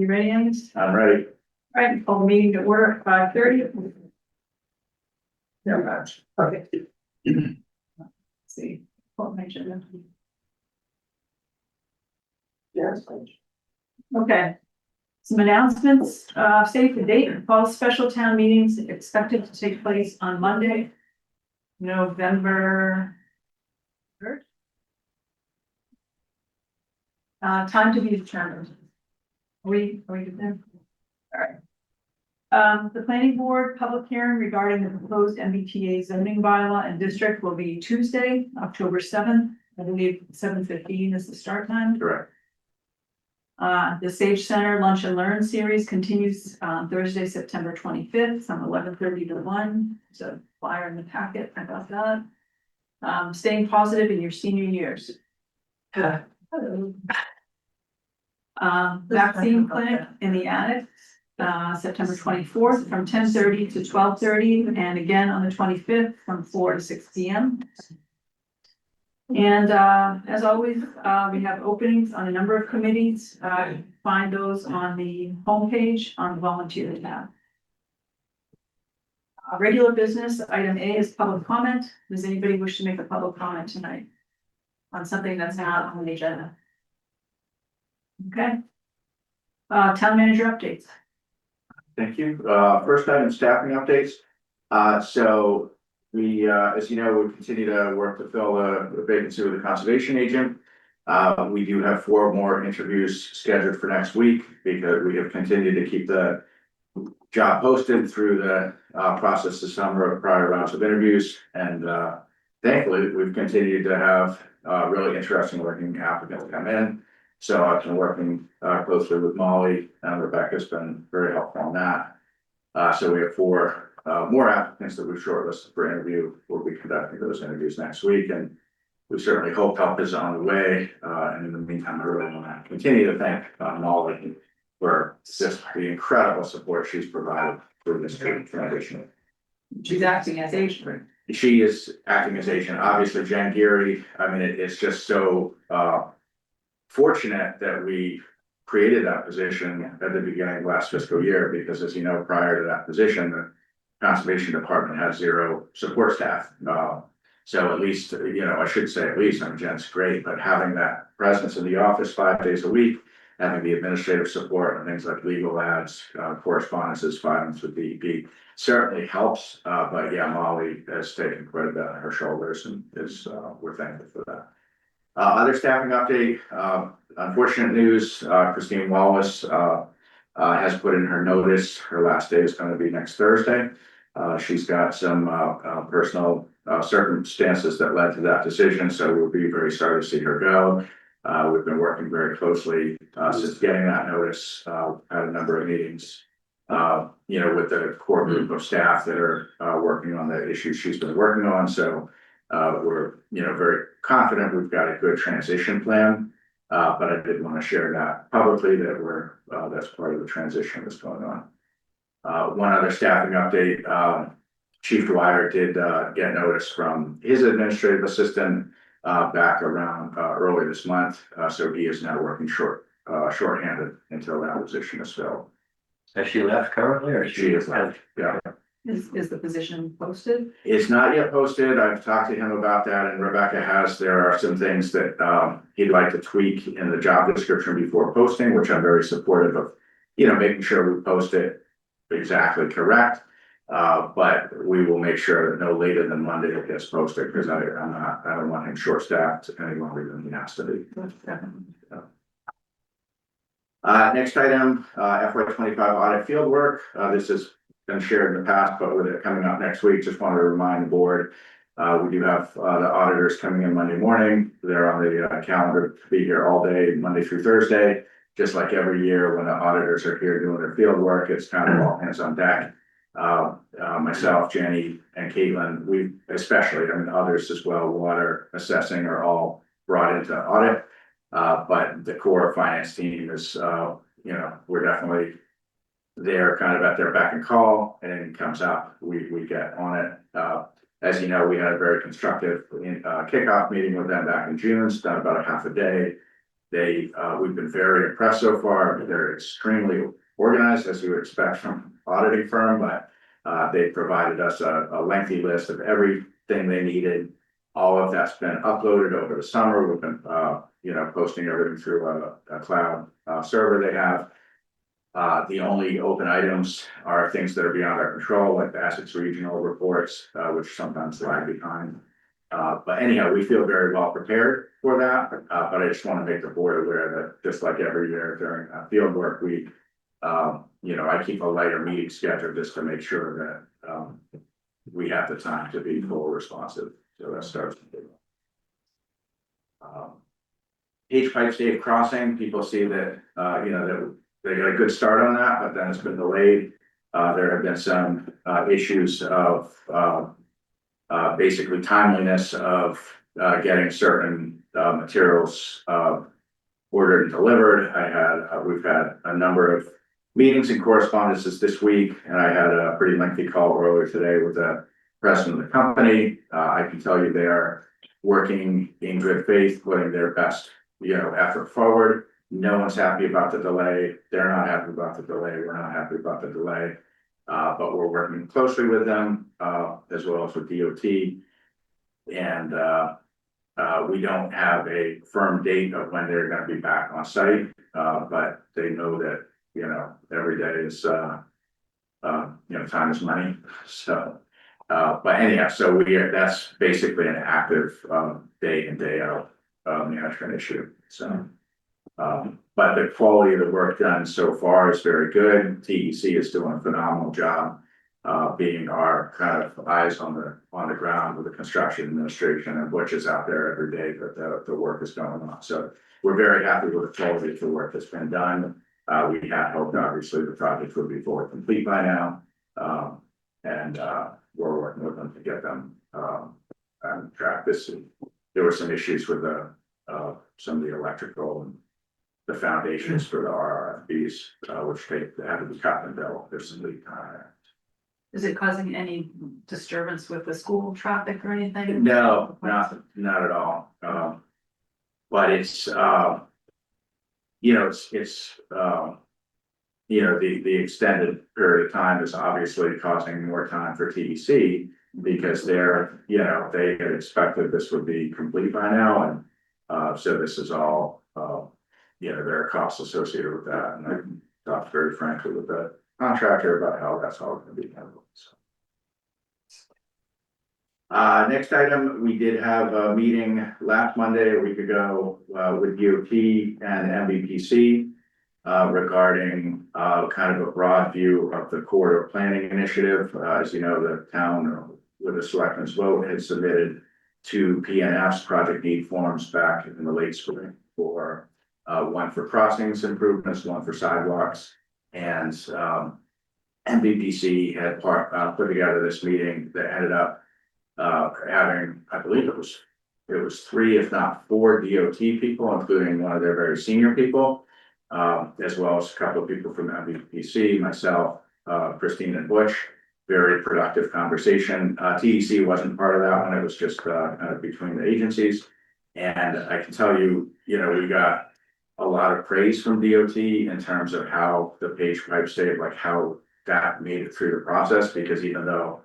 you ready, Angus? I'm ready. All right, call the meeting to order at 5:30. No match. Okay. Let's see. Pull my agenda. Yes. Okay. Some announcements, state the date of all special town meetings expected to take place on Monday, November 3rd. Time to be determined. Are we good there? All right. The planning board public hearing regarding the proposed MBTA zoning bylaw and district will be Tuesday, October 7th. I believe 7:15 is the start time. Correct. The Sage Center Lunch and Learn series continues on Thursday, September 25th from 11:30 to 1. So flyer in the packet about that. Staying positive in your senior years. Vaccine clinic in the attic, September 24th from 10:30 to 12:30, and again on the 25th from 4 to 6 p.m. And as always, we have openings on a number of committees. Find those on the homepage on the volunteer tab. Regular business, item A is public comment. Does anybody wish to make a public comment tonight on something that's not on the agenda? Okay. Town manager updates. Thank you. First item, staffing updates. So we, as you know, we continue to work to fill the vacancy with the conservation agent. We do have 4 more interviews scheduled for next week because we have continued to keep the job posted through the process this summer of prior rounds of interviews. And thankfully, we've continued to have really interesting working applicants come in. So I've been working closely with Molly, and Rebecca's been very helpful on that. So we have 4 more applicants that we've shortlisted for interview. We'll be conducting those interviews next week, and we certainly hope help is on the way. And in the meantime, I really want to continue to thank Molly for just the incredible support she's provided for this transition. She's acting as agent. She is acting as agent. Obviously, Jen Geary, I mean, it's just so fortunate that we created that position at the beginning of last fiscal year, because as you know, prior to that position, the conservation department has 0 support staff. So at least, you know, I should say at least, I mean, Jen's great, but having that presence in the office 5 days a week, having the administrative support and things like legal ads, correspondences, filings with DEP certainly helps. But yeah, Molly has taken quite a bit on her shoulders, and is we're thankful for that. Other staffing update, unfortunate news, Christine Wallace has put in her notice. Her last day is going to be next Thursday. She's got some personal circumstances that led to that decision, so we'll be very sorry to see her go. We've been working very closely since getting that notice, had a number of meetings, you know, with the core group of staff that are working on the issues she's been working on. So we're, you know, very confident we've got a good transition plan, but I did want to share that publicly, that we're that's part of the transition that's going on. One other staffing update, Chief Dwyer did get notice from his administrative assistant back around early this month, so he is now working shorthanded until that position is filled. Has she left currently, or She is left, yeah. Is the position posted? It's not yet posted. I've talked to him about that, and Rebecca has. There are some things that he'd like to tweak in the job description before posting, which I'm very supportive of, you know, making sure we post it exactly correct. But we will make sure that no later than Monday it gets posted, because I don't want him short-staffed any longer than he has to be. Next item, FY25 audit field work. This has been shared in the past, but with it coming up next week, just wanted to remind the board, we do have the auditors coming in Monday morning. They're on the calendar to be here all day, Monday through Thursday. Just like every year when the auditors are here doing their field work, it's kind of all hands on deck. Myself, Jenny, and Caitlin, we especially, I mean, others as well, water assessing, are all brought into audit. But the core finance team is, you know, we're definitely there kind of at their beck and call, and anything comes up, we get on it. As you know, we had a very constructive kickoff meeting with them back in June, spent about a half a day We've been very impressed so far. They're extremely organized, as you would expect from auditing firm, but they provided us a lengthy list of everything they needed. All of that's been uploaded over the summer. We've been, posting everything through a cloud server they have. The only open items are things that are beyond our control, like the Essex regional reports, which sometimes lag behind. But anyhow, we feel very well prepared for that. But I just want to make the board aware that just like every year during field work, I keep a lighter meeting schedule just to make sure that we have the time to be full responsive. So that starts. H pipe state crossing, people see that, that they got a good start on that, but then it's been delayed. There have been some issues of basically timeliness of getting certain materials ordered and delivered. We've had a number of meetings and correspondences this week, and I had a pretty lengthy call earlier today with the president of the company. I can tell you they are working in good faith, putting their best, effort forward. No one's happy about the delay. They're not happy about the delay. We're not happy about the delay. But we're working closely with them, as well as with DOT. And we don't have a firm date of when they're going to be back on site, but they know that, every day is, time is money. So, but anyhow, so that's basically an active day in, day out management issue. So, but the quality of the work done so far is very good. TEC is doing a phenomenal job, being our kind of eyes on the ground with the construction administration, and Butch is out there every day, but the work is going on. So we're very happy with the quality of the work that's been done. We had hoped, obviously, the project would be fully complete by now. And we're working with them to get them on track. There were some issues with some of the electrical and the foundations for the RRFBs, which they had to be cut and built. There's some lead time. Is it causing any disturbance with the school traffic or anything? No, not at all. But it's the extended period of time is obviously causing more time for TEC because they had expected this would be complete by now, and so this is all there are costs associated with that, and I talked very frankly with the contractor about how that's all going to be handled. So. Next item, we did have a meeting last Monday, a week ago, with DOT and MVPC regarding kind of a broad view of the corridor planning initiative. As you know, the town, with the selectmen's vote, had submitted 2 PNFs, project need forms, back in the late spring for one for crossings improvements, one for sidewalks, and MVPC had put together this meeting that ended up having, I believe it was 3, if not 4 DOT people, including one of their very senior people, as well as a couple of people from MVPC, myself, Christine and Butch. Very productive conversation. TEC wasn't part of that one. It was just kind of between the agencies. And I can tell you, we got a lot of praise from DOT in terms of how the Page Pipe State, like how that made it through the process, because even though,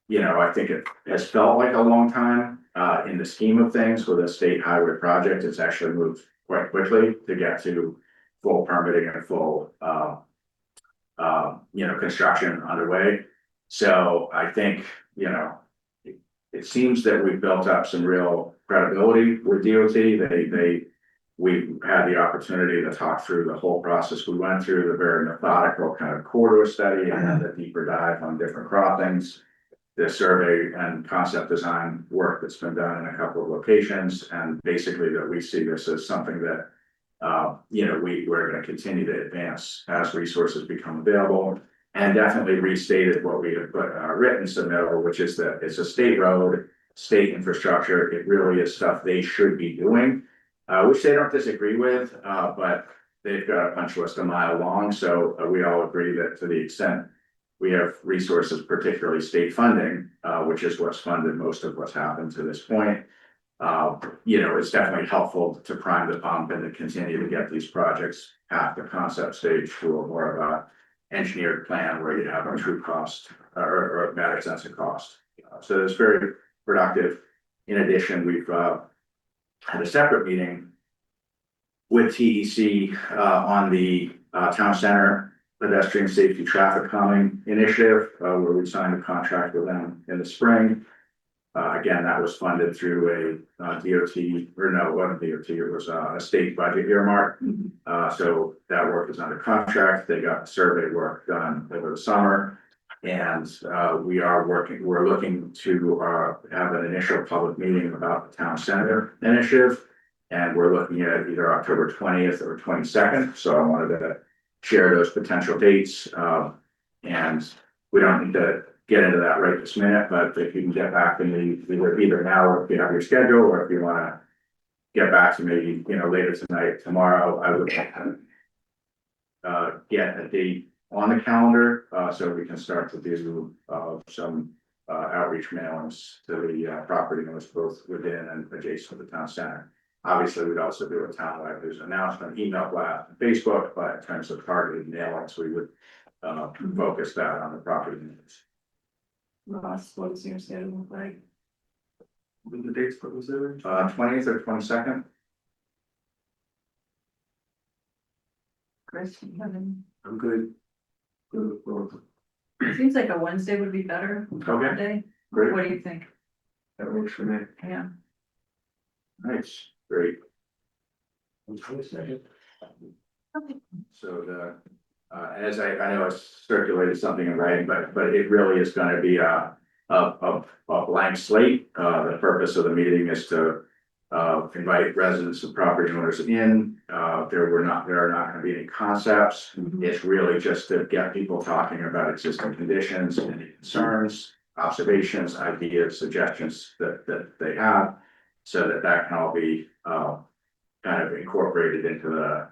I think it has felt like a long time in the scheme of things with a state highway project, it's actually moved quite quickly to get to full permitting and full, construction underway. So I think, it seems that we've built up some real credibility with DOT. We've had the opportunity to talk through the whole process. We went through the very methodical kind of corridor study and then the deeper dive on different crossings, the survey and concept design work that's been done in a couple of locations, and basically that we see this as something that we're going to continue to advance as resources become available, and definitely restated what we have put in our written submittal, which is that it's a state road, state infrastructure. It really is stuff they should be doing, which they don't disagree with, but they've got a punch list a mile long. So we all agree that to the extent we have resources, particularly state funding, which is what's funded most of what's happened to this point, it's definitely helpful to prime the pump and to continue to get these projects past the concept stage to a more of a engineered plan where you have a true cost or a better sense of cost. So it's very productive. In addition, we've had a separate meeting with TEC on the town center pedestrian safety traffic calming initiative, where we signed a contract with them in the spring. Again, that was funded through a DOT, or no, it wasn't DOT, it was a state budget earmark. So that work is under contract. They got survey work done over the summer. And we're looking to have an initial public meeting about the town center initiative. And we're looking at either October 20th or 22nd. So I wanted to share those potential dates. And we don't need to get into that right this minute, but if you can get back to me either now or if you have your schedule, or if you want to get back to me, later tonight, tomorrow, I would get a date on the calendar, so we can start to do some outreach mailings to the property owners both within and adjacent to the town center. Obviously, we'd also do a townwide news announcement, email blast, and Facebook, but in terms of targeted mailings, we would focus that on the property owners. Ross, what does your schedule look like? What are the dates for those? 20th or 22nd? Chris, you have any? I'm good. It seems like a Wednesday would be better. Okay. Monday. Great. What do you think? That works for me. Yeah. Nice, great. Okay. So as I know I circulated something in writing, but it really is gonna be a blank slate. The purpose of the meeting is to invite residents and property owners in. There are not gonna be any concepts. It's really just to get people talking about existing conditions, any concerns, observations, ideas, suggestions that they have. So that can all be kind of incorporated into the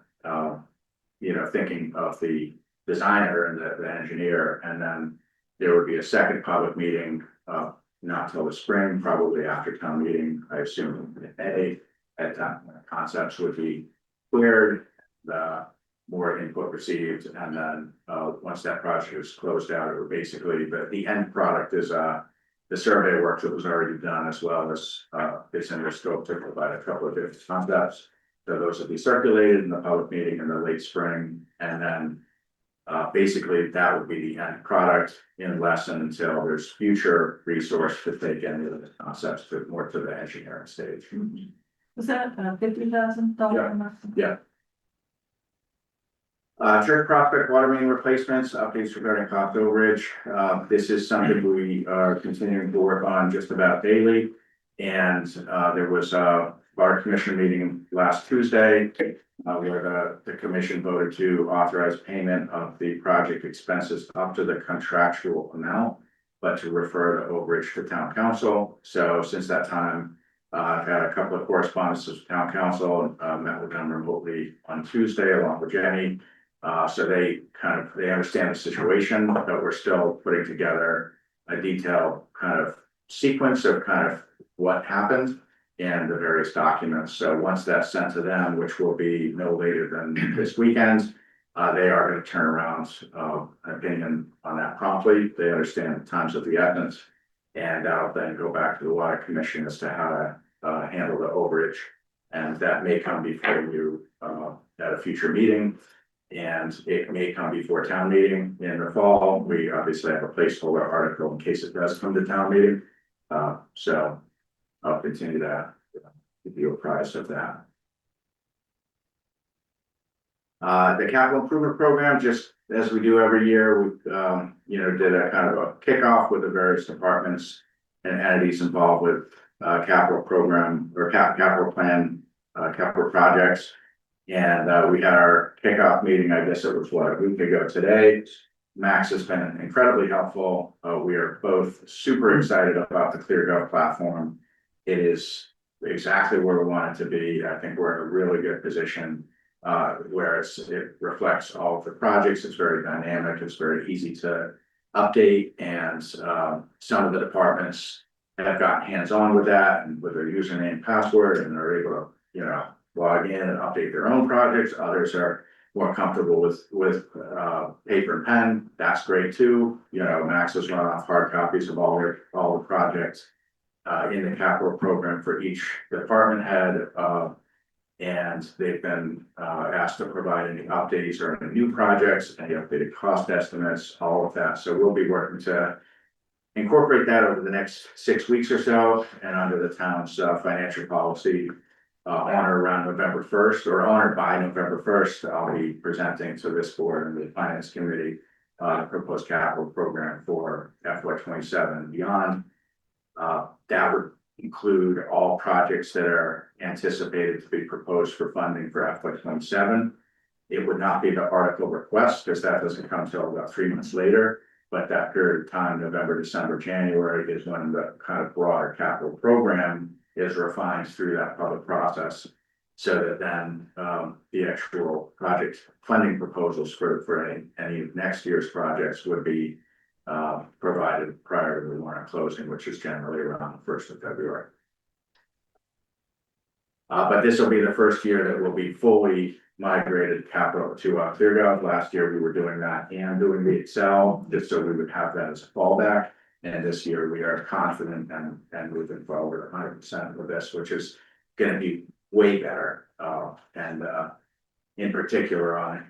thinking of the designer and the engineer. And then there would be a second public meeting, not till the spring, probably after town meeting, I assume in May. At that concepts would be cleared, the more input received, and then once that project is closed out, it would basically the end product is the survey work that was already done, as well as it's in their scope to provide a couple of different concepts. So those will be circulated in the public meeting in the late spring, and then basically that would be the end product in lesson until there's future resource to take any of the concepts to more to the engineering stage. Was that $50,000? Yeah. Church Prospect water main replacements, updates regarding cost overage. This is something we are continuing to work on just about daily. And there was a water commission meeting last Tuesday where the commission voted to authorize payment of the project expenses up to the contractual amount, but to refer the overage to town council. So since that time, I've had a couple of correspondences with town council, met with them remotely on Tuesday along with Jenny. So they understand the situation, but we're still putting together a detailed kind of sequence of kind of what happened and the various documents. So once that's sent to them, which will be no later than this weekend, they are going to turn around an opinion on that promptly. They understand the times of the essence, and that'll then go back to the water commission as to how to handle the overage. And that may come before you at a future meeting. And it may come before town meeting in the fall. We obviously have a placeholder article in case it does come to town meeting. So I'll continue to give you apprised of that. The capital improvement program, just as we do every year, we did a kind of a kickoff with the various departments and entities involved with capital program or capital plan, capital projects. And we had our kickoff meeting, I guess it was a week ago today. Max has been incredibly helpful. We are both super excited about the ClearGov platform. It is exactly where we want it to be. I think we're in a really good position where it reflects all of the projects. It's very dynamic. It's very easy to update. And some of the departments have gotten hands-on with that and with their username and password and are able to, log in and update their own projects. Others are more comfortable with paper and pen. That's great too. Max has run off hard copies of all the projects in the capital program for each department head. And they've been asked to provide any updates or any new projects, any updated cost estimates, all of that. So we'll be working to incorporate that over the next 6 weeks or so, and under the town's financial policy, on or around November 1st, or on or by November 1st, I'll be presenting to this board and the finance committee proposed capital program for FY27 and beyond. That would include all projects that are anticipated to be proposed for funding for FY27. It would not be the article request, because that doesn't come till about 3 months later. But that period of time, November, December, January, is when the kind of broader capital program is refined through that public process. So that then the actual project funding proposals for any of next year's projects would be provided prior to the warrant closing, which is generally around the 1st of February. But this will be the first year that will be fully migrated capital to ClearGov. Last year we were doing that and doing the Excel, just so we would have that as a fallback. And this year we are confident and moving forward 100% with this, which is going to be way better. And in particular on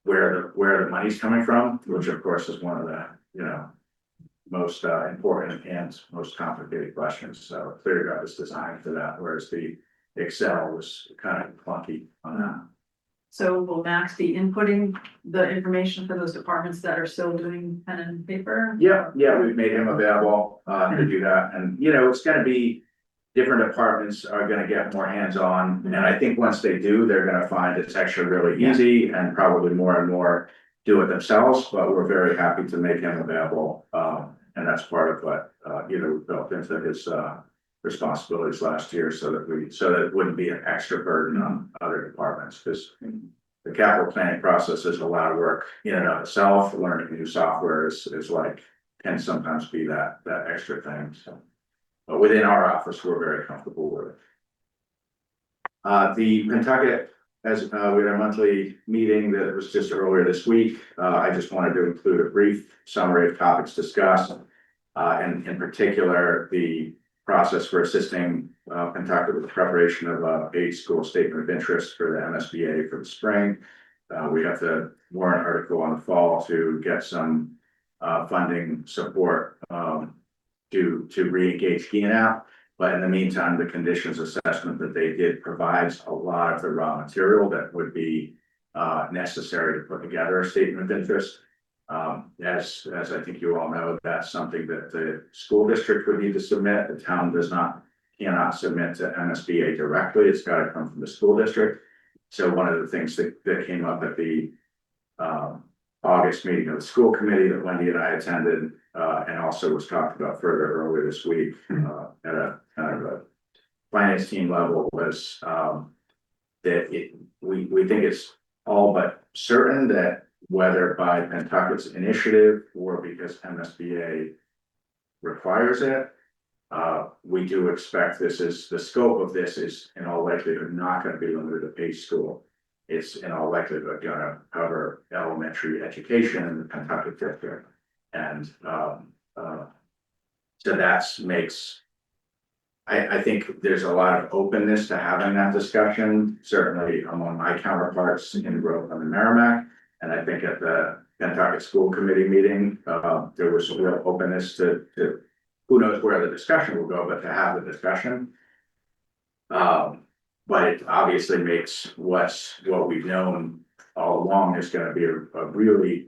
where the money's coming from, which of course is one of the most important and most complicated questions. So ClearGov is designed for that, whereas the Excel was kind of clunky on that. So will Max be inputting the information for those departments that are still doing pen and paper? Yeah, we've made him available to do that, and it's going to be different departments are going to get more hands-on, and I think once they do, they're going to find it's actually really easy and probably more and more do it themselves. But we're very happy to make him available, and that's part of what we built into his responsibilities last year, so that it wouldn't be an extra burden on other departments, because the capital planning process is a lot of work in and of itself. Learning new software can sometimes be that extra thing. So, but within our office, we're very comfortable with it. The Pentucket, as we had a monthly meeting that was just earlier this week. I just wanted to include a brief summary of topics discussed, and in particular, the process for assisting Pentucket with the preparation of a paid school statement of interest for the MSBA for the spring. We have the warrant article on the fall to get some funding support to re-engage GNAP. But in the meantime, the conditions assessment that they did provides a lot of the raw material that would be necessary to put together a statement of interest. As I think you all know, that's something that the school district would need to submit. The town cannot submit to MSBA directly. It's got to come from the school district. So one of the things that came up at the August meeting of the school committee that Wendy and I attended, and also was talked about further earlier this week at a kind of a finance team level, was that we think it's all but certain that whether by Pentucket's initiative or because MSBA requires it, we do expect the scope of this is in all likelihood not going to be limited to paid school. It's in all likelihood going to cover elementary education in the Pentucket district. And so that makes, I think there's a lot of openness to having that discussion, certainly among my counterparts in growth on the Merrimack. And I think at the Pentucket School Committee meeting, there was a real openness to who knows where the discussion will go, but to have the discussion. But it obviously makes what we've known all along is going to be a really,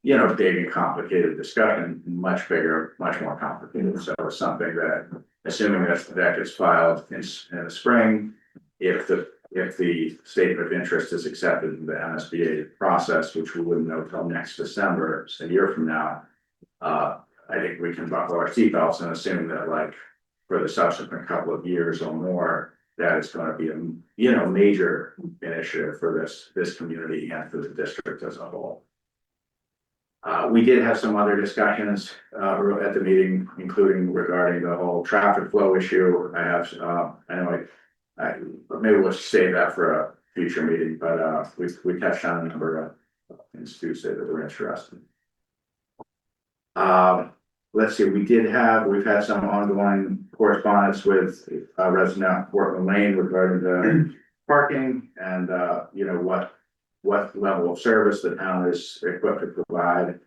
big and complicated discussion, much bigger, much more complicated. So it's something that, assuming that gets filed in the spring, if the statement of interest is accepted in the MSBA process, which we wouldn't know until next December, a year from now, I think we can buckle our seatbelts and assume that, for the subsequent couple of years or more, that is going to be a major initiative for this community and for the district as a whole. We did have some other discussions, at the meeting, including regarding the whole traffic flow issue. I have, I know maybe we'll save that for a future meeting, but, we touched on a number of things Tuesday that were interesting. Let's see, we've had some ongoing correspondence with a resident of Portland Lane regarding the parking and, what level of service the town is equipped to provide.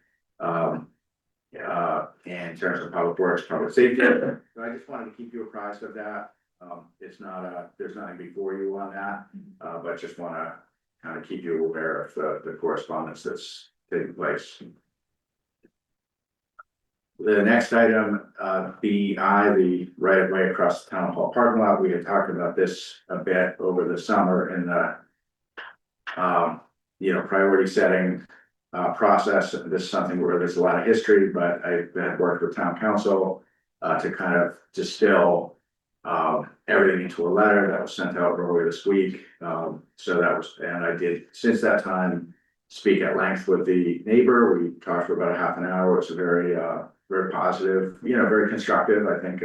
In terms of public works, public safety. So I just wanted to keep you apprised of that. It's not there's nothing before you on that, but just want to kind of keep you aware of the correspondence that's taking place. The next item, BI, the right of way across the town hall parking lot. We had talked about this a bit over the summer in the priority setting process. This is something where there's a lot of history, but I've worked with town council to kind of distill everything into a letter that was sent out earlier this week. And I did since that time speak at length with the neighbor. We talked for about a half an hour. It's a very positive, very constructive. I think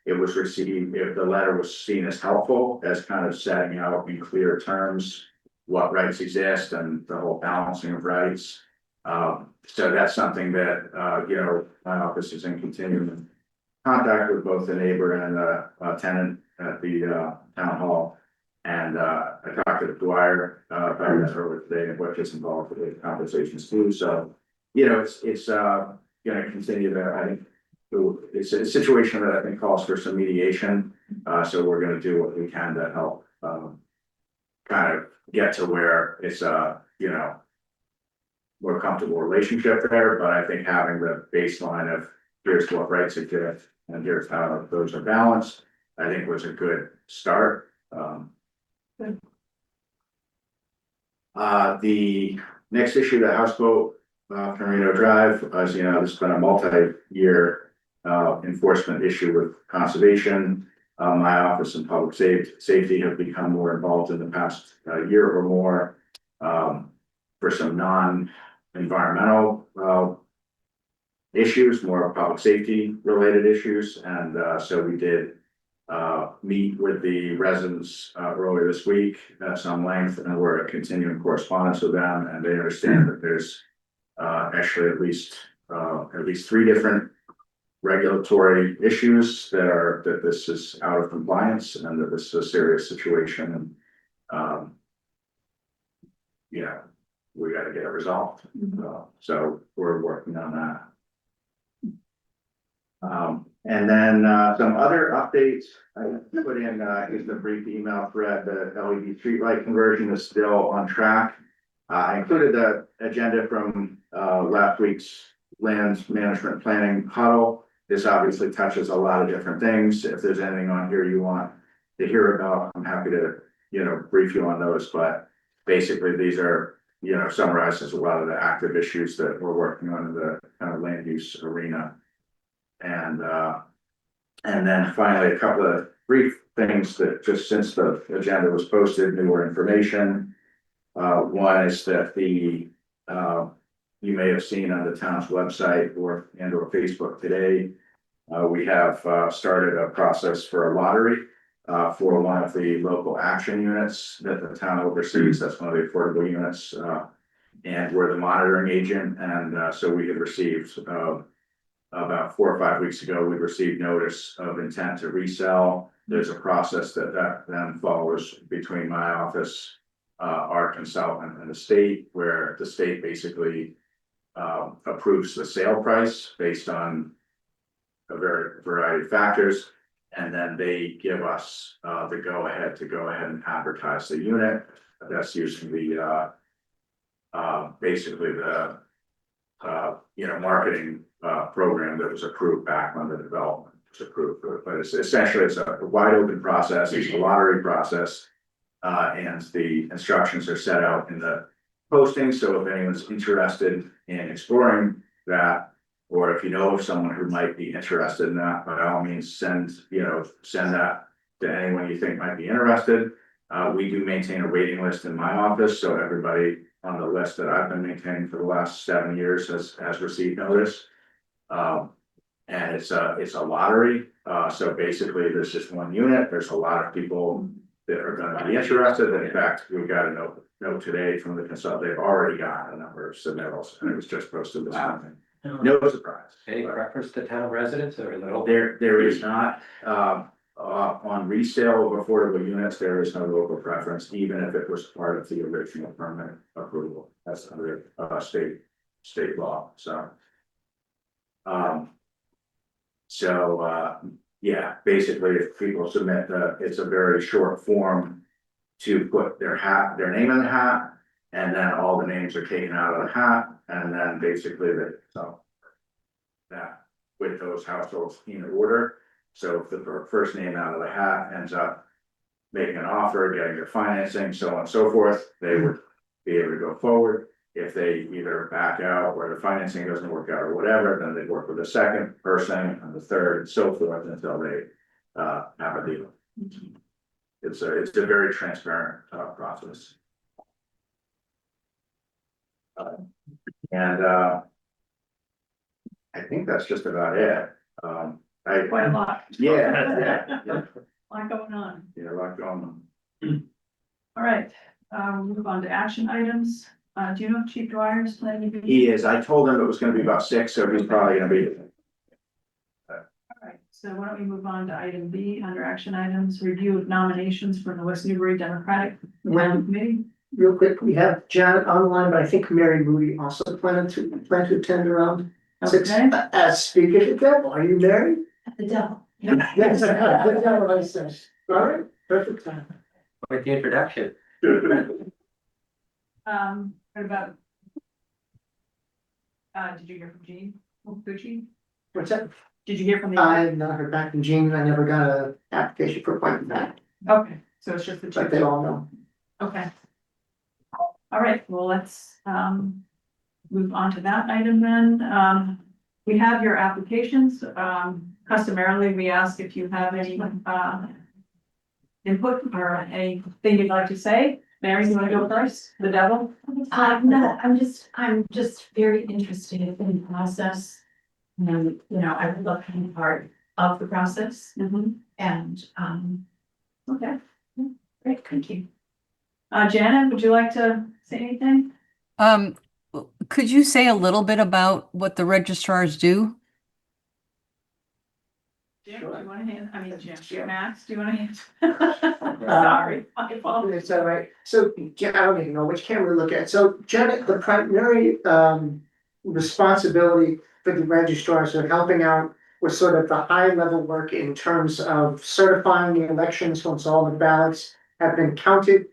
it was received, if the letter was seen as helpful, as kind of setting out in clear terms what rights exist and the whole balancing of rights. So that's something that, my office is in continuing contact with both the neighbor and the tenant at the town hall. And I talked to Dwyer about that earlier today, and what gets involved with the conversations too. So, it's going to continue there. I think it's a situation that I think calls for some mediation. So we're going to do what we can to help kind of get to where it's more comfortable relationship there. But I think having the baseline of here's what rights exist and here's how those are balanced, I think was a good start. The next issue, the houseboat Tornado Drive, as you know, there's been a multi-year enforcement issue with conservation. My office and public safety have become more involved in the past year or more for some non-environmental issues, more public safety related issues. And so we did meet with the residents earlier this week at some length, and we're continuing correspondence with them, and they understand that there's actually at least 3 different regulatory issues that this is out of compliance and that this is a serious situation, and we got to get it resolved. So we're working on that. And then some other updates. I put in just a brief email thread. The LED streetlight conversion is still on track. I included the agenda from last week's land management planning huddle. This obviously touches a lot of different things. If there's anything on here you want to hear about, I'm happy to brief you on those. But basically, these are summarizes a lot of the active issues that we're working on in the kind of land use arena. And then finally, a couple of brief things that just since the agenda was posted, newer information. One is that you may have seen on the town's website or Facebook today, we have started a process for a lottery for one of the local action units that the town oversees. That's one of the affordable units, and we're the monitoring agent. And so we had received about 4 or 5 weeks ago, we received notice of intent to resell. There's a process that then follows between my office, our consultant, and the state, where the state basically approves the sale price based on a variety of factors, and then they give us the go ahead and advertise the unit. That's using the basically the marketing program that was approved back when the development was approved. But it's essentially a wide open process. It's a lottery process, and the instructions are set out in the posting. So if anyone's interested in exploring that, or if you know of someone who might be interested in that, by all means send that to anyone you think might be interested. We do maintain a waiting list in my office, so everybody on the list that I've been maintaining for the last 7 years has received notice. And it's a lottery, so basically there's just one unit, there's a lot of people that are gonna be interested. In fact, we got a note today from the consultant, they've already got a number of submittals, and it was just posted this morning. No surprise. Any preference to town residents or no? There is not, on resale of affordable units, there is no local preference, even if it was part of the original permit approval. That's under, state law, so. Yeah, basically, if people submit it's a very short form to put their name in the hat, and then all the names are taken out of the hat, and then basically that with those households in order. So if the first name out of the hat ends up making an offer, getting their financing, so on and so forth, they would be able to go forward. If they either back out or the financing doesn't work out or whatever, then they'd work with the second person and the third and so forth until they have a deal. It's a very transparent process. And I think that's just about it. Quite a lot. Yeah. A lot going on. Yeah, a lot going on. All right, we'll move on to action items. Do you know if Chief Dwyer's planning to be? He is. I told him it was gonna be about 6, so he's probably gonna be. All right, so why don't we move on to item B under action items, review of nominations for the West Newbury Democratic Town Committee. Real quick, we have Janet online, but I think Mary Moody also plan to attend around 6. Okay. As speaker of the devil, are you married? The devil. Yes, the devil, I says. All right, perfect time. Quite the introduction. What about? Did you hear from Jean Pucci? What's that? Did you hear from the? I've not heard back from Jean. I never got a application for appointment back, Okay, so it's just the but they two. all know. Okay. All right, well, let's move on to that item then. We have your applications. Customarily, we ask if you have any input or anything you'd like to say. Mary, you want to go first? The devil? No, I'm just very interested in the process. And, I would love to be part of the process and, Okay, great, thank you. Janet, would you like to say anything? Could you say a little bit about what the registrars do? Jim, Sure. do you want to hand, Sure. Max, do you want to hand? Sorry, my fault. It's all right. So, I don't even know which camera to look at. So Janet, the primary responsibility for the registrars are helping out with sort of the high level work in terms of certifying the elections once all the ballots have been counted.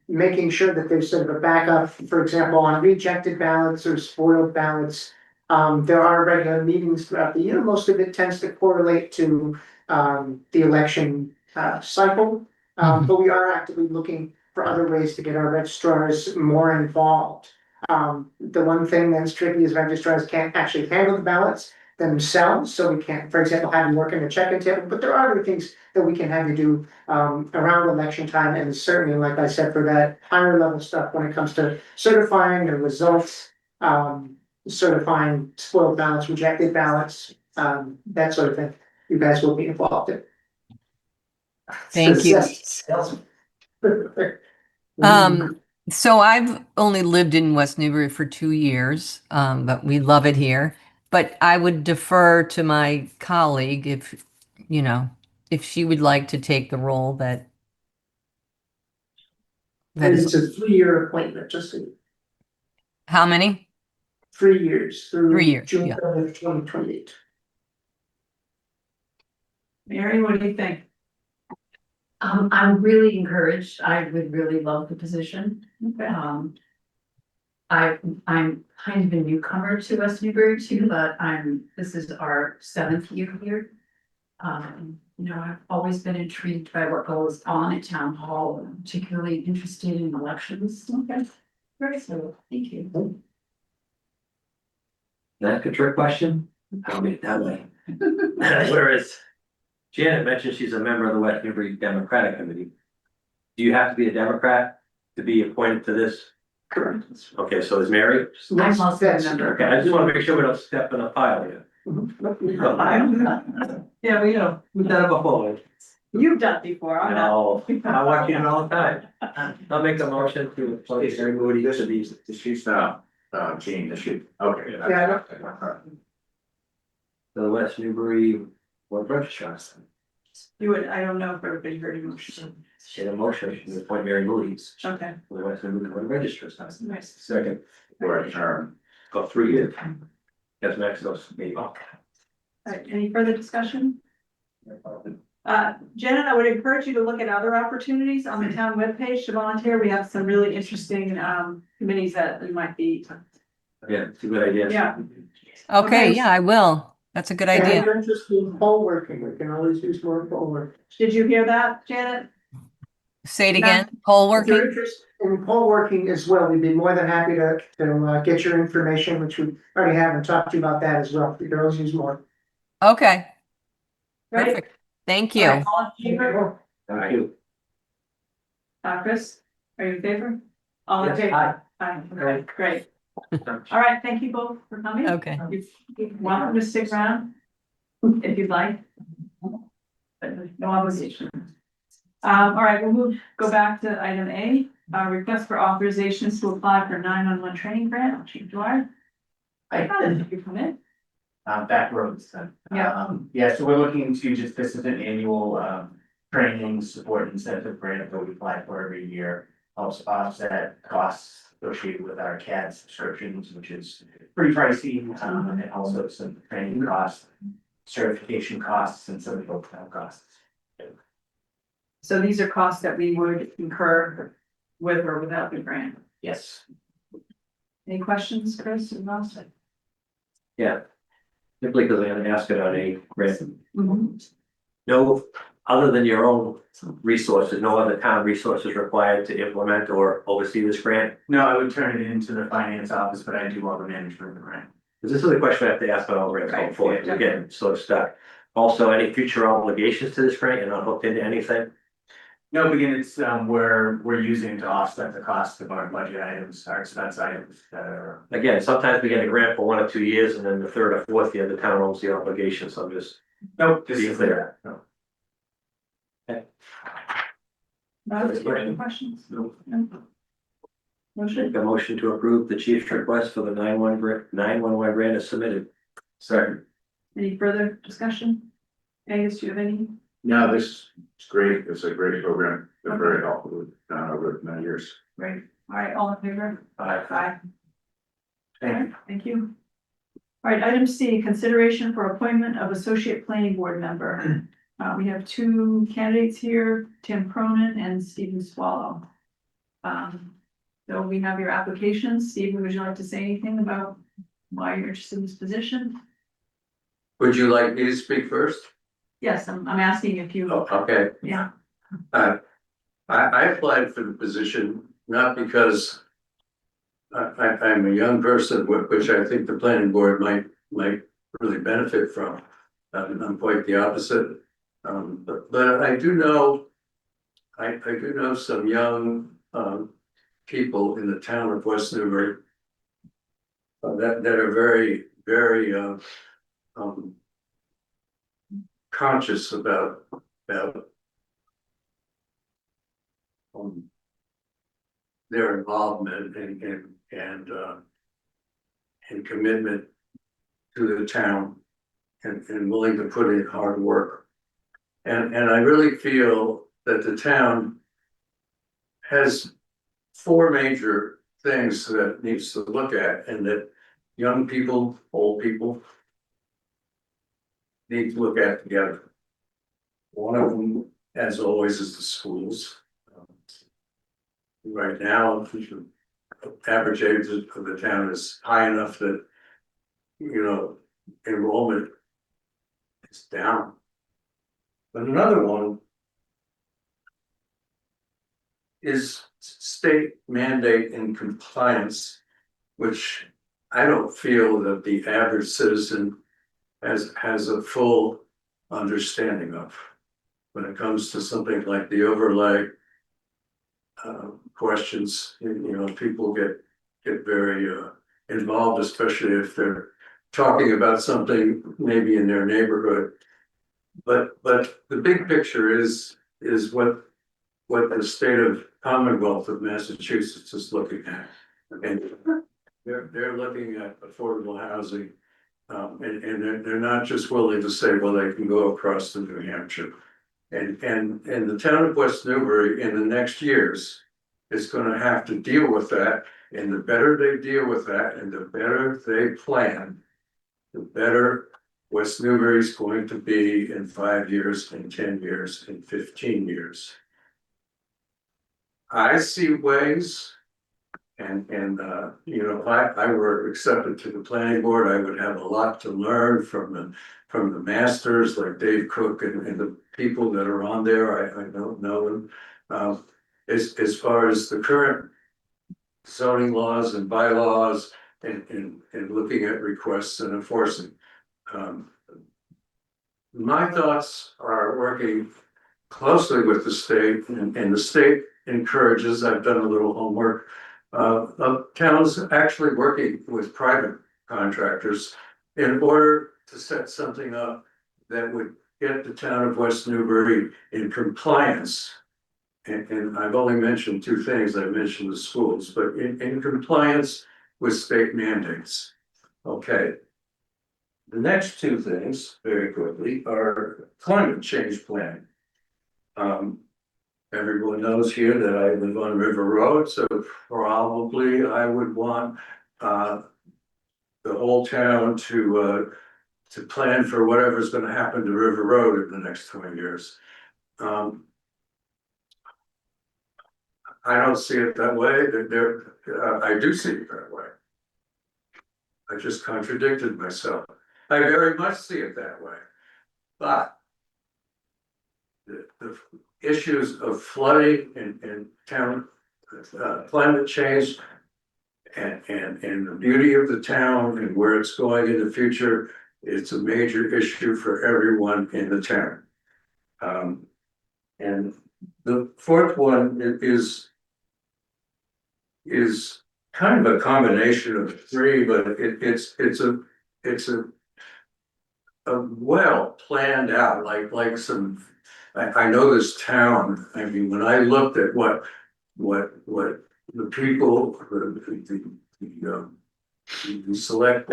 Making sure that there's sort of a backup, for example, on rejected ballots or spoiled ballots. There are regular meetings throughout the year. Most of it tends to correlate to the election cycle. But we are actively looking for other ways to get our registrars more involved. The one thing that's tricky is registrars can't actually handle the ballots themselves, so we can't, for example, have them work in the check-in table, but there are other things that we can have you do around election time, and certainly, like I said, for that higher level stuff when it comes to certifying the results, certifying spoiled ballots, rejected ballots, that sort of thing, you guys will be involved in. Thank you. Mm. So I've only lived in West Newbury for 2 years, but we love it here. But I would defer to my colleague if she would like to take the role that It's is. a 3-year appointment, just How many? 3 years through 3 years, June yeah. 30th, 2028. Mary, what do you think? I'm really encouraged. I would really love the position. Okay. I'm kind of a newcomer to West Newbury too, but this is our 7th year here. I've always been intrigued by what goes on at town hall, and particularly interested in elections. Okay. Very so, thank you. That's a trick question. I don't mean it that way. Whereas Janet mentioned she's a member of the West Newbury Democratic Committee. Do you have to be a Democrat to be appointed to this Correct. Okay, so is Mary? Yes, also that's- a member. Okay, I just wanna make sure we don't step in a pile here. Yeah, we've done it before. You've done it before, I'm not. No, I watch it all the time. I'll make a motion to appoint Mary Moody to these. She's not, Jean, is she? Okay. Yeah, I don't- The West Newbury Board of Registrars. You would, I don't know if everybody heard you. Get a motion to appoint Mary Moody Okay. to the West Newbury Board of Registrars. Nice. Second. For a term. Got 3 years. Yes, Max goes maybe. All right, any further discussion? Janet, I would encourage you to look at other opportunities on the town webpage to volunteer. We have some really interesting, committees that we might be. Yeah, it's a good idea. Yeah. Okay, Okay. yeah, I will. That's a good And if idea. you're interested in poll working, we can always use more poll work. Did you hear that, Janet? Say it again, poll If you're working? interested in poll working as well, we'd be more than happy to get your information, which we already have, and talk to you about that as well. We can always use more. Okay, Right? perfect. Thank All you. right, all in favor? Thank you. Chris, are you in favor? All in Yes, favor? aye. Aye. Okay, great. All right, thank you both for coming. Okay. You're welcome to stick around if you'd like. But no obligation. All right, go back to item A, request for authorizations to apply for 911 training grant, Chief Dwyer. You come in? Back roads. Yeah. Yeah, so we're looking to just, this is an annual, training support incentive grant that we apply for every year. Helps offset costs associated with our CAD subscriptions, which is pretty pricey, and also some training costs, certification costs, and some of the costs. So these are costs that we would incur with or without the grant. Yes. Any questions, Chris? or Ross? Yeah. Simply because I'm gonna ask it on a grant. Mhm. No, other than your own resources, no other town resources required to implement or oversee this grant? No, I would turn it into the finance office, but I do all the management of the grant. Because this is a question I have to ask on all grants going forward, Right, again, so stuck. Also, any future obligations to this grant, you're not hooked into anything? No, again, it's, we're using to offset the cost of our budget items, our expense items that are. Again, sometimes we get a grant for 1 or 2 years, and then the 3rd or 4th year, the town owns the obligation, so I'm just. Nope, this Be is clear. No. Ross, do you have any questions? No. Motion? Make a motion to approve the chief's request for the 911 grant is submitted. Second. Any further discussion? Angus, do you have any? No, this is great. It's a great program. They're very helpful, over many years. Great. All right, all in favor? Aye. Aye. Thank you. Thank you. All right, item C, consideration for appointment of associate planning board member. We have 2 candidates here, Tim Cronin and Stephen Swallow. So we have your applications. Stephen, would you like to say anything about why you're interested in this position? Would you like me to speak first? Yes, I'm asking if you, Oh, okay. yeah, I applied for the position not because I'm a young person, which I think the planning board might really benefit from. I'm quite the opposite. But I do know, I do know some young people in the town of West Newbury that are very, very conscious about their involvement and commitment to the town and willing to put in hard work. And I really feel that the town has 4 major things that it needs to look at, and that young people, old people need to look at together. One of them, as always, is the schools. Right now, the average age of the town is high enough that, enrollment is down. But another one is state mandate and compliance, which I don't feel that the average citizen has a full understanding of. When it comes to something like the overlay questions, people get get very involved, especially if they're talking about something maybe in their neighborhood. But the big picture is what the state of Commonwealth of Massachusetts is looking at. And they're looking at affordable housing. And they're not just willing to say, well, they can go across to New Hampshire. And the town of West Newbury in the next years is gonna have to deal with that. And the better they deal with that and the better they plan, the better West Newbury is going to be in 5 years, in 10 years, in 15 years. I see ways. And you know, if I were accepted to the planning board, I would have a lot to learn from the masters like Dave Cook and the people that are on there. I don't know them. As far as the current zoning laws and bylaws and looking at requests and enforcing. My thoughts are working closely with the state and the state encourages, I've done a little homework, towns actually working with private contractors in order to set something up that would get the town of West Newbury in compliance. And I've only mentioned two things. I mentioned the schools, but in compliance with state mandates. Okay. The next two things, very quickly, are climate change planning. Everyone knows here that I live on River Road, so probably I would want the whole town to plan for whatever's gonna happen to River Road in the next 20 years. I don't see it that way. I do see it that way. I just contradicted myself. I very much see it that way. But the issues of flooding and town climate change and the beauty of the town and where it's going in the future, it's a major issue for everyone in the town. And the fourth one is kind of a combination of three, but it's a well planned out, like some. I know this town. I mean, when I looked at what the people, the select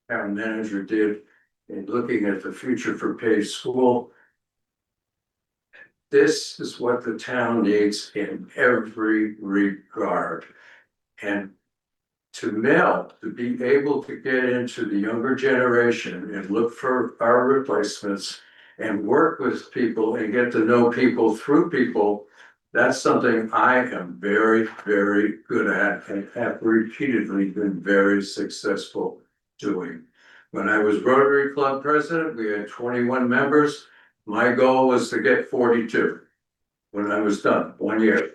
town manager did in looking at the future for Page School. This is what the town needs in every regard. And to melt, to be able to get into the younger generation and look for our replacements and work with people and get to know people through people, that's something I am very, very good at and have repeatedly been very successful doing. When I was Rotary Club president, we had 21 members. My goal was to get 42 when I was done, 1 year.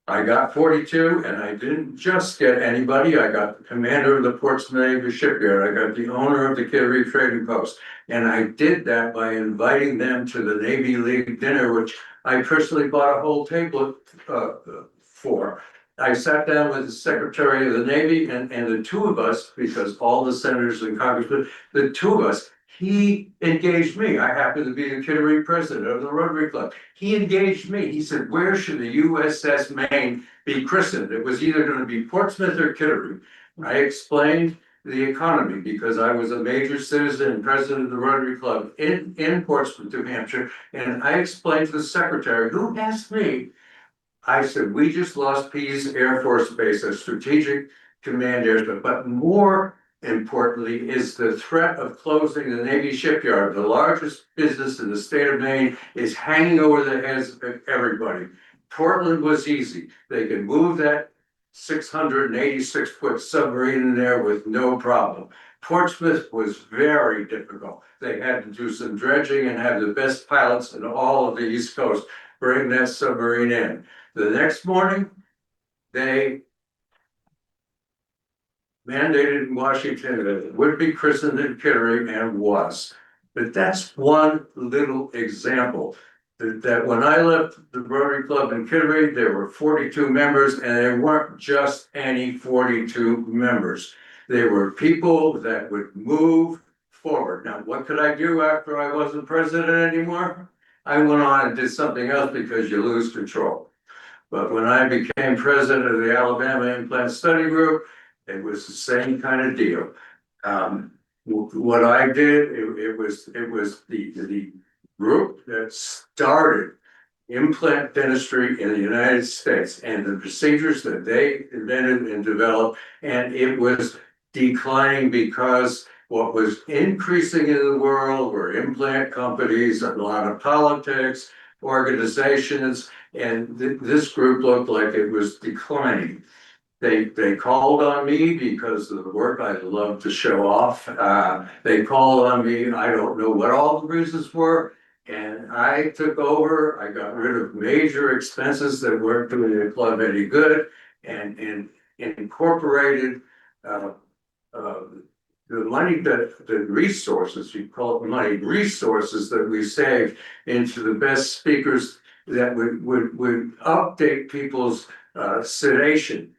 I got 42 and I didn't just get anybody. I got the commander of the Portsmouth Navy shipyard. I got the owner of the Kittery Trading Post. And I did that by inviting them to the Navy League dinner, which I personally bought a whole table for. I sat down with the Secretary of the Navy and the two of us, because all the senators and congressmen, the two of us, he engaged me. I happened to be the Kittery president of the Rotary Club. He engaged me. He said, where should the USS Maine be christened? It was either going to be Portsmouth or Kittery. I explained the economy because I was a major citizen and president of the Rotary Club in Portsmouth, New Hampshire. And I explained to the secretary, who asked me, I said, we just lost Pease Air Force Base, a strategic command airstrip, but more importantly is the threat of closing the Navy shipyard. The largest business in the state of Maine is hanging over the heads of everybody. Portland was easy. They could move that 686-foot submarine in there with no problem. Portsmouth was very difficult. They had to do some dredging and have the best pilots in all of the East Coast bring that submarine in. The next morning, they mandated in Washington that it would be christened in Kittery and was. But that's one little example. that when I left the Rotary Club in Kittery, there were 42 members, and they weren't just any 42 members. They were people that would move forward. Now, what could I do after I wasn't president anymore? I went on and did something else because you lose control. But when I became president of the Alabama Implant Study Group, it was the same kind of deal. What I did, it was the group that started implant dentistry in the United States and the procedures that they invented and developed, and it was declining because what was increasing in the world were implant companies, a lot of politics, organizations, and this group looked like it was declining. They called on me because of the work I love to show off. They called on me, I don't know what all the reasons were, and I took over. I got rid of major expenses that weren't doing the club any good, and incorporated the money that the resources, you call it money, resources that we saved into the best speakers that would update people's sedation,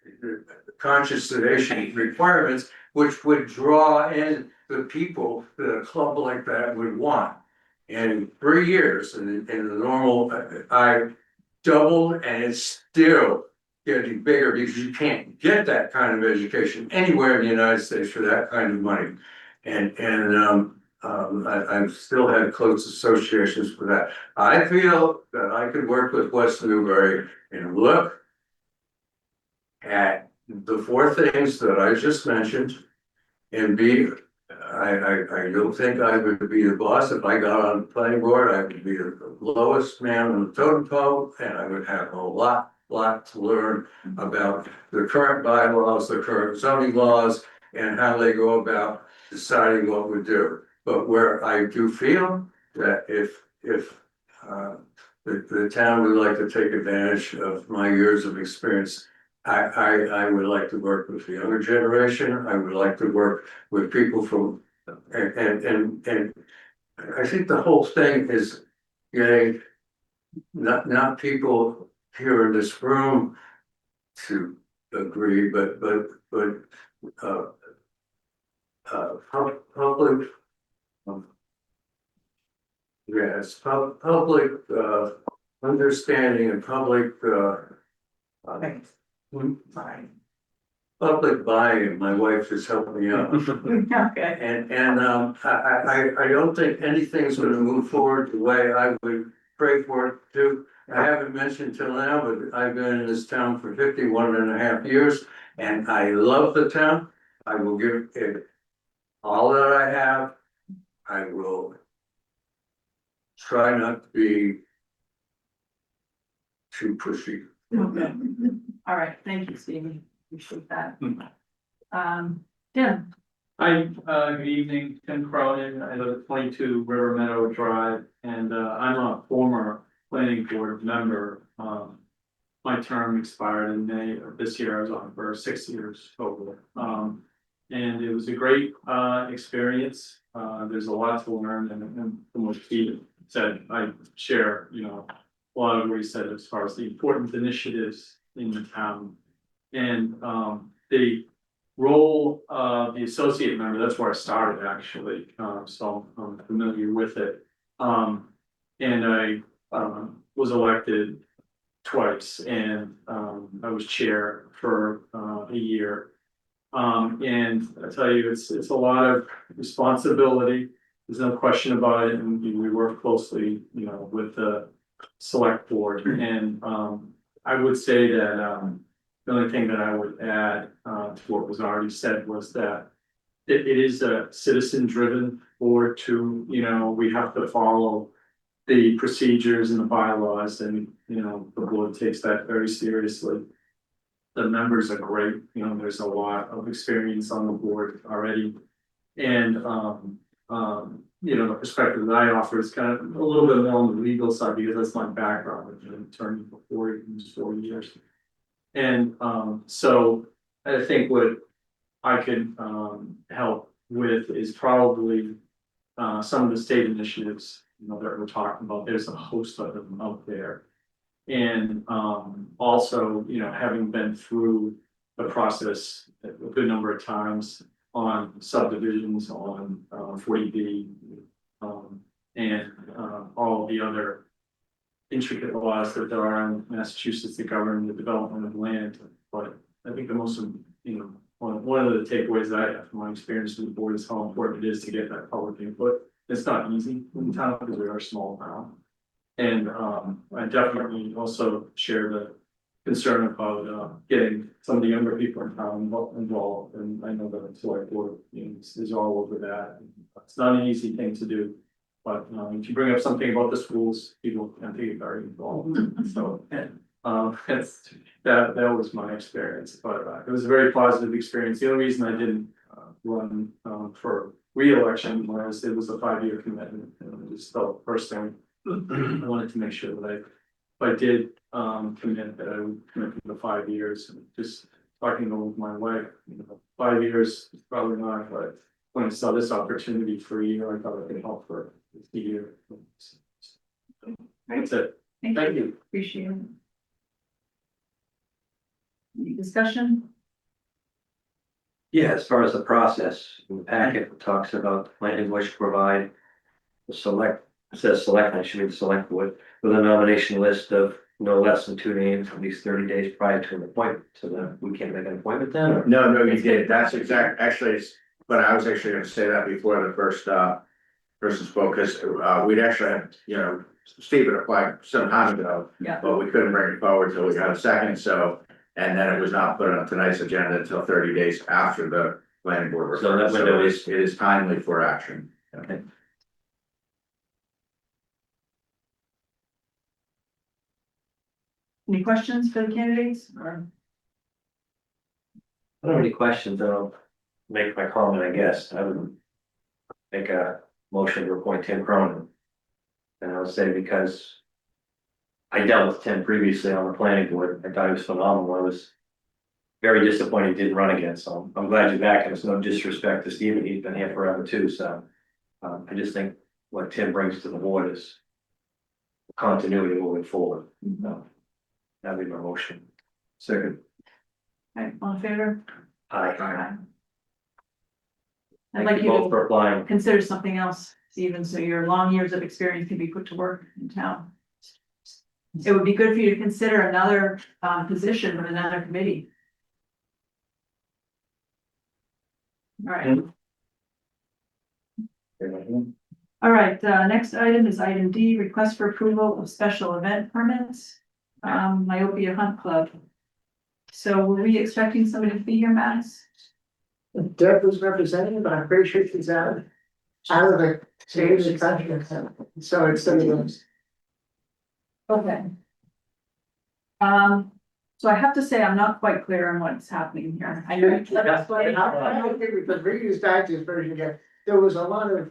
conscious sedation requirements, which would draw in the people that a club like that would want. In 3 years, in the normal, I doubled, and it's still getting bigger because you can't get that kind of education anywhere in the United States for that kind of money. I've still had close associations with that. I feel that I could work with West Newbury and look at the 4 things that I just mentioned and I don't think I would be the boss. If I got on the planning board, I would be the lowest man on the totem pole, and I would have a lot to learn about the current bylaws, the current zoning laws, and how they go about deciding what we do. But where I do feel that if the town would like to take advantage of my years of experience, I would like to work with the younger generation. I would like to work with people from, and I think the whole thing is getting not people here in this room to agree, but public, yes, public understanding and public public buy-in. My wife has helped me out. Okay. And I don't think anything's gonna move forward the way I would pray for it to. I haven't mentioned till now, but I've been in this town for 51.5 years, and I love the town. I will give it all that I have. I will try not to be too pushy. Okay. All right, thank you, Stephen. Appreciate that. Tim, Hi, good evening, Tim Cronin. I live at 22 River Meadow Drive, and I'm a former planning board member. My term expired in May of this year. I was on for 6 years total. And it was a great experience. There's a lot to learn, and from what Steve said, I share, a lot of what he said as far as the important initiatives in the town. And the role of the associate member, that's where I started actually, so I'm familiar with it. And I was elected twice, and I was chair for a year. And I tell you, it's a lot of responsibility. There's no question about it, and we work closely, with the select board. And I would say that the only thing that I would add to what was already said was that it is a citizen-driven board too. We have to follow the procedures and the bylaws, and the board takes that very seriously. The members are great. There's a lot of experience on the board already, and the perspective that I offer is kind of a little bit more on the legal side because that's my background. I've been an attorney for 4 years. And so I think what I could help with is probably some of the state initiatives that we're talking about, there's a host of them out there. And, also, having been through the process a good number of times on subdivisions, on, 40B, and, all the other intricate laws that there are in Massachusetts that govern the development of land. But I think the most, one of the takeaways I have from my experience with the board is how important it is to get that public input. It's not easy in town because we are a small town. And, I definitely also share the concern about, getting some of the younger people in town involved. And I know that the select board, is all over that. It's not an easy thing to do. But, if you bring up something about the schools, people can be very involved. So, that was my experience, but it was a very positive experience. The only reason I didn't run for re-election was it was a 5-year commitment, and it just felt personally I wanted to make sure that if I did commit, that I would commit for the 5 years. And just talking with my wife, 5 years is probably not, but when I saw this opportunity for a year, I thought I could help for a year. That's it. Thank you. Appreciate it. Any discussion? Yeah, as far as the process, in the packet it talks about the planning board should provide the select, it says select, I should be the select board, with a nomination list of no less than 2 names at least 30 days prior to an appointment, so that we can't make an appointment then. Or- No, you did, that's actually, but I was actually gonna say that before the first, person spoke, because, we'd actually had, Stephen applied some time ago. Yeah. But we couldn't bring it forward till we got a second, so, and then it was not put on tonight's agenda until 30 days after the planning board. So that referred. window it is timely for action. Okay. Any questions for the candidates or? I don't have any questions, I'll make my comment, I guess. I would make a motion to appoint Tim Cronin. And I'll say because I dealt with Tim previously on the planning board, I thought he was phenomenal. I was very disappointed he didn't run again, so I'm glad you're back, and it's no disrespect to Stephen, he's been here forever too, so. I just think what Tim brings to the board is continuity moving forward. That'd be my motion. Second. Okay, all in favor? Aye. I'd Thank like you you both for applying. to consider something else, Stephen, so your long years of experience can be put to work in town. It would be good for you to consider another position with another committee. All right. All right, next item is item D, request for approval of special event permits, Myopia Hunt Club. So were we expecting somebody to be here, Max? Deb was representing, but I'm pretty sure she's out of the stage of country. So it's Okay. So I have to say, I'm not quite clear on what's happening here. I know. I don't think we could read back to this version again. There was a lot of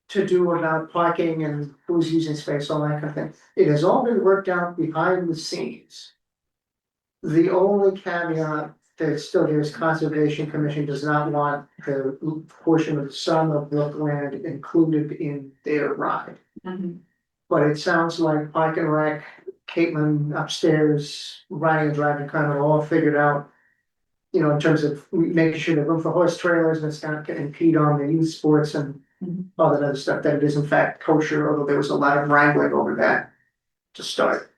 to do about parking and who's using space, all that kind of thing. It has all been worked out behind the scenes. The only caveat that still gives Conservation Commission does not want the portion of Summer Brook land included in their ride. Mhm. But it sounds like Park and Rec, Caitlin upstairs, riding and driving kind of all figured out. In terms of making sure there's room for horse trailers and it's not getting impede on the youth sports and Mhm. all that other stuff, that it is in fact kosher, although there was a lot of wrangling over that to start.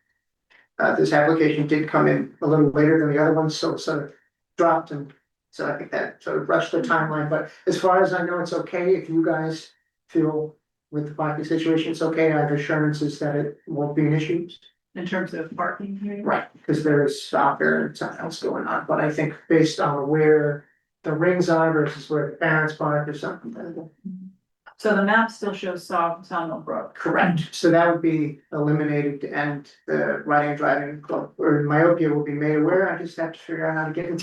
This application did come in a little later than the other ones, so it sort of dropped, and so I think that sort of rushed the timeline, but as far as I know, it's okay if you guys feel with the parking situation, it's okay. I have assurances that it won't be an issue. In terms of parking here. Right, because there is soccer and something else going on, but I think based on where the rings are versus where the parents park or something. So the map still shows Sawmill Brook. Correct, so that would be eliminated and the riding and driving club or myopia will be made aware. I just have to figure out how to get in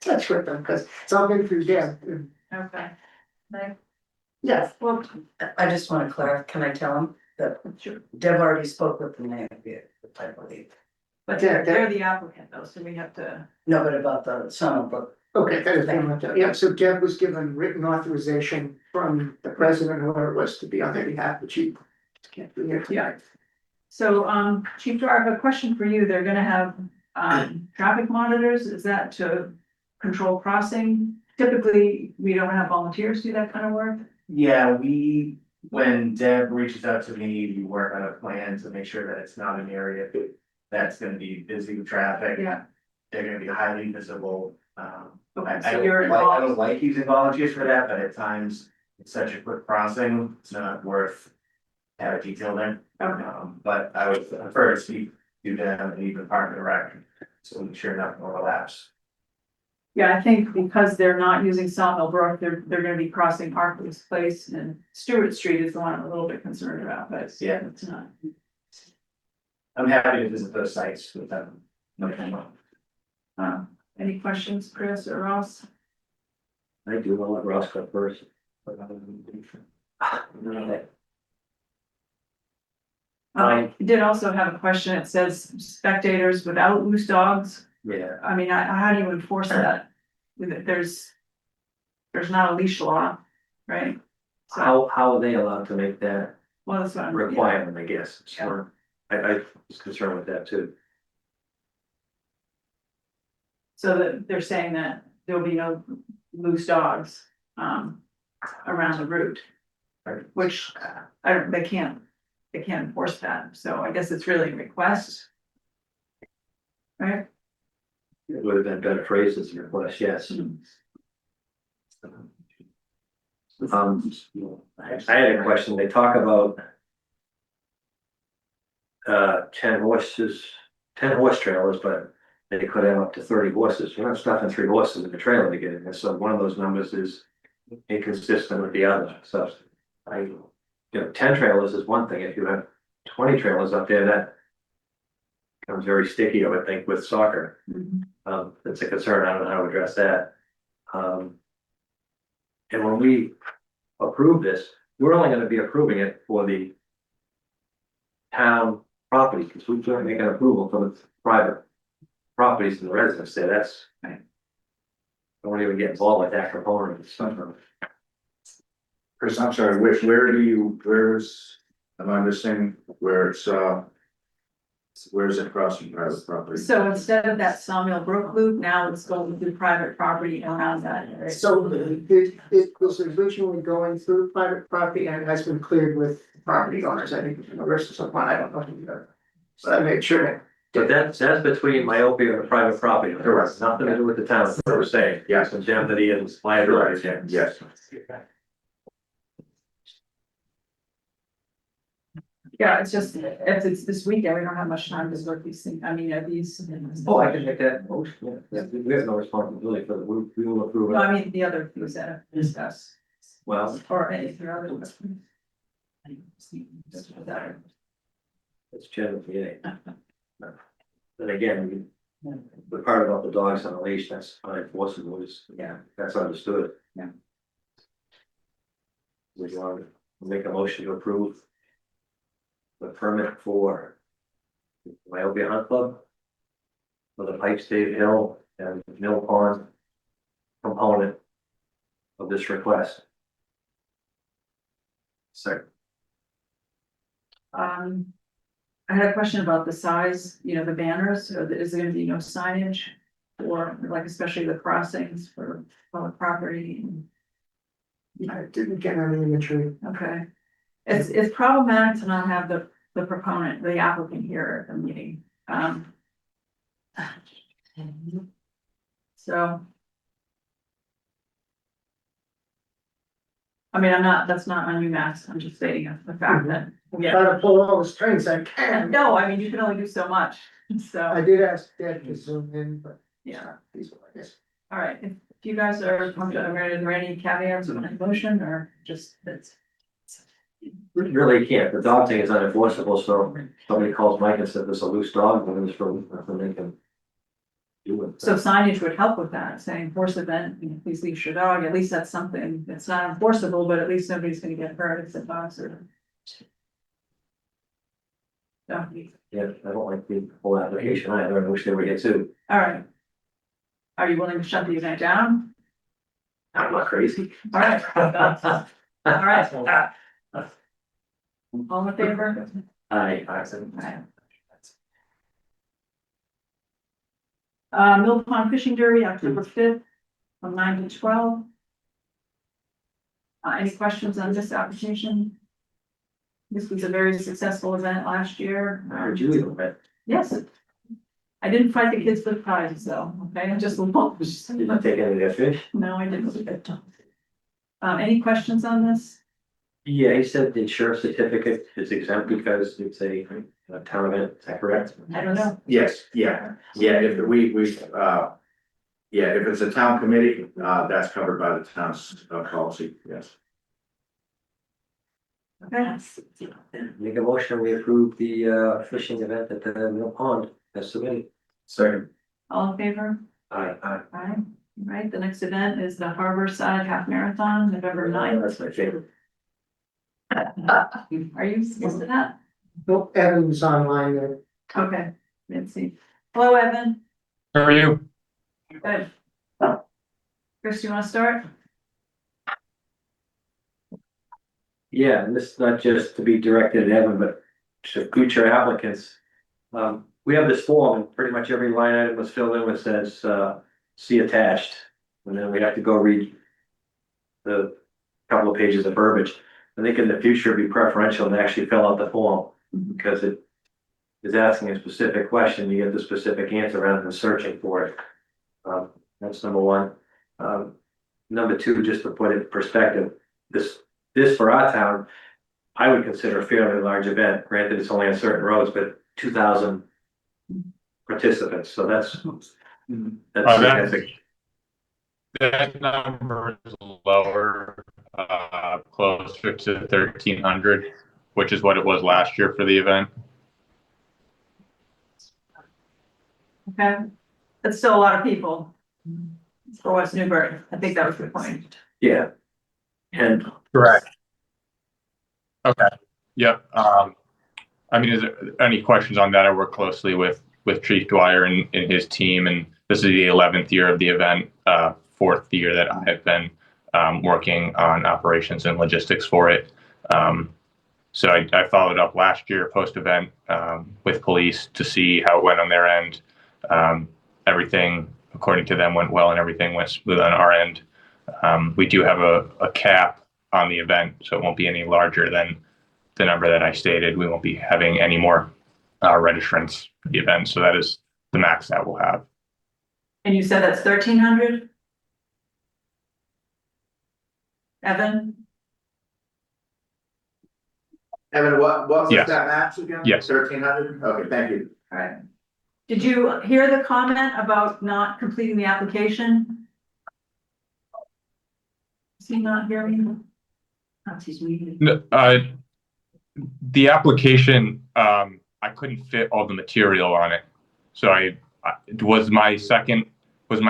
touch with them because it's all been through Deb. Okay. Yes, Well, I just want to clarify, can I tell him that sure, Deb already spoke with the mayor, I believe. but Yeah, they're the applicant though, so we have to. No, but about the Summer Brook. Okay, that is being looked at. Yeah, so Deb was given written authorization from the president, whoever it was, to be on their behalf, but she can't be here tonight. So, Chief Jar, I have a question for you. They're gonna have, traffic monitors. Is that to control crossing? Typically, we don't have volunteers do that kind of work. Yeah, when Deb reaches out to me, we work on a plan to make sure that it's not an area that's gonna be busy with traffic. Yeah. They're gonna be highly visible. Okay, I so don't you're like, I involved. don't like using volunteers for that, but at times it's such a quick crossing, it's not worth having detail there. Okay. But I would prefer to speak to them and even Park and Rec, so make sure nothing overlaps. Yeah, I think because they're not using Sawmill Brook, they're gonna be crossing Harkley's Place, and Stewart Street is the one I'm a little bit concerned about, but Yeah. it's not. I'm happy to visit those sites with them. Okay. Any questions, Chris or Ross? I do, I'll let Ross go first. I did also have a question. It says spectators without loose dogs. Yeah, I mean, how do you enforce that? There's not a leash law, right? So, how are they allowed to make that well, that's what I'm. requirement, I guess, so I was concerned with that too. So that they're saying that there'll be no loose dogs, around the route. Which, they can't enforce that, so I guess it's really a request. Right? It would have been better phrased as a request, yes. I had a question, they talk about 10 horses, 10 horse trailers, but they could have up to 30 horses. You're not stuffing 3 horses in the trailer to get in there, so one of those numbers is inconsistent with the other, so you know, 10 trailers is one thing. If you have 20 trailers up there, that becomes very sticky, I would think, with soccer. It's a concern. I don't know how to address that. And when we approve this, we're only gonna be approving it for the town property, because we can't make an approval for the private properties and the residents there. That's Right. I won't even get involved with that component and stuff. Chris, I'm sorry, where's, am I missing where it's, where's it crossing private property? So instead of that Sawmill Brook loop, now it's going through private property around that area. So it was originally going through private property and it has been cleared with property owners, I think, the rest of someone, I don't know. But I made sure. But that's between myopia and private property. Correct. Nothing to do with the town, as I was saying. Yes. Indemnity and liability. Yes. Yeah, it's just, if it's this weekend, we don't have much time to work these things, I mean, these. Oh, I can make that motion, yeah. We have no responsibility for it. We will approve No, it. I mean, the other things that are discussed, Well, or any of your other questions. it's general, yeah. Then again, the part about the dogs on the leash, that's unenforceable, Yeah. that's understood. Yeah. We want to make a motion to approve the permit for Myopia Hunt Club for the Pike State Hill and Mill Pond component of this request. Second. I had a question about the size, the banners, or is there gonna be no signage? Or like especially the crossings for public property, I didn't get any imagery. okay. It's problematic to not have the proponent, the applicant here at the meeting, so. I mean, that's not on you, Max, I'm just stating the fact that, Try to pull all the strings I can. no, I mean, you can only do so much, I so, did ask Deb to zoom in, but. yeah. These are, I guess. All right, if you guys are comfortable, are there any caveats on the motion, or just that's? Really can't, the dog thing is unenforceable, so if somebody calls Mike and says there's a loose dog, then there's nothing they can do it. So signage would help with that, saying force event, please leash your dog, at least that's something, it's not enforceable, but at least nobody's gonna get hurt if the dogs are. So, Yeah, I don't like the whole application either, I wish they were here too. all right. Are you willing to shut the event down? I'm not crazy. All right. All right. All in favor? I All right. Mill Pond Fishing Derby, October 5th, from 9 to 12. Any questions on this application? This was a very successful event last year. heard you even went. Yes. I didn't fight the kids for the prizes though, okay, I just lost. Did you take any of their fish? No, I didn't. Any questions on this? Yeah, he said the insurance certificate is exempt because it's a town event, is that correct? I don't know. Yes, yeah, if yeah, if it's a town committee, that's covered by the town's policy, yes. Okay, Make a motion, we approve the fishing event at the Mill Pond, as submitted. Second. all in favor? Aye. Aye. Right, the next event is the Harbor Side Half Marathon, November 9th. That's my favorite. Are you supposed to that? Nope, Evan's online there. Okay, let's see. Hello, Evan. How are you? Good. Chris, you wanna start? Yeah, and this is not just to be directed at Evan, but to future applicants. We have this form and pretty much every line item was filled in with says, see attached. And then we have to go read the couple of pages of verbiage. I think in the future it'd be preferential to actually fill out the form because it is asking a specific question, you get the specific answer rather than searching for it. That's number one. Number two, just to put it in perspective, this for our town, I would consider a fairly large event. Granted, it's only on certain roads, but 2,000 participants, so that's significant. That number is lower, closer to 1,300, which is what it was last year for the event. Okay, that's still a lot of people. For West Newbury, I think that was the point. Yeah. And Correct. Okay, yep. I mean, is there any questions on that? I work closely with Chief Dwyer and his team, and this is the 11th year of the event, 4th year that I have been working on operations and logistics for it. So I followed up last year post-event with police to see how it went on their end. Everything, according to them, went well and everything went smooth on our end. We do have a cap on the event, so it won't be any larger than the number that I stated. We won't be having any more registrants for the event, so that is the max that we'll have. And you said that's 1,300? Evan? Evan, what was Yes. that max again? Yes. 1,300? Okay, thank you. All right. Did you hear the comment about not completing the application? Is he not hearing? That's his meeting. No, the application, I couldn't fit all the material on it. So was my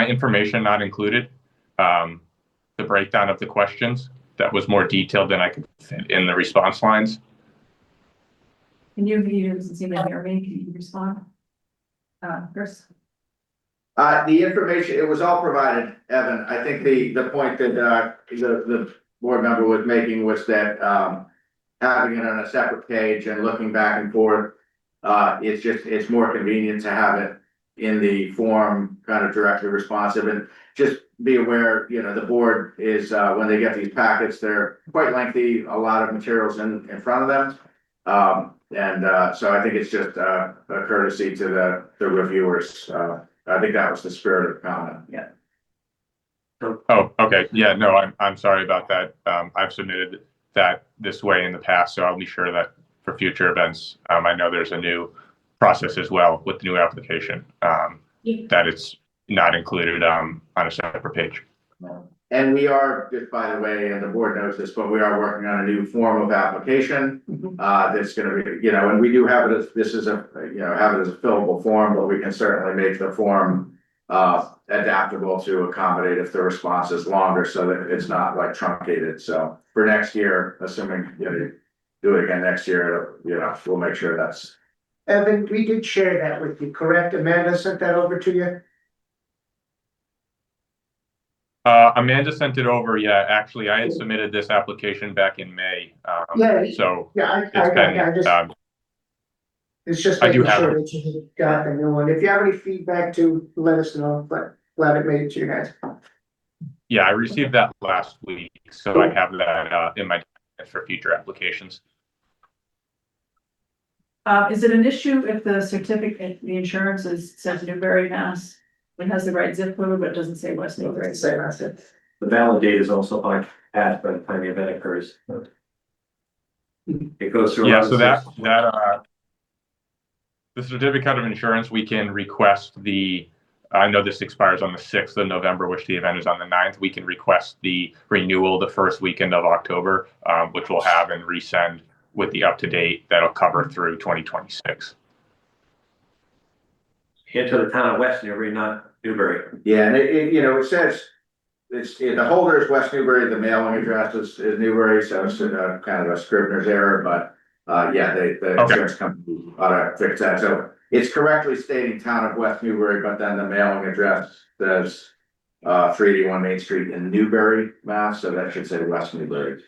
information not included? The breakdown of the questions that was more detailed than I could fit in the response lines. Can you hear me? Can you respond? Chris? The information, it was all provided, Evan. I think the point that the board member was making was that having it on a separate page and looking back and forth, it's more convenient to have it in the form kind of directly responsive. And just be aware, the board is when they get these packets, they're quite lengthy, a lot of materials in front of them. So I think it's just a courtesy to the reviewers. I think that was the spirit of the comment. Yeah. Oh, okay. Yeah, no, I'm sorry about that. I've submitted that this way in the past, so I'll be sure that for future events, I know there's a new process as well with the new application, that it's not included on a separate page. And we are, just by the way, and the board knows this, but we are working on a new form of application. That's gonna be, and we do have it as, this is have it as a fillable form, but we can certainly make the form adaptable to accommodate if the response is longer so that it's not like truncated. So for next year, assuming, you do it again next year, we'll make sure that's. Evan, we did share that with you, correct? Amanda sent that over to you? Amanda sent it over. Yeah, actually, I had submitted this application back in May. Yeah. So Yeah, it's I been, just, it's just I do making have sure it. that you got the new one. If you have any feedback to let us know, but glad it made it to you guys. Yeah, I received that last week, so I have that in my for future applications. Is it an issue if the certificate, the insurance says Newbury, Mass? It has the right zip code, but it doesn't say West Newbury. Say that's it. The valid date is also passed by the time the event occurs. It goes through. Yeah, so that the certificate of insurance, we can request the. I know this expires on the 6th of November, which the event is on the 9th. We can request the renewal the first weekend of October, which we'll have and resend with the up-to-date that'll cover through 2026. Into the town of West Newbury, not Newbury. Yeah, and it says, the holder is West Newbury, the mailing address is Newbury, so it's kind of a Scrivener's error, but yeah, the insurance company ought to fix that. So it's correctly stating town of West Newbury, but then the mailing address says 381 Main Street in Newbury, Mass, so that should say West Newbury.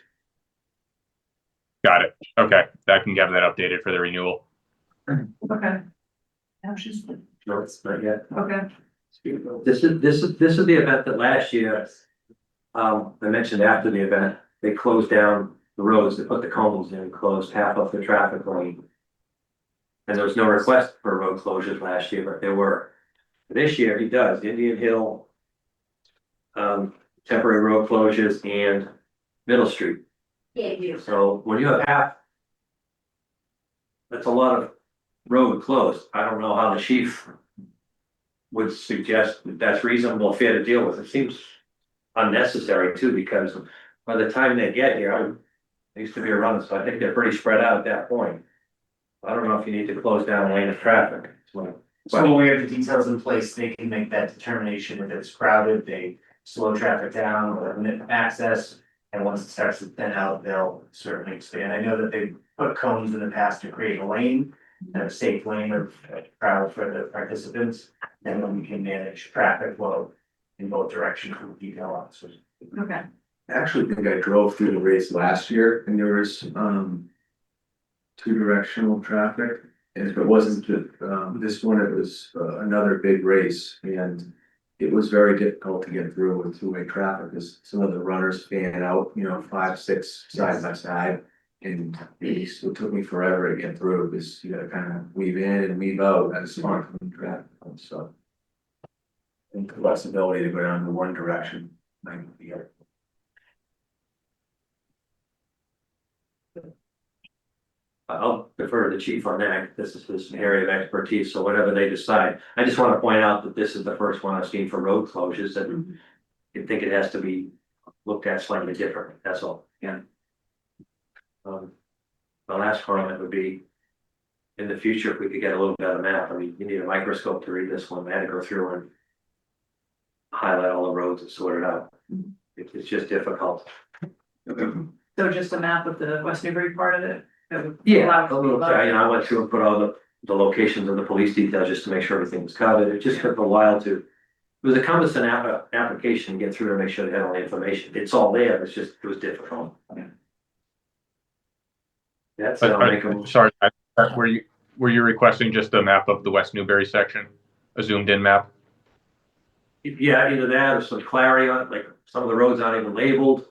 Got it. Okay, I can get that updated for the renewal. Okay. Yeah, she's, No, it's not yet. okay. This is the event that last year, I mentioned after the event, they closed down the roads, they put the cones in, closed half of the traffic lane. And there was no request for road closures last year, but there were. This year he does, Indian Hill, temporary road closures and Middle Street. So when you have half, that's a lot of road closed. I don't know how the chief would suggest that that's reasonable, fair to deal with. It seems unnecessary too, because by the time they get here, I used to be a runner, so I think they're pretty spread out at that point. I don't know if you need to close down a lane of traffic. So when we have the details in place, they can make that determination if it's crowded, they slow traffic down or limit access. And once it starts to thin out, they'll certainly expand. I know that they put cones in the past to create a lane, a safe lane of travel for the participants. And then we can manage traffic flow in both directions with detail officers. Okay. I actually think I drove through the race last year and there was two directional traffic. And if it wasn't this one, it was another big race and it was very difficult to get through with two-way traffic because some of the runners fan out, 5, 6 side by side. And it took me forever to get through because you gotta kind of weave in and weave out as smart from traffic. So I think the less ability to go down in one direction might be helpful. I'll defer to the chief on that. This is his area of expertise, so whatever they decide. I just want to point out that this is the first one I've seen for road closures and I think it has to be looked at slightly differently, that's all. Yeah. The last comment would be, in the future, if we could get a little better map, I mean, you need a microscope to read this one, I had to go through and highlight all the roads and sort it out. It's just difficult. So just a map of the West Newbury part of it? That would Yeah, allow it a to be little, loaded? I went through and put all the locations of the police details just to make sure everything was covered. It just took a while to. It was a cumbersome application to get through to make sure they had all the information. It's all there, it was difficult. Yeah. That's it, I'll make a. Sorry, were you requesting just a map of the West Newbury section, a zoomed in map? Yeah, either that or some clarity on, like, some of the roads aren't even labeled.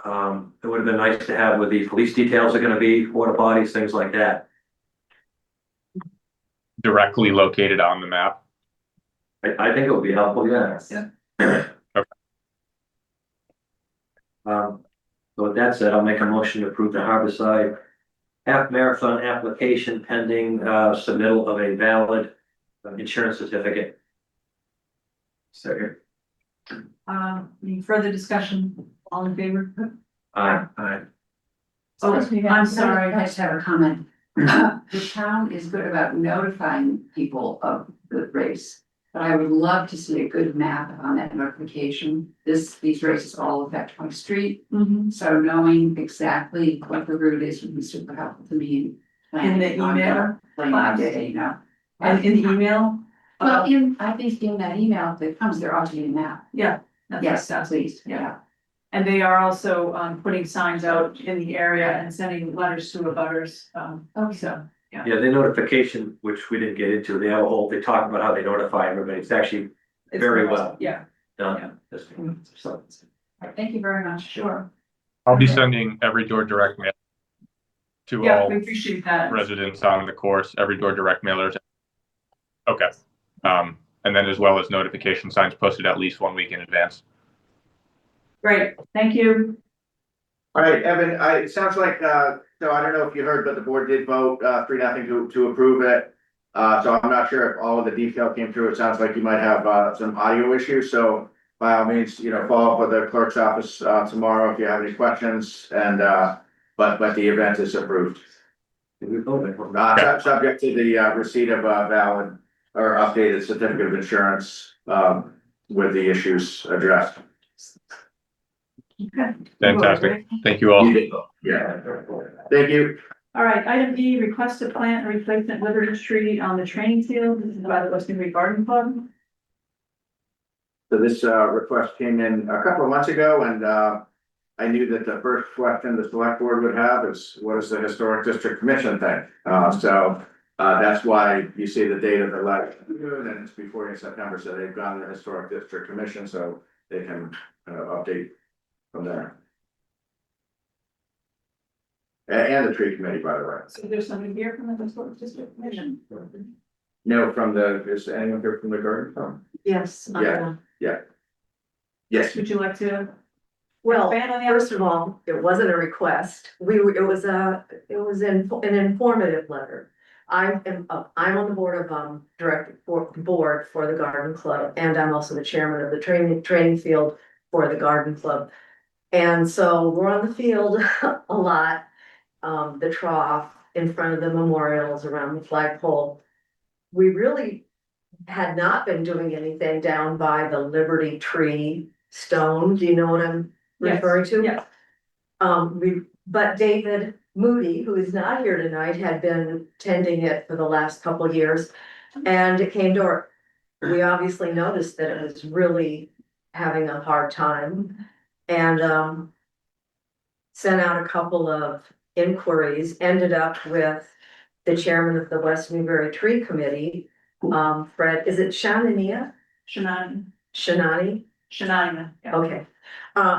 It would have been nice to have where the police details are gonna be, porta potties, things like that. Directly located on the map? I think it would be helpful, yeah. Yeah. So with that said, I'll make a motion to approve the Harborside half marathon application pending submittal of a valid insurance certificate. Second. Any further discussion? All in favor? Aye. Oh, I'm I sorry. just have a comment. The town is good about notifying people of the race. But I would love to see a good map on that notification. These races all affect my street. So knowing exactly what the route is would be super helpful to me. In the email? And in the email? Well, I think in that email that comes, there ought to be a map. Yeah, That's Yes, southeast, yeah. And they are also, putting signs out in the area and sending letters to abutters, so. Yeah, the notification, which we didn't get into, they have a whole, they talk about how they notify everybody. It's actually it's very nice. well Yeah, done. This- So, all right, thank you very much, sure. I'll be Okay. sending every door direct mail to Yeah, all we appreciate that. residents on the course, every door direct mailers. Okay. And then as well as notification signs posted at least 1 week in advance. Great, thank you. All right, Evan, it sounds like, so I don't know if you heard, but the board did vote, 3-0 to approve it. So I'm not sure if all of the detail came through. It sounds like you might have, some audio issues, so by all means, follow up with the clerk's office, tomorrow if you have any questions, and, but the event is approved. Subject to the, receipt of a valid or updated certificate of insurance, with the issues addressed. Okay. Fantastic. Thank you all. Yeah, thank you. All right, item E, request to plant a replacement Liberty tree on the training field. This is by the West Newbury Garden Club. So this, request came in a couple of months ago, and, I knew that the first question the select board would have is, what is the historic district commission thing? So that's why you see the date of the letter, and it's before you in September, so they've gone to the historic district commission, so they can update from there. And the tree committee, by the way. So there's somebody here from the Historic District Commission. No, is anyone here from the garden club? yes. Yeah. Yes. Would you like to? Well, expand on the first of all, it wasn't a request. It was an informative letter. I'm on the board of, board for the garden club, and I'm also the chairman of the training field for the garden club. And so we're on the field a lot, the trough, in front of the memorials, around the flagpole. We really had not been doing anything down by the Liberty Tree stone. Do you know what I'm referring to? Yes. But David Moody, who is not here tonight, had been tending it for the last couple of years. And it came to we obviously noticed that it was really having a hard time. And sent out a couple of inquiries, ended up with the chairman of the West Newbury Tree Committee, Fred, is it Shanania? Shanani. Shanani? Shanani. Yeah. Okay,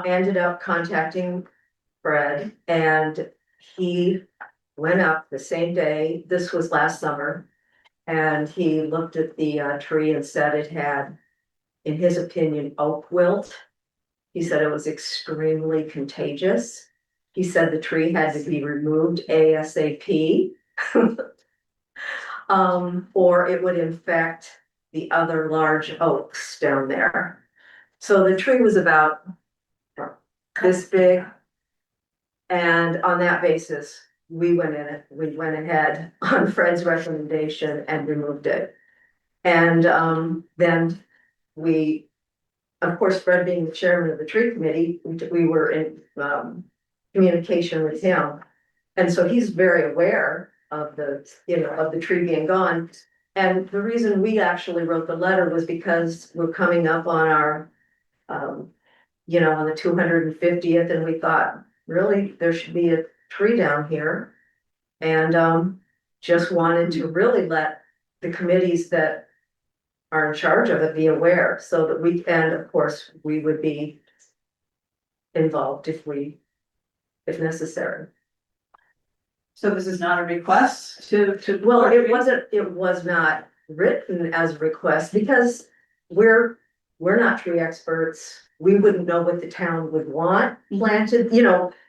ended up contacting Fred, and he went up the same day, this was last summer. And he looked at the tree and said it had, in his opinion, oak wilt. He said it was extremely contagious. He said the tree had to be removed ASAP. Or it would infect the other large oaks down there. So the tree was about this big. And on that basis, we went ahead on Fred's recommendation and removed it. And then we, of course, Fred being the chairman of the tree committee, we were in communication with him. And so he's very aware of of the tree being gone. And the reason we actually wrote the letter was because we're coming up on our, on the 250th, and we thought, really, there should be a tree down here. And just wanted to really let the committees that are in charge of it be aware, so that we, and of course, we would be involved if necessary. So this is not a request to. Well, it was not written as a request because we're not tree experts. We wouldn't know what the town would want planted,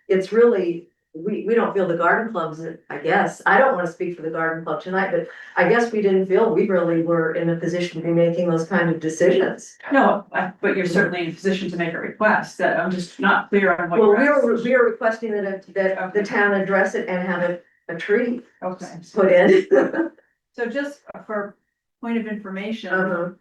it's really, we don't feel the garden clubs, I guess. I don't want to speak for the garden club tonight, but I guess we didn't feel we really were in a position to be making those kind of decisions. No, but you're certainly in a position to make a request, that I'm just not clear on what. Well, you're we were requesting that the town address it and have a tree Okay, put in. so just for point of information,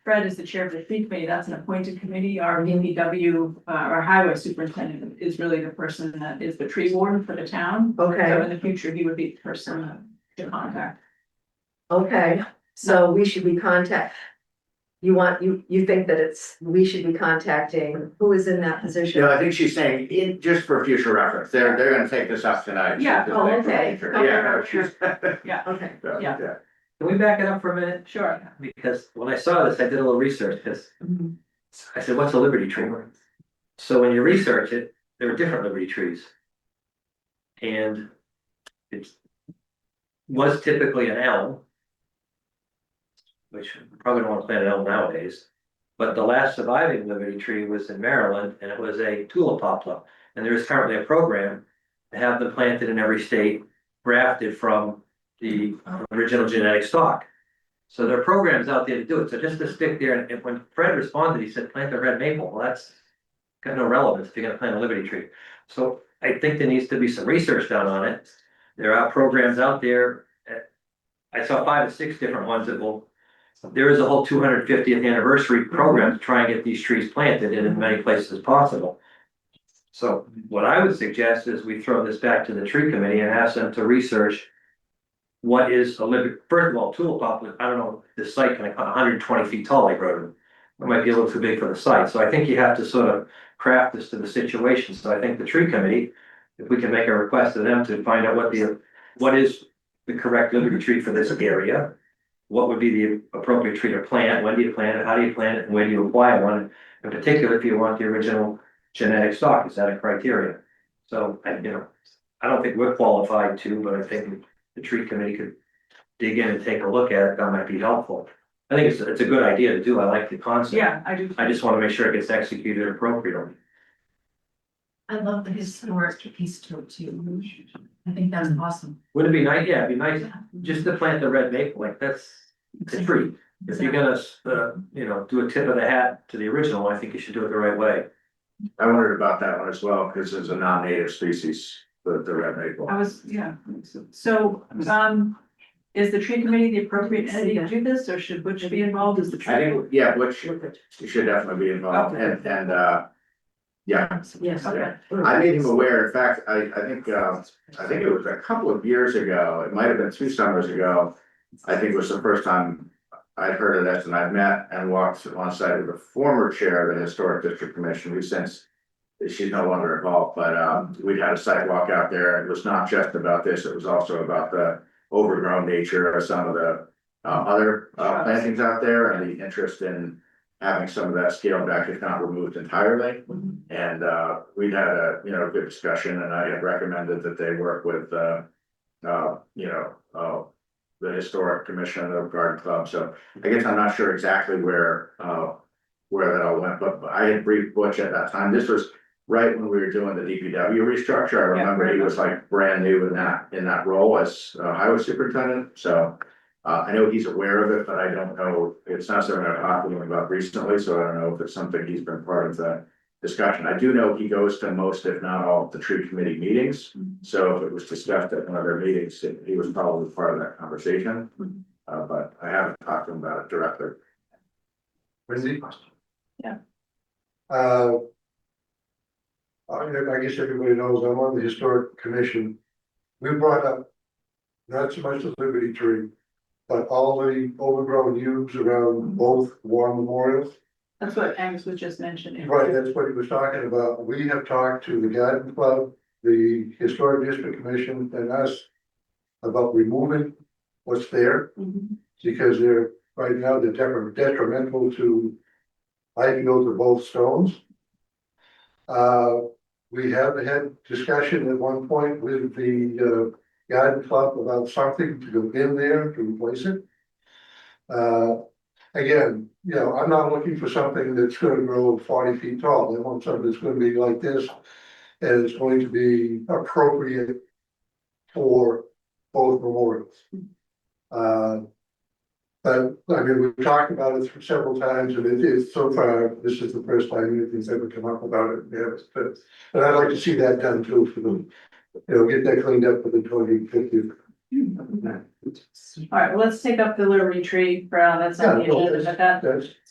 Fred is the chair of the tree committee, that's an appointed committee. Our DPW, our highway superintendent is really the person that is the tree warden for the town. So Okay, in the future, he would be the person to contact. okay, so we should be you think that we should be contacting, who is in that position? Yeah, I think she's saying, just for future reference, they're gonna take this up tonight. Yeah. Oh, okay. Yeah, no, she's. Okay. Yeah. Can we back it up for a minute? Sure. Because when I saw this, I did a little research, because I said, what's a Liberty tree? So when you research it, there are different Liberty trees. And it was typically an elm, which you probably don't want to plant an elm nowadays. But the last surviving Liberty tree was in Maryland, and it was a tulip poplar. And there is currently a program to have them planted in every state, grafted from the original genetic stock. So there are programs out there to do it. So just to stick there, and when Fred responded, he said, plant a red maple. Well, that's got no relevance if you're gonna plant a Liberty tree. So I think there needs to be some research done on it. There are programs out there. I saw 5 or 6 different ones that will, there is a whole 250th anniversary program to try and get these trees planted in as many places as possible. So what I would suggest is we throw this back to the tree committee and ask them to research what is a Liberty, first of all, tulip poplar, I don't know, this site can 120 feet tall, like wrote. It might be a little too big for the site, so I think you have to sort of craft this to the situation. So I think the tree committee, if we can make a request to them to find out what is the correct Liberty tree for this area, what would be the appropriate tree to plant, when do you plant it, how do you plant it, and where do you acquire one? In particular, if you want the original genetic stock, is that a criteria? So, I don't think we're qualified to, but I think the tree committee could dig in and take a look at it. That might be helpful. I think it's a good idea to do. I like the concept. Yeah, I do. I just want to make sure it gets executed appropriately. I love the historic piece to it too. I think that's awesome. Wouldn't it be nice? Yeah, it'd be nice just to plant the red maple, like that's a tree. If you're gonna, do a tip of the hat to the original, I think you should do it the right way. I wondered about that one as well, because it's a non-native species, the red maple. So, is the tree committee the appropriate entity to do this, or should Butch be involved as the tree? I think, yeah, Butch, you should definitely be involved, and, yeah. Yes. Okay. I made him aware, in fact, I think it was a couple of years ago, it might have been 2 summers ago. I think it was the first time I'd heard of this, and I've met and walked alongside with the former chair of the Historic District Commission, who since she's no longer involved, but we'd had a sidewalk out there. It was not just about this, it was also about the overgrown nature of some of the other plantings out there, and the interest in having some of that scaled back, if not removed entirely. And we'd had a good discussion, and I had recommended that they work with the Historic Commission of Garden Club. So I guess I'm not sure exactly where that all went, but I had briefed Butch at that time. This was right when we were doing the DPW restructure. I remember he was like brand new in that role as highway superintendent. So I know he's aware of it, but I don't know, it's not something I've talked to him about recently, so I don't know if it's something he's been part of the discussion. I do know he goes to most, if not all, of the tree committee meetings. So if it was discussed at one of their meetings, he was probably part of that conversation. But I haven't talked to him about it directly. Wendy? Yeah. I guess everybody knows I'm on the historic commission. We brought up not so much the Liberty tree, but all the overgrown yews around both war memorials. That's what Angus was just mentioning. Right, that's what he was talking about. We have talked to the Garden Club, the Historic District Commission, and us about removing what's there, because they're, right now, they're detrimental to, I feel, to both stones. We have had discussion at one point with the Garden Club about something to go in there to replace it. Again, I'm not looking for something that's gonna grow 40 feet tall. I want something that's gonna be like this, and it's going to be appropriate for both memorials. But I mean, we've talked about it several times, and it is so far, this is the first time anything's ever come up about it. But I'd like to see that done too for them, get that cleaned up for the 2050. All right, well, let's take up the Liberty tree for, that's on the agenda, but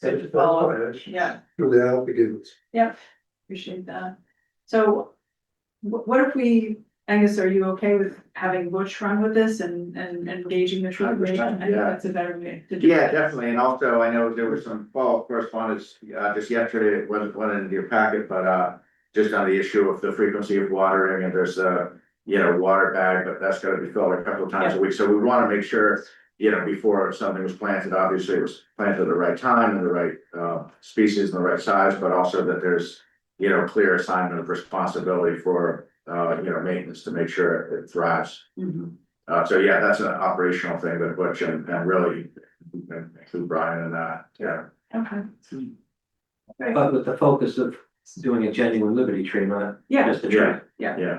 That's follow. fine. Yeah. Do that, begins. Appreciate that. So what if we Angus, are you okay with having Butch run with this and engaging the tree? 100%, I think yeah. that's a better way to do it. Yeah, definitely, and also I know there was some follow-up correspondence, just yesterday, it wasn't in your packet, but, just on the issue of the frequency of watering, and there's a, water bag, but that's gotta be filled a couple of times a week, so we wanna make sure, before something was planted, obviously it was planted at the right time and the right, species and the right size, but also that there's, clear assignment of responsibility for, maintenance to make sure it thrives. So yeah, that's an operational thing, but Butch and really include Brian in that, yeah. Okay. But with the focus of doing a genuine Liberty tree, not Yeah, just a tree. Yeah,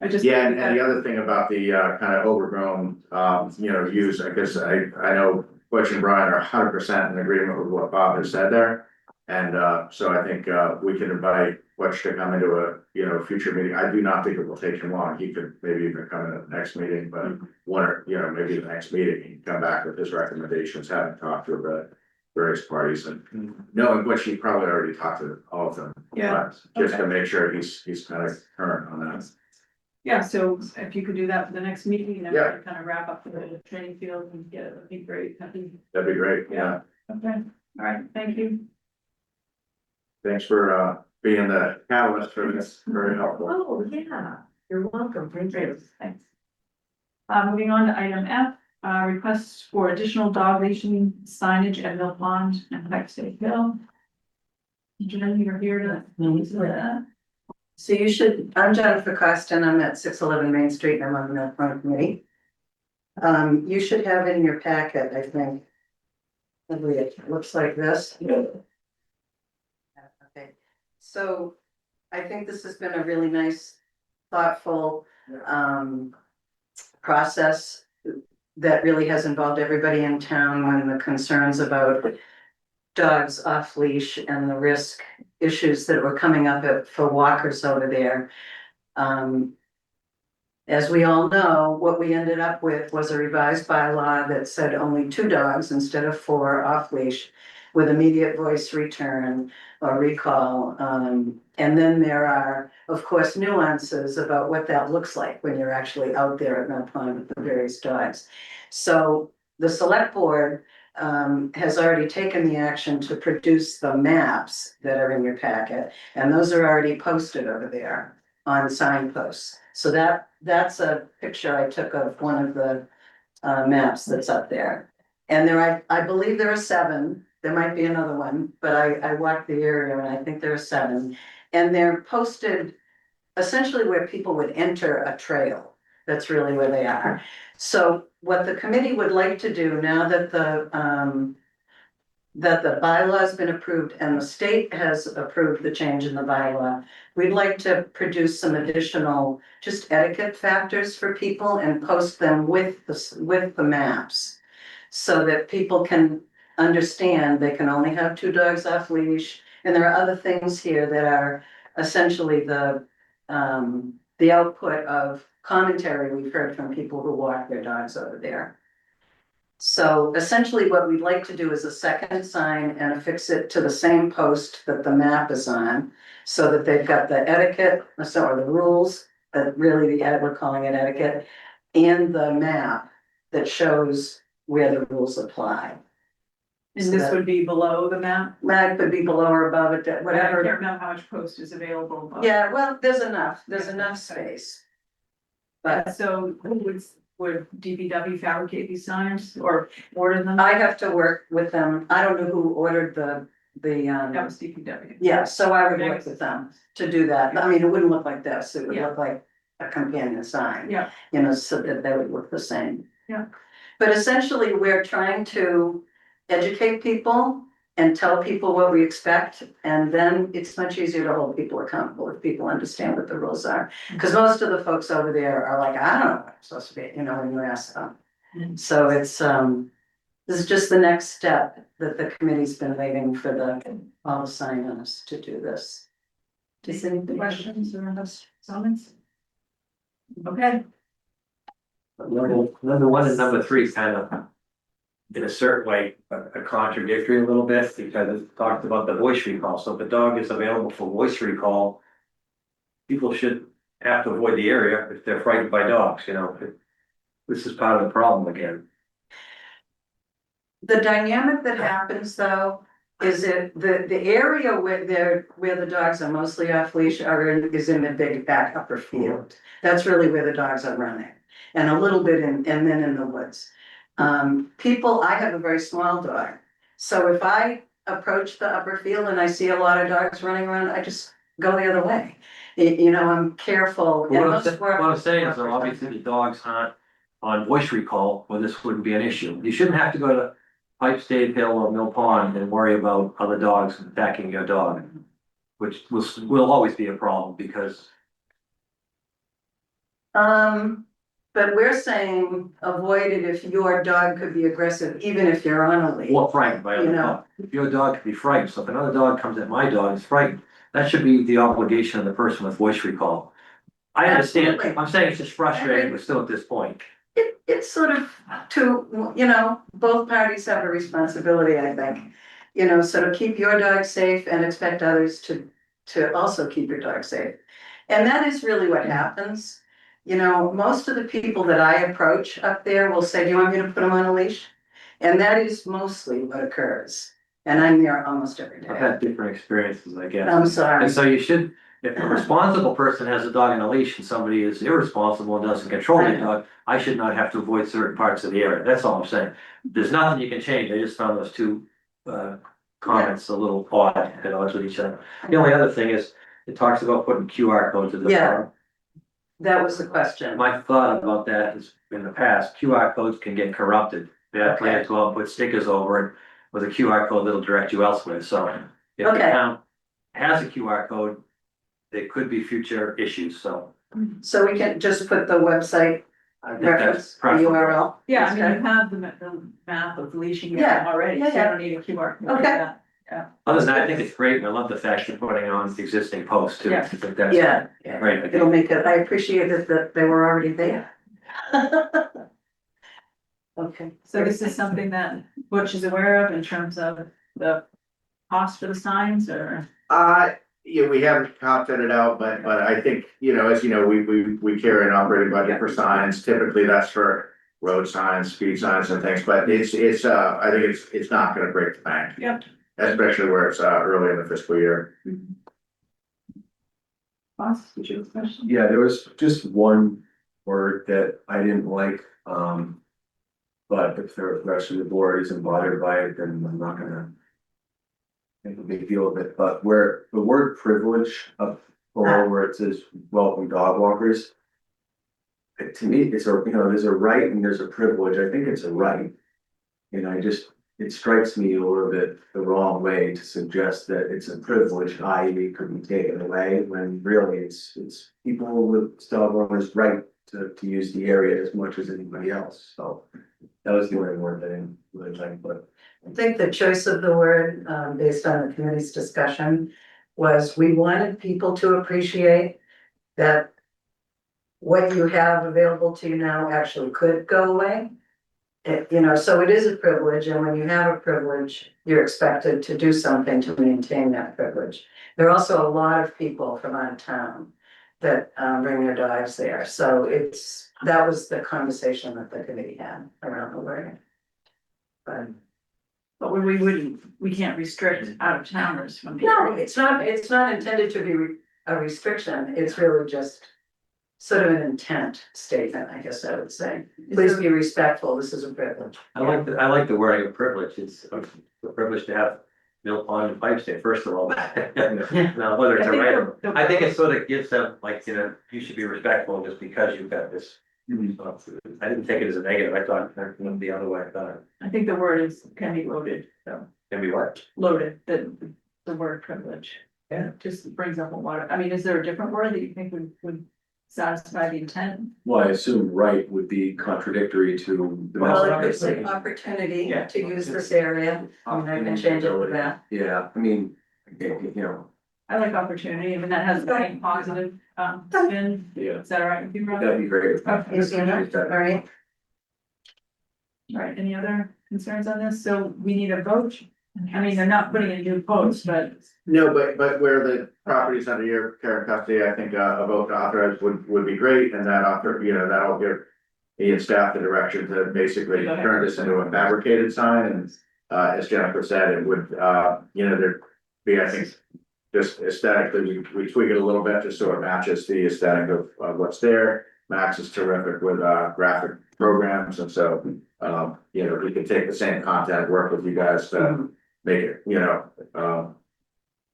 I just. yeah, and the other thing about the kind of overgrown, use, I guess I know Butch and Brian are 100% in agreement with what Bob has said there. And so I think we can invite Butch to come into a future meeting. I do not think it will take him long. He could maybe even come in at the next meeting, but one or, maybe the next meeting, he can come back with his recommendations, having talked to the various parties and knowing Butch, he probably already talked to all of them. Yeah, But just to make sure he's kind of current on that. Yeah, so if you could do that for the next meeting, Yeah. kind of wrap up the training field and get it, that'd be great. That'd be great, yeah. Okay, all right, thank you. Thanks for being the catalyst for this, very helpful. Oh, yeah, you're welcome, thank you. Thanks. Moving on to item F, requests for additional dog leashing signage at Mill Pond and Peck State Hill. Jen, you're here to. that. So you should, I'm Jennifer Costin, I'm at 611 Main Street, and I'm on the Mill Pond Committee. You should have in your packet, I think. It looks like this. Okay, so I think this has been a really nice, thoughtful process that really has involved everybody in town when the concerns about dogs off leash and the risk issues that were coming up for walkers over there. As we all know, what we ended up with was a revised bylaw that said only 2 dogs instead of 4 off leash with immediate voice return or recall. And then there are, of course, nuances about what that looks like when you're actually out there at Mill Pond with the various dogs. So the select board has already taken the action to produce the maps that are in your packet, and those are already posted over there on signposts. So that's a picture I took of one of the maps that's up there. And I believe there are 7, there might be another one, but I walked the area and I think there are 7. And they're posted essentially where people would enter a trail. That's really where they are. So what the committee would like to do now that the bylaw's been approved and the state has approved the change in the bylaw, we'd like to produce some additional just etiquette factors for people and post them with the maps. So that people can understand they can only have 2 dogs off leash. And there are other things here that are essentially the output of commentary we've heard from people who walk their dogs over there. So essentially what we'd like to do is a second sign and affix it to the same post that the map is on, so that they've got the etiquette, or the rules, that really we're calling it etiquette, and the map that shows where the rules apply. And this would be below the map? Map could be below or above it, I can't whatever. remember how much post is available. But- Yeah, well, there's enough space. But So who would DPW fabricate these signs or order them? I have to work with them. I don't know who ordered the That was DPW. yeah, so I would work with them to do that. I mean, it wouldn't look like this. It would Yeah. look like a companion sign. Yeah. So that they would look the same. Yeah. But essentially, we're trying to educate people and tell people what we expect. And then it's much easier to hold people accountable if people understand what the rules are. Because most of the folks over there are like, I don't know what I'm supposed to be, when you ask them. So it's, this is just the next step that the committee's been waiting for all the sign-ons to do this. Does any questions or comments? Okay. Number 1 and number 3 kind of, in a certain way, a contradictory a little bit, because it talked about the voice recall. So if a dog is available for voice recall, people should have to avoid the area if they're frightened by dogs, you know. This is part of the problem again. The dynamic that happens though, is it the area where the dogs are mostly off leash is in the big back upper field. That's really where the dogs are running, and a little bit and then in the woods. I have a very small dog, so if I approach the upper field and I see a lot of dogs running around, I just go the other way. I'm careful. What I'm saying is, though, obviously the dogs aren't on voice recall, well, this wouldn't be an issue. You shouldn't have to go to Pipe State Hill or Mill Pond and worry about other dogs attacking your dog, which will always be a problem because. But we're saying avoid it if your dog could be aggressive, even if you're on a leash. Well, frightened by other dogs. If your dog could be frightened, so if another dog comes at my dog and is frightened, that should be the obligation of the person with voice recall. I understand, Absolutely. I'm saying it's just frustrating, but still at this point. It's sort of both parties have a responsibility, I think. So to keep your dog safe and expect others to also keep your dog safe. And that is really what happens. Most of the people that I approach up there will say, do you want me to put them on a leash? And that is mostly what occurs. And I'm there almost every I've day. had different experiences, I guess. I'm sorry. And so you should, if a responsible person has a dog on a leash and somebody is irresponsible and doesn't control their dog, I should not have to avoid certain parts of the area. That's all I'm saying. There's nothing you can change. I just found those two comments a little odd at odds with each other. The only other thing is, it talks about putting QR codes at the Yeah. front. That was the question. My thought about that is, in the past, QR codes can get corrupted. They have to go out, put stickers over it with a QR code that'll direct you elsewhere. So if the town has a QR code, there could be future issues, so. So we can just put the website I think reference, that's the preferable. URL. Yeah, I mean, you have the map of leashing Yeah, already, so you yeah. don't need a QR code for Okay. that. Other than that, I think it's great, and I love the fact you're putting it on the existing posts too. I Yeah. think that's Yeah, great. it'll make it, I appreciate that they were already there. Okay. So this is something that Butch is aware of in terms of the cost for the signs, or? Yeah, we haven't counted it out, but I think, as you know, we carry an operating budget for signs. Typically, that's for road signs, speed signs and things, but I think it's not gonna break the bank. Yep. Especially where it's early in the fiscal year. Boss, did you have a question? Yeah, there was just one word that I didn't like, but if the rest of the board isn't bothered by it, then I'm not gonna make a big deal of it, but where the word privilege up below where it says welcome dog walkers. To me, it's there's a right and there's a privilege. I think it's a right. And it strikes me a little bit the wrong way to suggest that it's a privilege, i.e. it could be taken away, when really it's people with dog owners' right to use the area as much as anybody else, so. That was the only word that I didn't really like, but. I think the choice of the word, based on the committee's discussion, was we wanted people to appreciate that what you have available to you now actually could go away. So it is a privilege, and when you have a privilege, you're expected to do something to maintain that privilege. There are also a lot of people from out of town that bring their dogs there, so that was the conversation that the committee had around the word. But we can't restrict out of towners from. No, it's not intended to be a restriction, it's really just sort of an intent statement, I guess I would say. Please be respectful, this is a privilege. I like the wording of privilege. It's a privilege to have Mill Pond and Pipe State, first of all. Now, whether it's a right or, I think it sort of gives them, you should be respectful just because you've got this. I didn't take it as a negative. I thought it went the other way. I thought I think the word can be loaded, so, can be what? loaded, the word privilege. Yeah. Just brings up a lot of, I mean, is there a different word that you think would satisfy the intent? Well, I assume right would be contradictory to the. Well, it message. could say opportunity Yeah. to use this area, and I can change it to that. Yeah, I mean, I like opportunity, I mean, that has a positive, spin. yeah, Is that all right with you, Rob? that'd be great. Okay. Easy enough, all right? All right, any other concerns on this? So we need a vote I mean, they're not putting in new posts, but No, but where the property's under your care and custody, I think a vote to authorize would be great, and that that'll give me and staff the direction to basically turn this into a fabricated sign, and as Jennifer said, it would, there'd be, I think, just aesthetically, we tweak it a little bit just so it matches the aesthetic of what's there. Max is terrific with graphic programs, and so, we can take the same content, work with you guys to make it,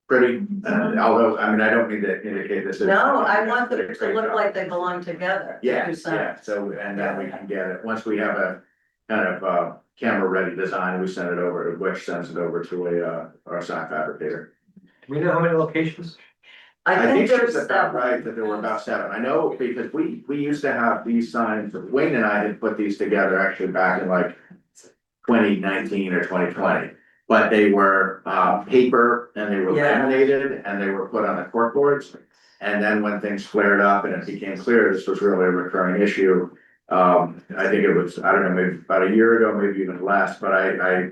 pretty, although, I mean, I don't mean to indicate this. No, I want them to look like they belong together. Yeah, Two signs. yeah, so, and then we can get it, once we have a kind of camera ready design, we send it over, which sends it over to our sign fabricator. Do we know how many locations? I think she's there's about seven. right, that there were about 7, I know, because we used to have these signs, Wayne and I had put these together actually back in like 2019 or 2020. But they were paper and they were Yeah. laminated and they were put on the cork boards. And then when things flared up and it became clear this was really a recurring issue. I think it was, I don't know, maybe about a year ago, maybe even less, but I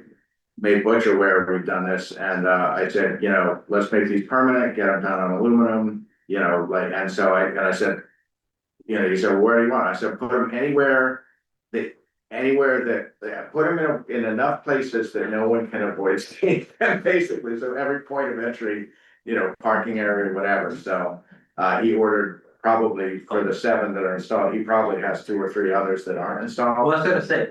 made Butch aware we've done this, and I said, let's make these permanent, get them done on aluminum, and so I said, he said, where do you want? I said, put them anywhere that, put them in enough places that no one can avoid seeing them, basically, so every point of entry, parking area, whatever, so. He ordered probably for the 7 that are installed, he probably has 2 or 3 others that aren't installed. Well, I was gonna say,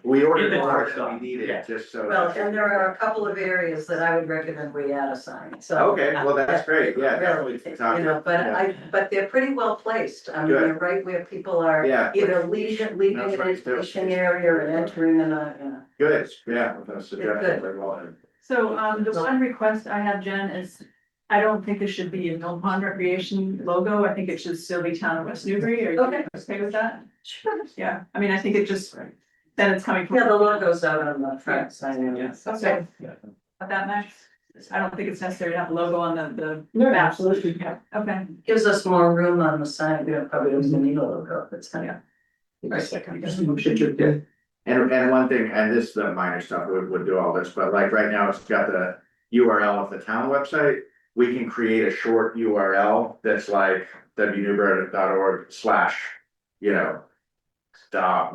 We ordered Yeah, more yeah. than we needed, just so. Well, and there are a couple of areas that I would recommend we add a sign, so. Okay, well, that's great, yeah, Really, definitely. but they're pretty well placed. I mean, Good. they're right where people are Yeah. either leaving That's an right, too. education area or entering in Good, yeah, that's suggestion, Good. very well. so, the one request I have, Jen, is I don't think there should be a Mill Pond Recreation logo. I think it should still be Town of West Newbury. Are you Okay. okay with that? Sure. Yeah, I mean, I think it just, then it's coming from. Yeah, the logo's out on the front sign. Yes, okay. Got that, Max? I don't think it's necessary to have a logo on the. No, map. absolutely. Yeah, okay. Gives us more room on the sign. We don't probably don't even need a logo. It's kind of. And one thing, and this, the minor stuff would do all this, but like right now, it's got the URL of the town website. We can create a short URL that's like wnewbury.org/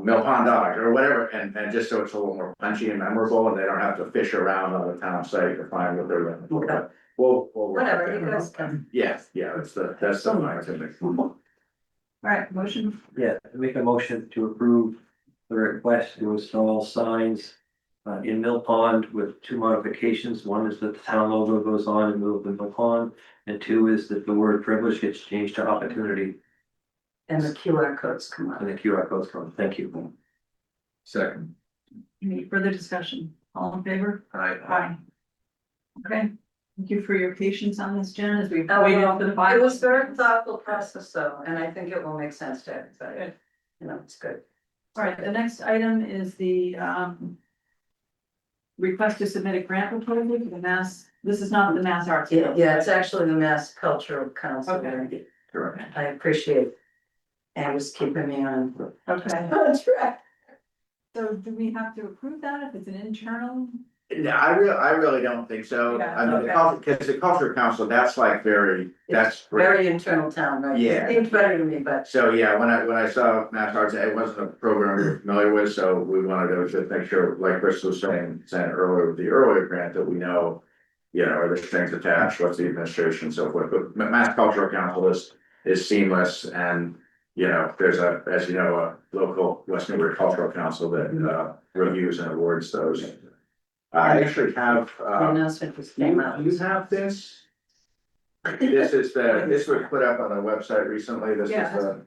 Mill Pond Dog or whatever, and just so it's a little more punchy and memorable, and they don't have to fish around on the town site to find what they're looking for. But we'll work Whatever, with you that. guys can. Yeah, that's the minor thing. All right, motion, Yeah, make a motion to approve the request to install signs in Mill Pond with 2 modifications. One is that the town logo goes on in the middle of the Mill Pond, and 2 is that the word privilege gets changed to opportunity And the QR codes come up. and the QR codes come. Thank you. Second. any further discussion? All in favor? Aye. Aye. Okay, thank you for your patience on this, Jen, as we Oh, waited well, for the It final. was a very thoughtful process though, and I think it will make sense to everybody. It's good. All right, the next item is the request to submit a grant proposal to the Mass, this is not the Mass Arts. Yeah, it's actually the Mass Cultural Council. Okay. Correct. I appreciate Angus keeping me on Okay, track. so do we have to approve that if it's an internal? No, I really don't think so. Yeah, I mean, okay. because the culture council, that's like that's. Very internal town, right? Yeah. It seems better to me, but So, yeah, when I saw Mass Arts, it wasn't a program we were familiar with, so we wanted to just make sure, like Chris was saying earlier with the earlier grant, that we know. Are there strings attached, what's the administration and so forth, but Mass Cultural Council is seamless, and. There's as you know, a local West Newbury Cultural Council that reviews and awards those. I actually have, the announcement just came out. you have this? This was put up on the website recently, this is the.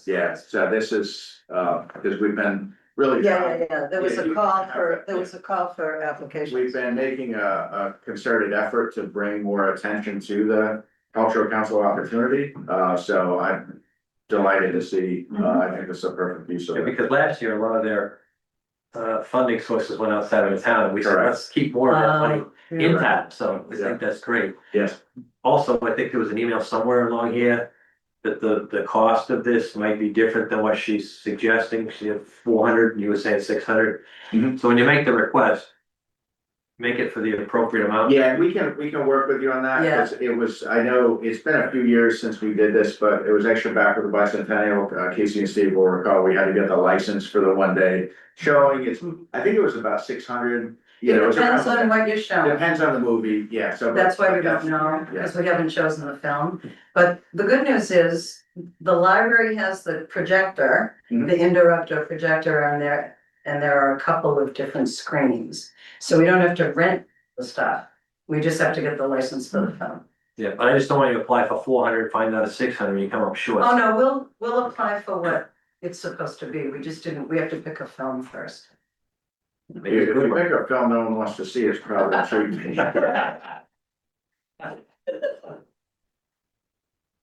Yeah, so this is, because we've been really. Yeah. There was Yeah, a you call have for, it. there was a call for applications. We've been making a concerted effort to bring more attention to the cultural council opportunity, so I'm delighted to see, I think it's a perfect use of Yeah, it. because last year, a lot of their funding sources went outside of the town, and we said, Correct. let's keep more of that money in Yeah. town, so I think that's great. Yes, Also, I think there was an email somewhere along here that the cost of this might be different than what she's suggesting. She had 400 and you were saying 600. Mhm. So when you make the request, make it for the appropriate amount. Yeah, we can work with you on that, because it was, I know, it's been a few years since we did this, but it was actually back with the bicentennial, Casey and Steve will recall, we had to get the license for the 1 day showing, I think it was about 600. You know, It was depends around- on what you're showing. Depends on the movie, yeah, so. That's why we but don't know, yeah. because we haven't chosen the film. But the good news is, the library has the projector, Mhm. the interrupter projector on there, and there are a couple of different screens. So we don't have to rent the stuff. We just have to get the license for the film. Yeah, but I just don't want you to apply for 400, find out it's 600, you come up short. Oh, no, we'll apply for what it's supposed to be. We just didn't, we have to pick a film first. Make it a If good you one. make a film no one wants to see, it's probably a treat.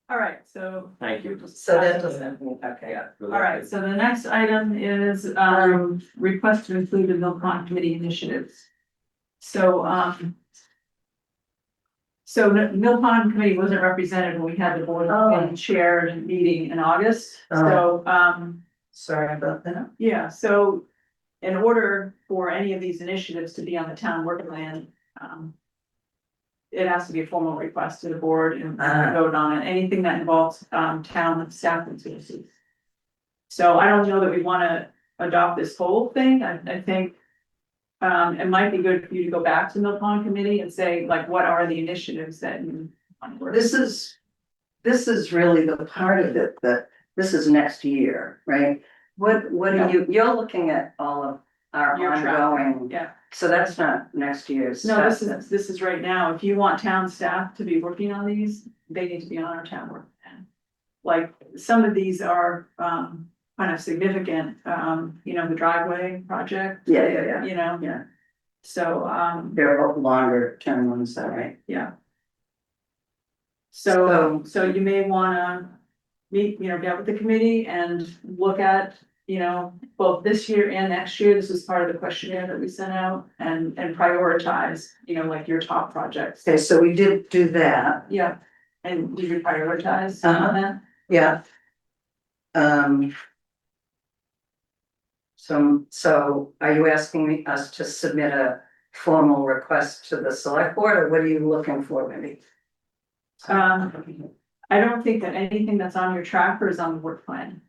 All right, so. Thank you. So that doesn't, okay. Yeah, all right, so the next item is, request to include the Mill Pond Committee initiatives. So, Mill Pond Committee wasn't represented when we had the board chair meeting in August, so, Sorry about that. yeah, so. In order for any of these initiatives to be on the town work plan, it has to be a formal request to the board and vote on it, anything that involves, town staff and services. So I don't know that we wanna adopt this whole thing, I think. It might be good for you to go back to Mill Pond Committee and say, like, what are the initiatives that you want to work? This is really the part of it that, this is next year, right? What are you're looking at all of our Your track, ongoing, yeah. so that's not next year's No, stuff. this is right now. If you want town staff to be working on these, they need to be on our town work plan. Like, some of these are, kind of significant, the driveway project. Yeah. You know? Yeah. So, They're longer term ones, though, right? yeah. So you may wanna meet, get with the committee and look at, both this year and next year. This is part of the questionnaire that we sent out and prioritize, like your top projects. Okay, so we did do that, Yeah, and did you prioritize Uh-huh. on that? yeah. So are you asking us to submit a formal request to the select board, or what are you looking for, maybe? I don't think that anything that's on your tracker is on the work plan,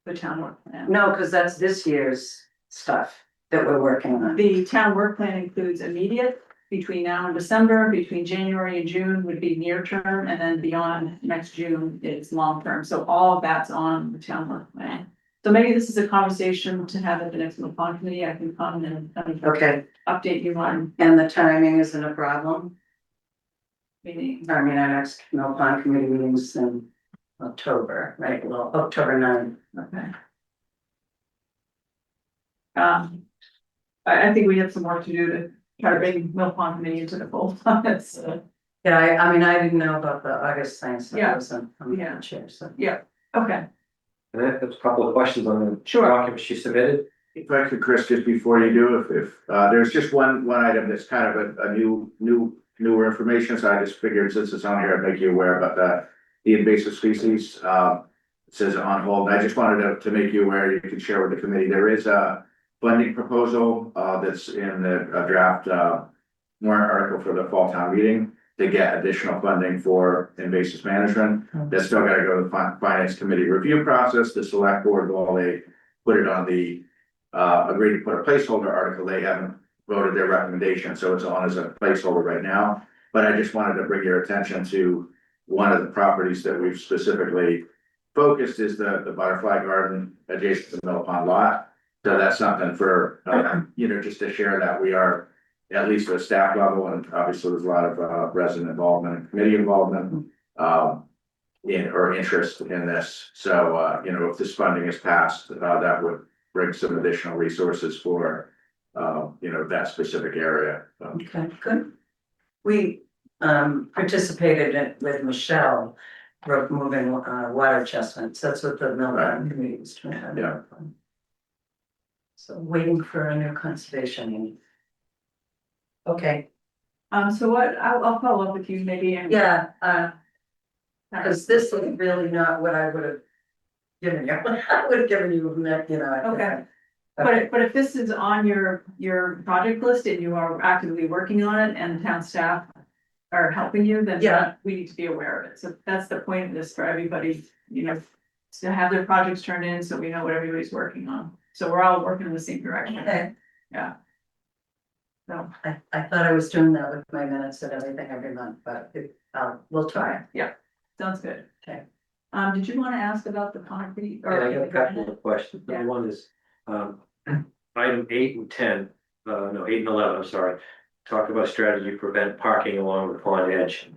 the town work plan. No, because that's this year's stuff that we're working on. The town work plan includes immediate, between now and December, between January and June would be near term, and then beyond next June is long term. So all of that's on the town work plan. So maybe this is a conversation to have at the next Mill Pond Committee. I can come and Okay, update you on and the timing isn't a problem? meeting. I mean, our next Mill Pond Committee meetings in October, right? Well, October 9th. Okay. I think we have some work to do to try to bring Mill Pond Committee into the fold. So, Yeah, I mean, I didn't know about the August thing, so Yeah. I wasn't, I'm Yeah. the chair, so. okay, And then there's a couple of questions on the Sure. documents she submitted. If I could, Chris, just before you do, if there's just one item that's kind of a newer information, so I just figured since it's on here, I'd make you aware about the invasive species. It says on hold, I just wanted to make you aware, you can share with the committee, there is a funding proposal that's in the draft warrant article for the fall town meeting to get additional funding for invasive management. That's still gotta go to the finance committee review process, the select board, while they put it on the agreed to put a placeholder article, they haven't voted their recommendation, so it's on as a placeholder right now. But I just wanted to bring your attention to one of the properties that we've specifically focused is the butterfly garden adjacent to the Mill Pond lot. So that's something for, just to share that we are, at least at a staff level, and obviously there's a lot of resident involvement and committee involvement. Or interest in this, so if this funding is passed, that would bring some additional resources for, that specific area. Okay, good. We participated with Michelle, removing water chestnuts, that's what the Mill Pond Committee was trying to do. Yeah. So waiting for a new conservation. Okay, so what, I'll follow up with you maybe. And yeah, because this is really not what I would have given you. I would have given you, Okay. But if this is on your project list and you are actively working on it and town staff are helping you, then Yeah. we need to be aware of it. So that's the point of this for everybody, you know, to have their projects turned in so we know what everybody's working on. So we're all working in the same direction. Okay, Yeah. So, I thought I was doing that with my minutes and everything every month, but we'll try. sounds good. Okay. Did you want to ask about the concrete And or? I got a couple of questions. Number one is, item 8 and 10, no, 8 and 11, I'm sorry. Talk about strategy to prevent parking along the pond edge.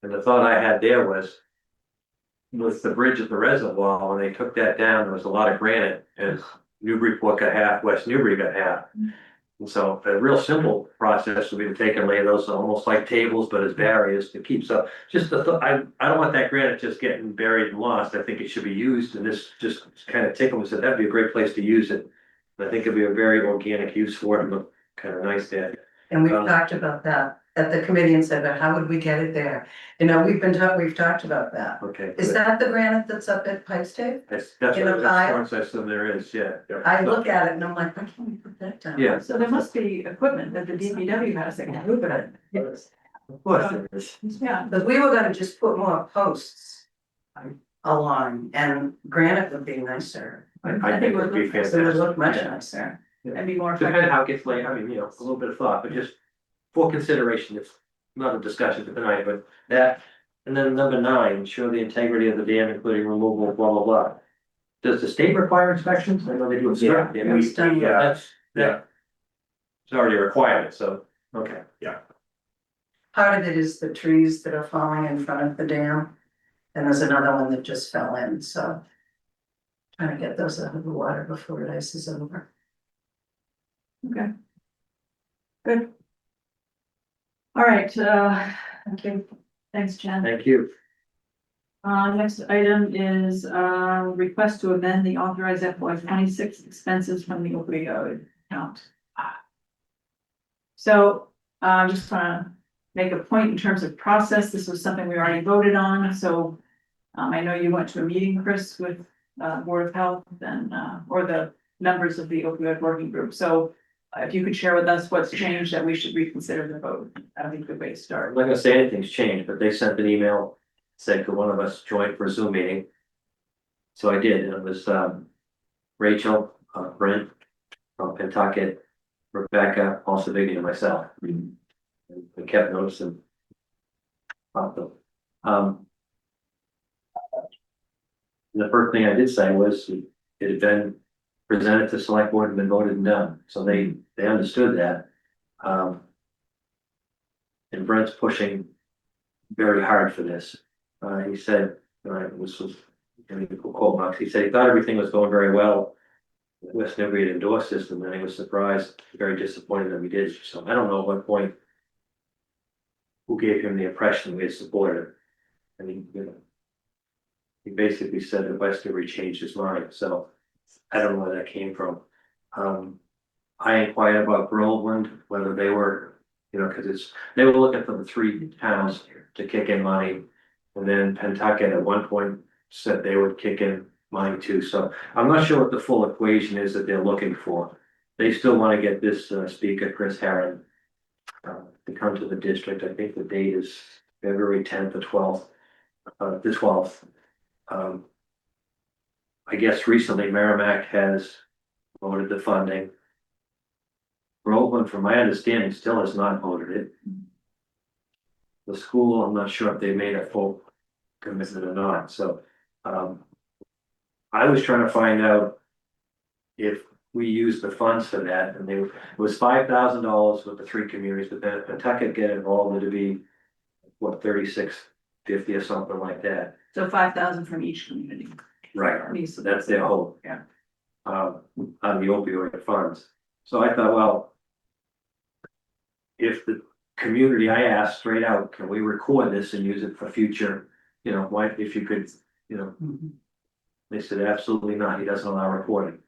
And the thought I had there was, with the bridge at the reservoir, when they took that down, there was a lot of granite, and Newburyport got half, West Newbury got half. And so a real simple process would be to take and lay those almost like tables, but as barriers to keep, so just the, I don't want that granite just getting buried and lost. I think it should be used, and this just kind of tickled me, said that'd be a great place to use it. I think it'd be a very organic use for it, and look kind of nice there. And we've talked about that at the committee and said, but how would we get it there? You know, we've talked about that. Okay. Is that the granite that's up at Pikes Dave? That's in a what pile? I assume there is, yeah. I look at it and I'm like, why can't we put that down? Yeah. So there must be equipment that the DPW has that can move it. Of course there is. Yeah, But we were gonna just put more posts along, and granite would be nicer. I think it would be It would fantastic. look much Yeah. nicer. and be more Depending effective. how it gets laid, I mean, you know, a little bit of thought, but just for consideration, it's not a discussion for tonight, but that. And then number 9, ensure the integrity of the dam, including removal, blah, blah, blah. Does the state require inspections? I know they do. Obstruct Yeah, damage. it's done. That's, it's already a requirement, so, okay. Part of it is the trees that are falling in front of the dam. And there's another one that just fell in, so. Trying to get those out of the water before it ices over. Okay. Good. All right, okay, thanks, Jen. Thank you. Next item is, request to amend the authorized FY 26 expenses from the opioid account. So, just wanna make a point in terms of process. This was something we already voted on, so. I know you went to a meeting, Chris, with, Board of Health and, or the members of the opioid working group, so. If you could share with us what's changed that we should reconsider the vote, that'd be a good way to I'm start. not gonna say anything's changed, but they sent an email, said could one of us join for a Zoom meeting. So I did, and it was, Rachel, Brent from Pentucket, Rebecca, also Vivian and myself. And we kept noticing. About them. The first thing I did say was it had been presented to select board and been voted and done, so they understood that. And Brent's pushing very hard for this. He said, this was, quote marks, he said he thought everything was going very well. West Newbury had endorsed this, and then he was surprised, very disappointed that we did, so I don't know at what point. Who gave him the impression we had supported it. I mean, you know. He basically said that West Newbury changed his mind, so I don't know where that came from. I inquired about Groveland, whether they were, you know, cause they were looking for the 3 towns to kick in money. And then Pentucket at one point said they would kick in money too, so I'm not sure what the full equation is that they're looking for. They still wanna get this speaker, Chris Herron, to come to the district. I think the date is February 10th or 12th, the 12th. I guess recently Merrimack has voted the funding. Groveland, from my understanding, still has not voted it. The school, I'm not sure if they made a full commitment or not, so, I was trying to find out if we use the funds for that, and it was $5,000 with the 3 communities, but then if Pentucket get involved, it'd be, what, 3650 or something like that. So 5,000 from each community. Right, so that's their hope. Yeah. On the opioid funds. So I thought, well. If the community, I asked straight out, can we record this and use it for future, you know, why, if you could, you know. They said absolutely not, he doesn't allow recording.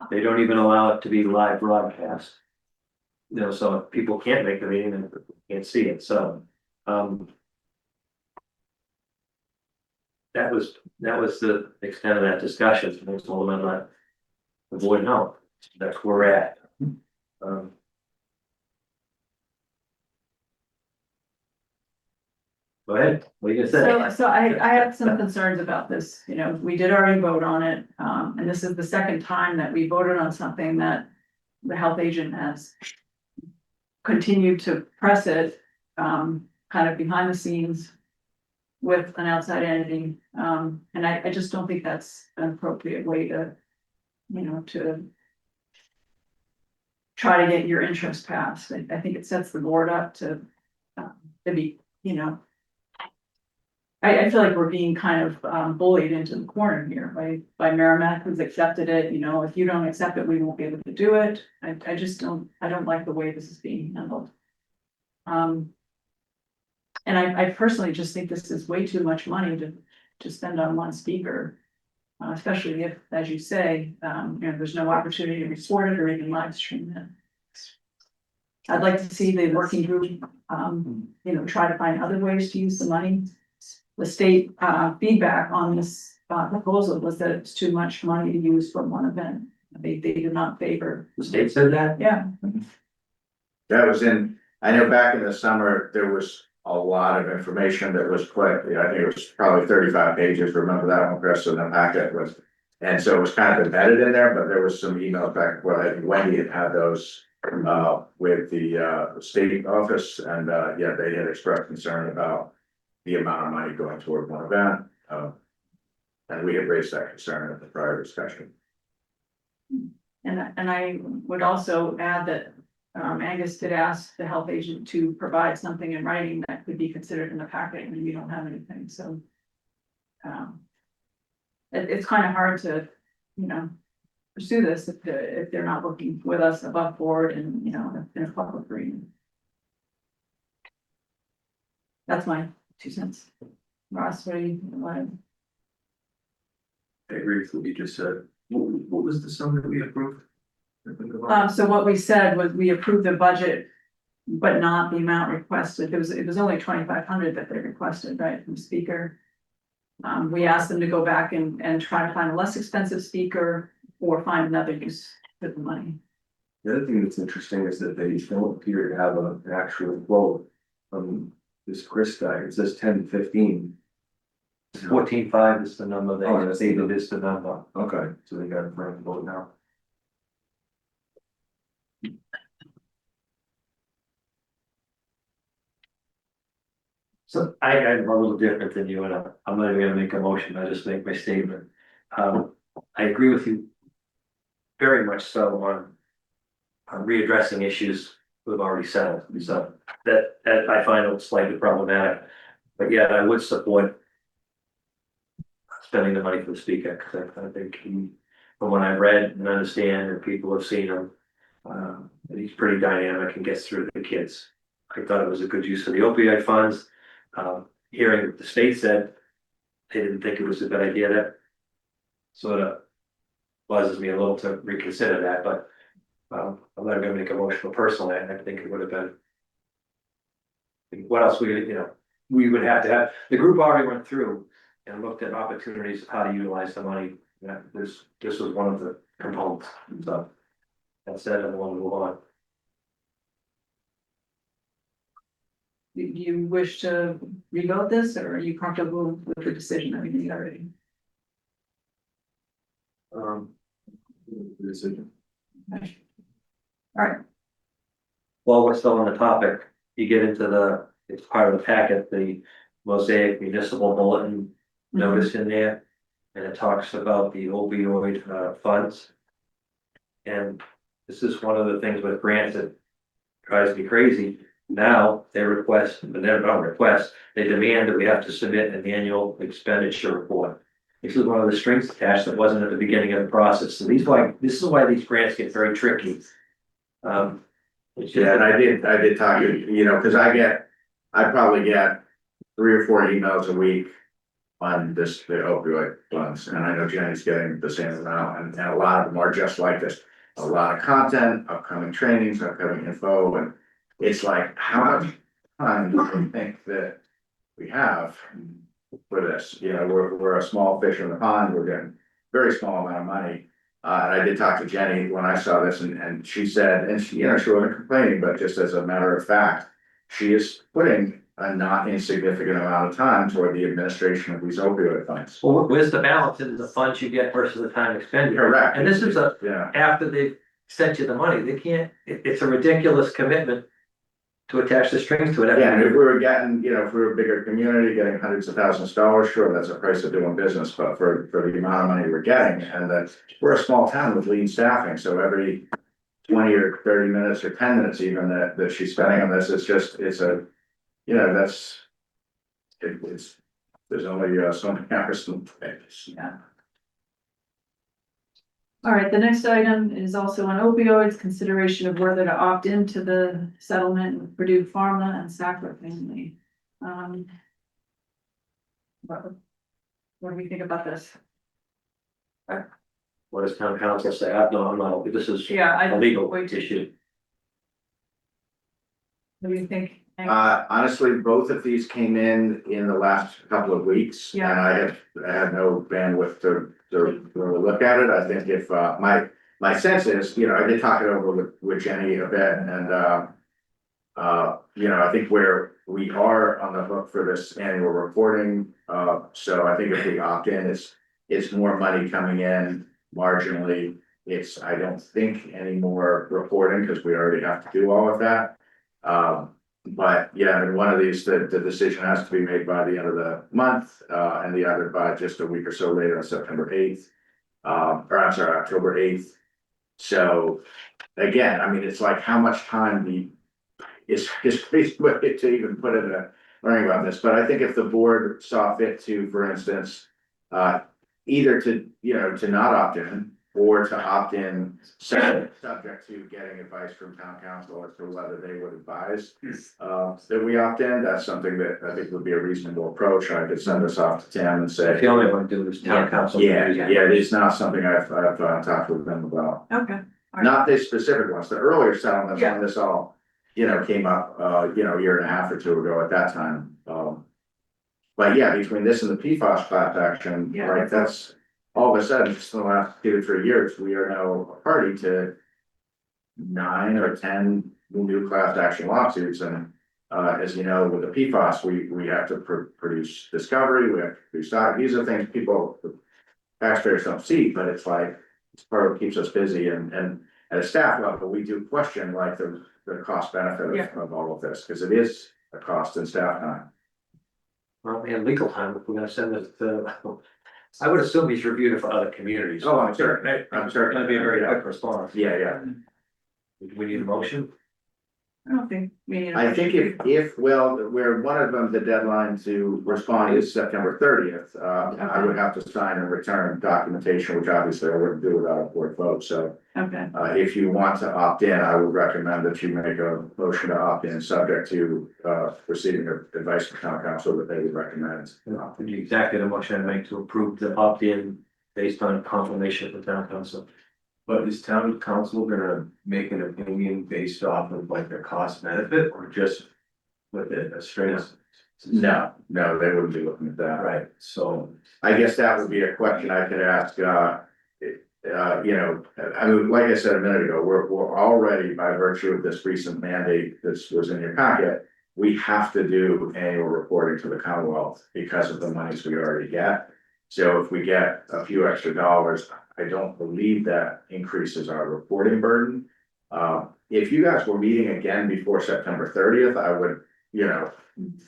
They don't even allow it to be live broadcast. You know, so if people can't make the meeting and can't see it, so, That was the extent of that discussion. I told them I'm not avoiding help. that's where we're at. Um, Go ahead, what are you gonna say? So I have some concerns about this, you know, we did already vote on it, and this is the second time that we voted on something that the health agent has continued to press it, kind of behind the scenes with an outside entity, and I just don't think that's an appropriate way to, you know, to try to get your interest passed. I think it sets the board up to be, you know, I feel like we're being kind of bullied into the corner here by Merrimack, who's accepted it, you know, if you don't accept it, we won't be able to do it. I just don't like the way this is being handled. And I personally just think this is way too much money to spend on one speaker. Especially if, as you say, you know, there's no opportunity to record it or even live stream it. I'd like to see the working group, you know, try to find other ways to use the money. The state feedback on this proposal was that it's too much money to use for one event. They did not favor. The state said that? Yeah, That was in, I know back in the summer, there was a lot of information that was put, I think it was probably 35 pages, remember that one, Chris, in the packet was. And so it was kind of embedded in there, but there was some emails back, well, I think Wendy had those with the state office, and yeah, they had expressed concern about the amount of money going toward one event. And we had raised that concern at the prior discussion. and I would also add that Angus did ask the health agent to provide something in writing that could be considered in the packet, and we don't have anything, so. It's kind of hard to, you know, pursue this if they're not working with us above board and, you know, in a public agreement. That's my 2 cents. Ross, what do you want? I agree with what you just said. What was the sum that we approved? So what we said was we approved the budget, but not the amount requested. It was only 2,500 that they requested, right, from speaker. We asked them to go back and try to find a less expensive speaker or find another use for the money. The other thing that's interesting is that they don't appear to have an actual quote from this Chris guy. It says 10-15. 14.5 is the number they Oh, that's the stated number. is the number. Okay, so they got it for the vote now. So I'm a little different than you, and I'm not even gonna make a motion, I just make my statement. I agree with you very much so on readdressing issues we've already settled, so that I find it slightly problematic. But yet I would support spending the money for the speaker, because I think from what I've read and understand, and people have seen him, he's pretty dynamic and gets through to the kids. I thought it was a good use of the opioid funds. Hearing what the state said, they didn't think it was a good idea. That sort of buzzes me a little to reconsider that, but I'm not gonna make a motion personally. I think it would have been. What else we would have to have, the group already went through and looked at opportunities, how to utilize the money. Yeah, this was one of the components, so. That said, I want to move on. Do you wish to revote this, or are you comfortable with the decision that we made already? The decision. Okay. All right, While we're still on the topic, you get into it's part of the packet, the Mosaic Municipal Bulletin notice in there. And it talks about the opioid funds. And this is one of the things with grants that drives me crazy. Now they request, but they don't request, they demand that we have to submit an annual expenditure report. This is one of the strings attached that wasn't at the beginning of the process. So this is why these grants get very tricky. Yeah, and I did talk to, you know, because I probably get 3 or 4 emails a week on the opioid funds, and I know Jenny's getting the same amount, and a lot of them are just like this. A lot of content, upcoming trainings, upcoming info, and it's like, how much time do we think that we have for this? You know, we're a small fish in the pond, we're getting very small amount of money. And I did talk to Jenny when I saw this and she said, and she, she wasn't complaining, but just as a matter of fact, she is putting a not insignificant amount of time toward the administration of these opioid funds. Well, where's the balance in the funds you get versus the time expended? Correct. And this is Yeah. after they've sent you the money, they can't, it's a ridiculous commitment to attach the strings to it. Yeah, and if we were getting, if we were a bigger community, getting hundreds of thousands of dollars, sure, that's a price of doing business, but for the amount of money we're getting, and that we're a small town with lean staffing, so every 20 or 30 minutes or 10 minutes even that she's spending on this, it's there's only so many hours in the day. Yeah. All right, the next item is also on opioids, consideration of whether to opt into the settlement with Purdue Pharma and Sackler family. What do we think about this? What does town council say? No, I'm not, this is Yeah, a legal wait to- issue. What do you think? Honestly, both of these came in the last couple of weeks. Yeah. And I had no bandwidth to look at it. I think if, my sense is, I did talk it over with Jenny a bit and, I think where we are on the hook for this annual reporting, so I think if we opt in, it's more money coming in marginally. I don't think any more reporting because we already have to do all of that. But yeah, I mean, one of these, the decision has to be made by the end of the month, and the other by just a week or so later on September 8th. Or I'm sorry, October 8th. So again, I mean, it's like how much time is basically to even put in a learning about this. But I think if the board saw fit to, for instance, either to not opt in or to opt in subject to getting advice from town council as to whether they would advise that we opt in, that's something that I think would be a reasonable approach. I could send this off to Tim and say. The only one to do is town council. Yeah, it is not something I've talked with them about. Okay. Not the specific ones, the earlier settlements Yeah. when this all, came up, a year and a half or two ago at that time. But yeah, between this and the PFAS class action, Yeah. right, that's all of a sudden, just in the last 2 to 3 years, we are now a party to 9 or 10 new class action lawsuits. And as you know, with the PFAS, we have to produce discovery, we have to produce stock. These are things taxpayers don't see, but it's like, it's part of what keeps us busy and at a staff level, we do question like the cost benefit of all of this, because it is a cost in staff time. Well, and legal time, if we're gonna send it to, I would assume he's reviewed it for other communities. Oh, I'm sure. It's gonna be a very quick response. Yeah. We need a motion? I don't think we need. I think if where one of them, the deadline to respond is September 30th, I would have to sign and return documentation, which obviously I wouldn't do without a board vote. So Okay, if you want to opt in, I would recommend that you make a motion to opt in, subject to receiving advice from town council that they would recommend. Exactly the motion I make to approve the opt-in based on confirmation of the town council. But is town council gonna make an opinion based off of like their cost benefit or just with it a straight? No, they wouldn't be looking at that. Right, so. I guess that would be a question I could ask, I mean, like I said a minute ago, we're already, by virtue of this recent mandate that was in your packet, we have to do annual reporting to the Commonwealth because of the monies we already get. So if we get a few extra dollars, I don't believe that increases our reporting burden. If you guys were meeting again before September 30th, I would,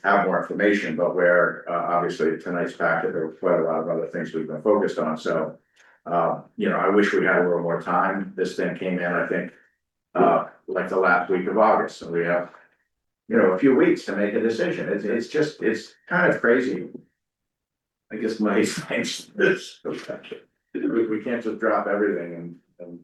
have more information, but where, obviously tonight's packet, there were quite a lot of other things we've been focused on, so. I wish we had a little more time. This thing came in, I think, like the last week of August, so we have, a few weeks to make a decision. It's kind of crazy. I guess my thanks this. We can't just drop everything and.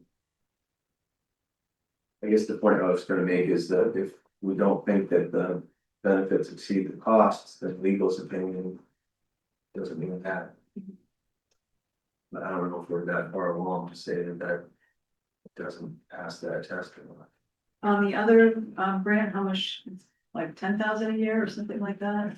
I guess the point I was gonna make is that if we don't think that the benefits exceed the costs, then legal's opinion doesn't mean that. But I don't know if we're that far along to say that it doesn't pass that test or not. on the other grant, how much, it's like 10,000 a year or something like that?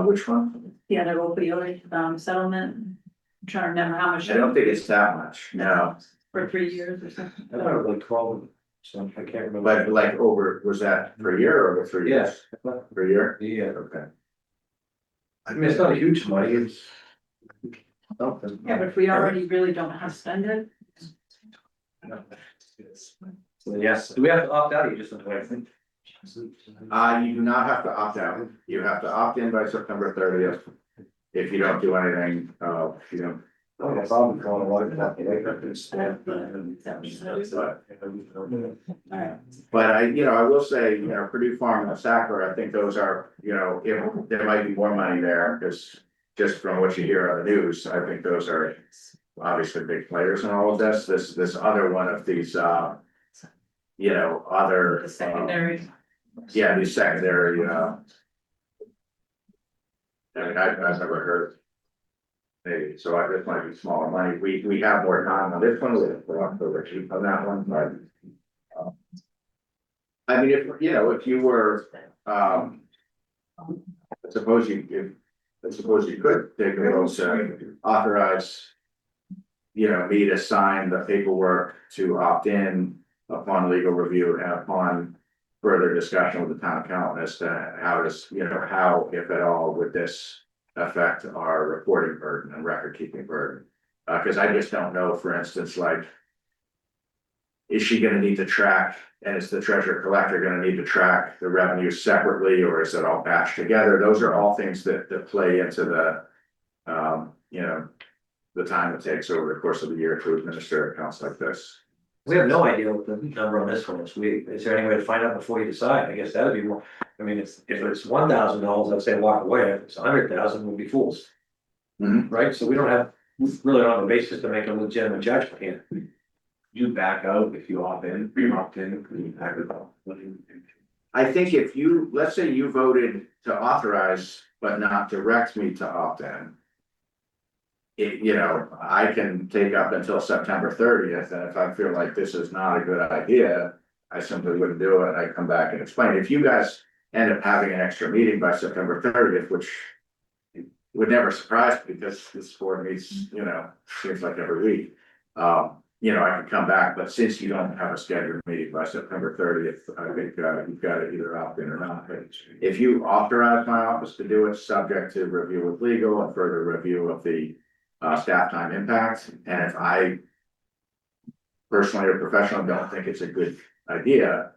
Which one? Yeah, the opioid settlement. I'm trying to remember how much. I don't think it's that much, no, For 3 years or something. I thought it was like 12, so I can't remember. but like over, was that per year or over 3 years? Yes, I thought- Per year? yeah, Okay. I mean, it's not a huge money, it's something. Yeah, but if we already really don't have to spend it, So yes, do we have to opt out, or you just don't do anything? You do not have to opt out, you have to opt in by September 30th. If you don't do anything, you know, Oh, no problem, calling a lot of but I, you know, I will say, you know, Purdue Farm and Sackler, I think those are, you know, if there might be more money there, because just from what you hear on the news, I think those are obviously big players in all of this, this other one of these, you know, other. the secondary. Yeah, these secondary, I mean, I've never heard. Maybe, so this might be smaller money, we have more time on this one, we have to October cheap on that one, but. I mean, if, you know, if you were, I suppose you could take a vote to authorize. You know, me to sign the paperwork to opt in upon legal review and upon further discussion with the town accountant as to how does, you know, how, if at all, would this affect our reporting burden and record keeping burden? Cause I just don't know, for instance, like, is she gonna need to track, and is the treasurer collector gonna need to track the revenue separately, or is it all batched together? Those are all things that play into the, you know, the time it takes over the course of the year to administer accounts like this. We have no idea what the number on this one is, is there any way to find out before you decide? I guess that'd be more, I mean, if it's $1,000, I'd say walk away, if it's 100,000, we'd be fools. Mhm. Right, so we really don't have a basis to make a legitimate judgment here. You back out if you opt in, you back out. I think if you, let's say you voted to authorize, but not direct me to opt in. It, you know, I can take up until September 30th, and if I feel like this is not a good idea, I simply wouldn't do it, I'd come back and explain. If you guys end up having an extra meeting by September 30th, which would never surprise me, because this board meets, you know, seems like every week. You know, I could come back, but since you don't have a scheduled meeting by September 30th, I think you've got to either opt in or not. But if you authorize my office to do it, subject to review with legal and further review of the staff time impact, and if I personally or professionally don't think it's a good idea,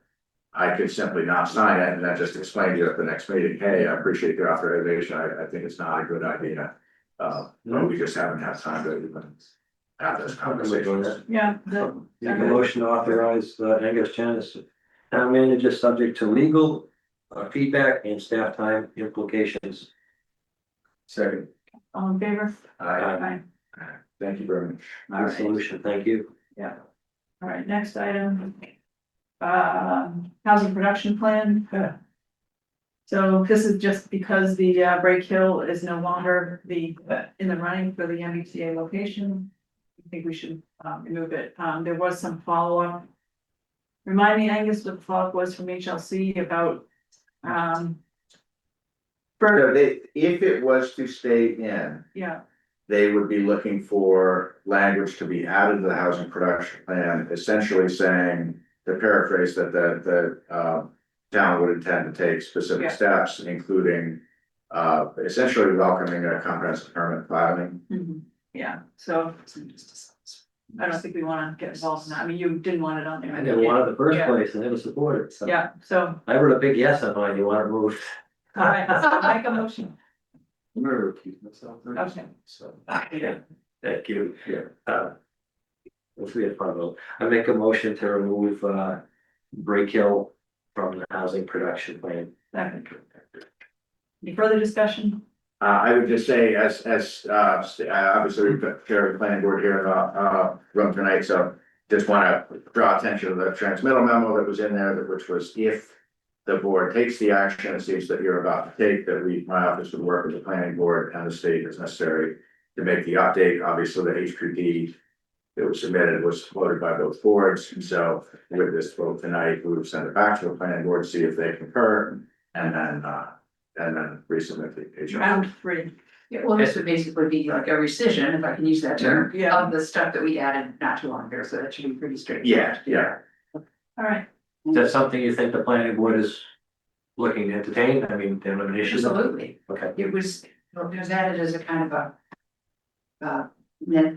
I could simply not sign it and then just explain to you at the next meeting, hey, I appreciate the authorization, I think it's not a good idea. But we just haven't had time to even have this conversation. Yeah. Make a motion to authorize Angus Janice, town manager, subject to legal feedback and staff time implications. Second. All in favor? Aye. Thank you very much. All Good right. solution, thank you. Yeah. All right, next item. Housing production plan. So this is just because the Break Hill is no longer in the running for the MBTA location. I think we should remove it. There was some follow-up. Remind me, Angus, what the follow-up was from HLC about So if it was to stay in, yeah, they would be looking for language to be added to the housing production plan, essentially saying, to paraphrase, that the town would intend to take specific Yeah. steps, including essentially welcoming a comprehensive permit filing. yeah, so. I don't think we wanna get involved in that. I mean, you didn't want it on there. I never wanted the first Yeah. place, and never supported it, so. Yeah, so, I wrote a big yes on mine, you want it moved. all right, so make a motion. I'm gonna recuse myself. Okay. So. Yeah, thank you. If we had fun, though, I make a motion to remove Break Hill from the housing production plan. Second. Any further discussion? I would just say, as obviously we've got chair of the planning board here in the room tonight, so just want to draw attention to the transmittal memo that was in there, which was if the board takes the action, it seems that you're about to take, that my office would work with the planning board and the state as necessary to make the update. Obviously, the HPD that was submitted was voted by both boards, and so with this vote tonight, we would send it back to the planning board, see if they concur, and then resubmit the HPD. Round 3. Yeah, well, this would basically be like a rescission, if I can use that term, Yeah. of the stuff that we added not too long ago, so that should be pretty straightforward. Yeah. All right, Is that something you think the planning board is looking to entertain? I mean, they don't have an issue. Absolutely. Okay. It was added as a kind of a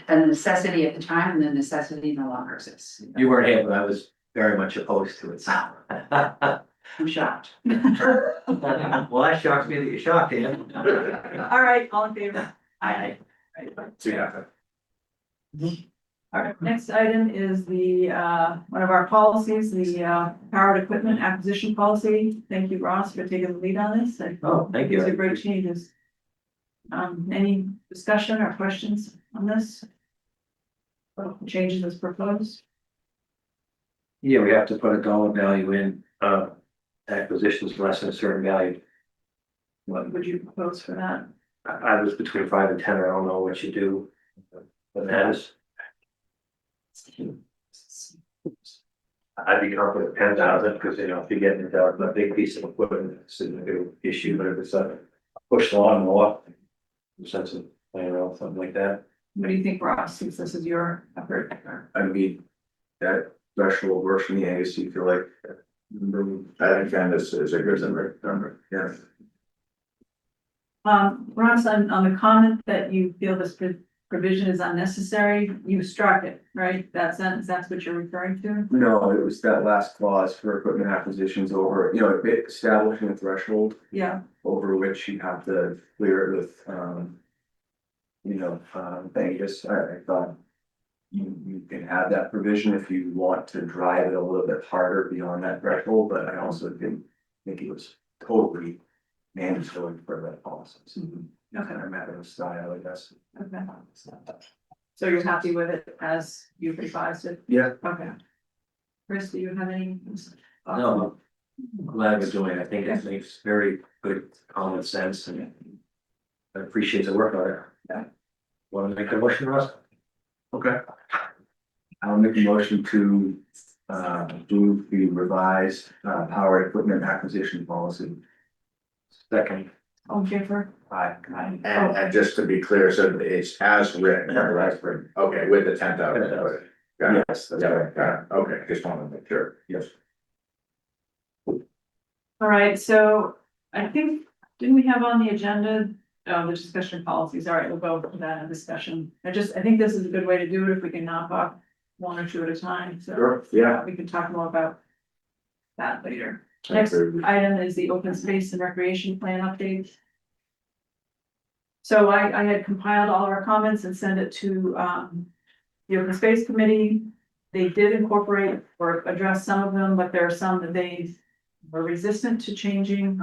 necessity at the time, and the necessity no longer exists. You weren't here, but I was very much opposed to it, so. I'm shocked. Well, that shocks me that you're shocked, Ian. all right, all in favor? I, So, yeah. All right, next item is the, one of our policies, the, powered equipment acquisition policy. Thank you, Ross, for taking the lead on this. Oh, thank you. These are great changes. Any discussion or questions on this? Changes as proposed? Yeah, we have to put a dollar value in, acquisitions less than a certain value. What would you propose for that? I was between 5 and 10, I don't know what you do. But that is. I'd be comfortable with 10,000, because you know, if you get into a big piece of equipment, it's a big issue, but if it's a push lawnmower. Sense of, I don't know, something like that. What do you think, Ross, since this is your effort? I mean, that threshold works for me, I guess you feel like. I think that is a good number, Yes. Ross, on the comment that you feel this provision is unnecessary, you struck it, right? That sentence, that's what you're referring to? No, it was that last clause for equipment acquisitions over, you know, establishing a threshold Yeah, over which you have to clear it with, Vegas. I thought you can have that provision if you want to drive it a little bit harder beyond that threshold, but I also didn't think it was totally mandatory for that policy. So okay, kind of matter of style, I guess. okay. So you're happy with it as you've revised it? Yeah. Okay. Chris, do you have any? No, I'm glad we're doing it. I think it makes very good common sense, and I appreciate the work on it. Yeah. Want to make a motion, Russ? Okay. I'll make a motion to move the revised power equipment acquisition policy. Second. All in favor? Aye. Aye. and just to be clear, so it's as written, right? Okay, with the 10,000. Got it. Yes, that's Got right. it, got it. Okay, just wanted to make sure. Yes. All right, so I think, didn't we have on the agenda, the discussion policies? All right, we'll go for that in discussion. I think this is a good way to do it if we can knock off one or two at a time, so. Sure, yeah. We can talk more about that later. Next item is the open space and recreation plan update. So I had compiled all our comments and sent it to the open space committee. They did incorporate or address some of them, but there are some that they were resistant to changing.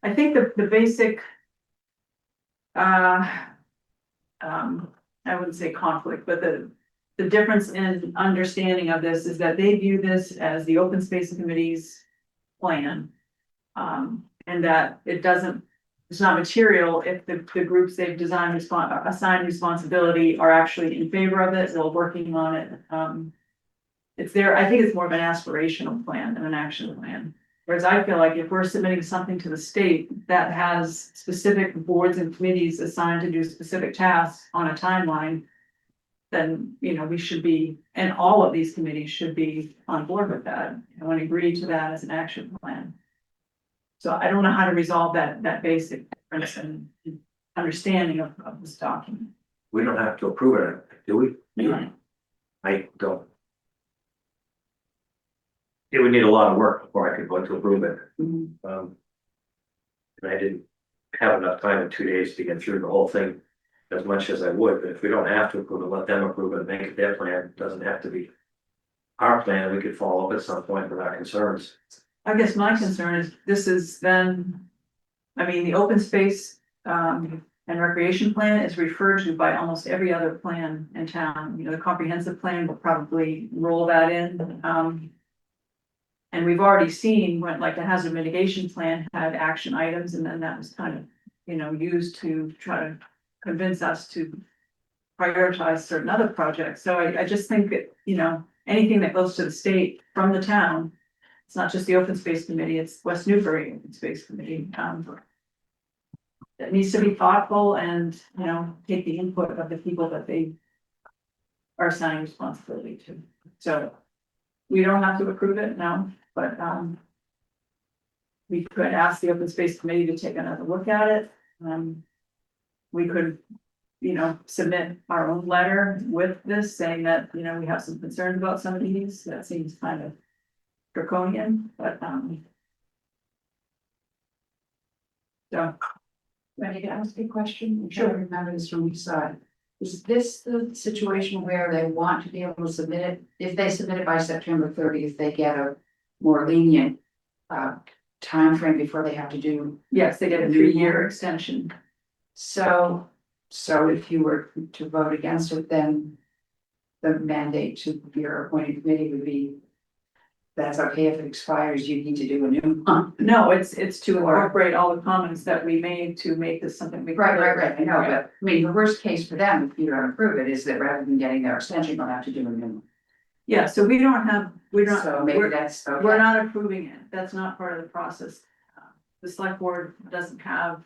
I think the basic I wouldn't say conflict, but the difference in understanding of this is that they view this as the open space committee's plan. And that it's not material if the groups they've assigned responsibility are actually in favor of it, they're working on it. I think it's more of an aspirational plan than an action plan. Whereas I feel like if we're submitting something to the state that has specific boards and committees assigned to do specific tasks on a timeline, then, we should be, and all of these committees should be on board with that and agree to that as an action plan. So I don't know how to resolve that basic difference in understanding of this document. We don't have to approve it, do we? Yeah. I don't. It would need a lot of work before I could vote to approve it. And I didn't have enough time in 2 days to get through the whole thing as much as I would, but if we don't have to approve it, let them approve it and make it their plan. It doesn't have to be our plan. We could follow up at some point with our concerns. I guess my concern is this is then, the open space and recreation plan is referred to by almost every other plan in town. The comprehensive plan will probably roll that in. And we've already seen when, like, the hazard mitigation plan had action items, and then that was kind of, used to try to convince us to prioritize certain other projects. So I just think that, anything that goes to the state from the town, it's not just the open space committee, it's West Newbury Open Space Committee. that needs to be thoughtful and, you know, take the input of the people that they are assigning responsibility to. So we don't have to approve it now, but, we could ask the open space committee to take another look at it. We could, you know, submit our own letter with this saying that, you know, we have some concerns about some of these. That seems kind of draconian, but, so. Ready to ask a question? I'm sure I remember this from each side. Is this the situation where they want to be able to submit it? If they submit it by September 30th, they get a more lenient timeframe before they have to do. Yes, they get a 3-year extension. So if you were to vote against it, then the mandate to your appointed committee would be, that's okay if it expires, you need to do a new one. No, it's to incorporate all the comments that we made to make this something. Right, I know, but I mean, the worst case for them, if you don't approve it, is that rather than getting their extension, they'll have to do a new one. Yeah, so we're not, So maybe that's okay. we're not approving it. That's not part of the process. The select board doesn't have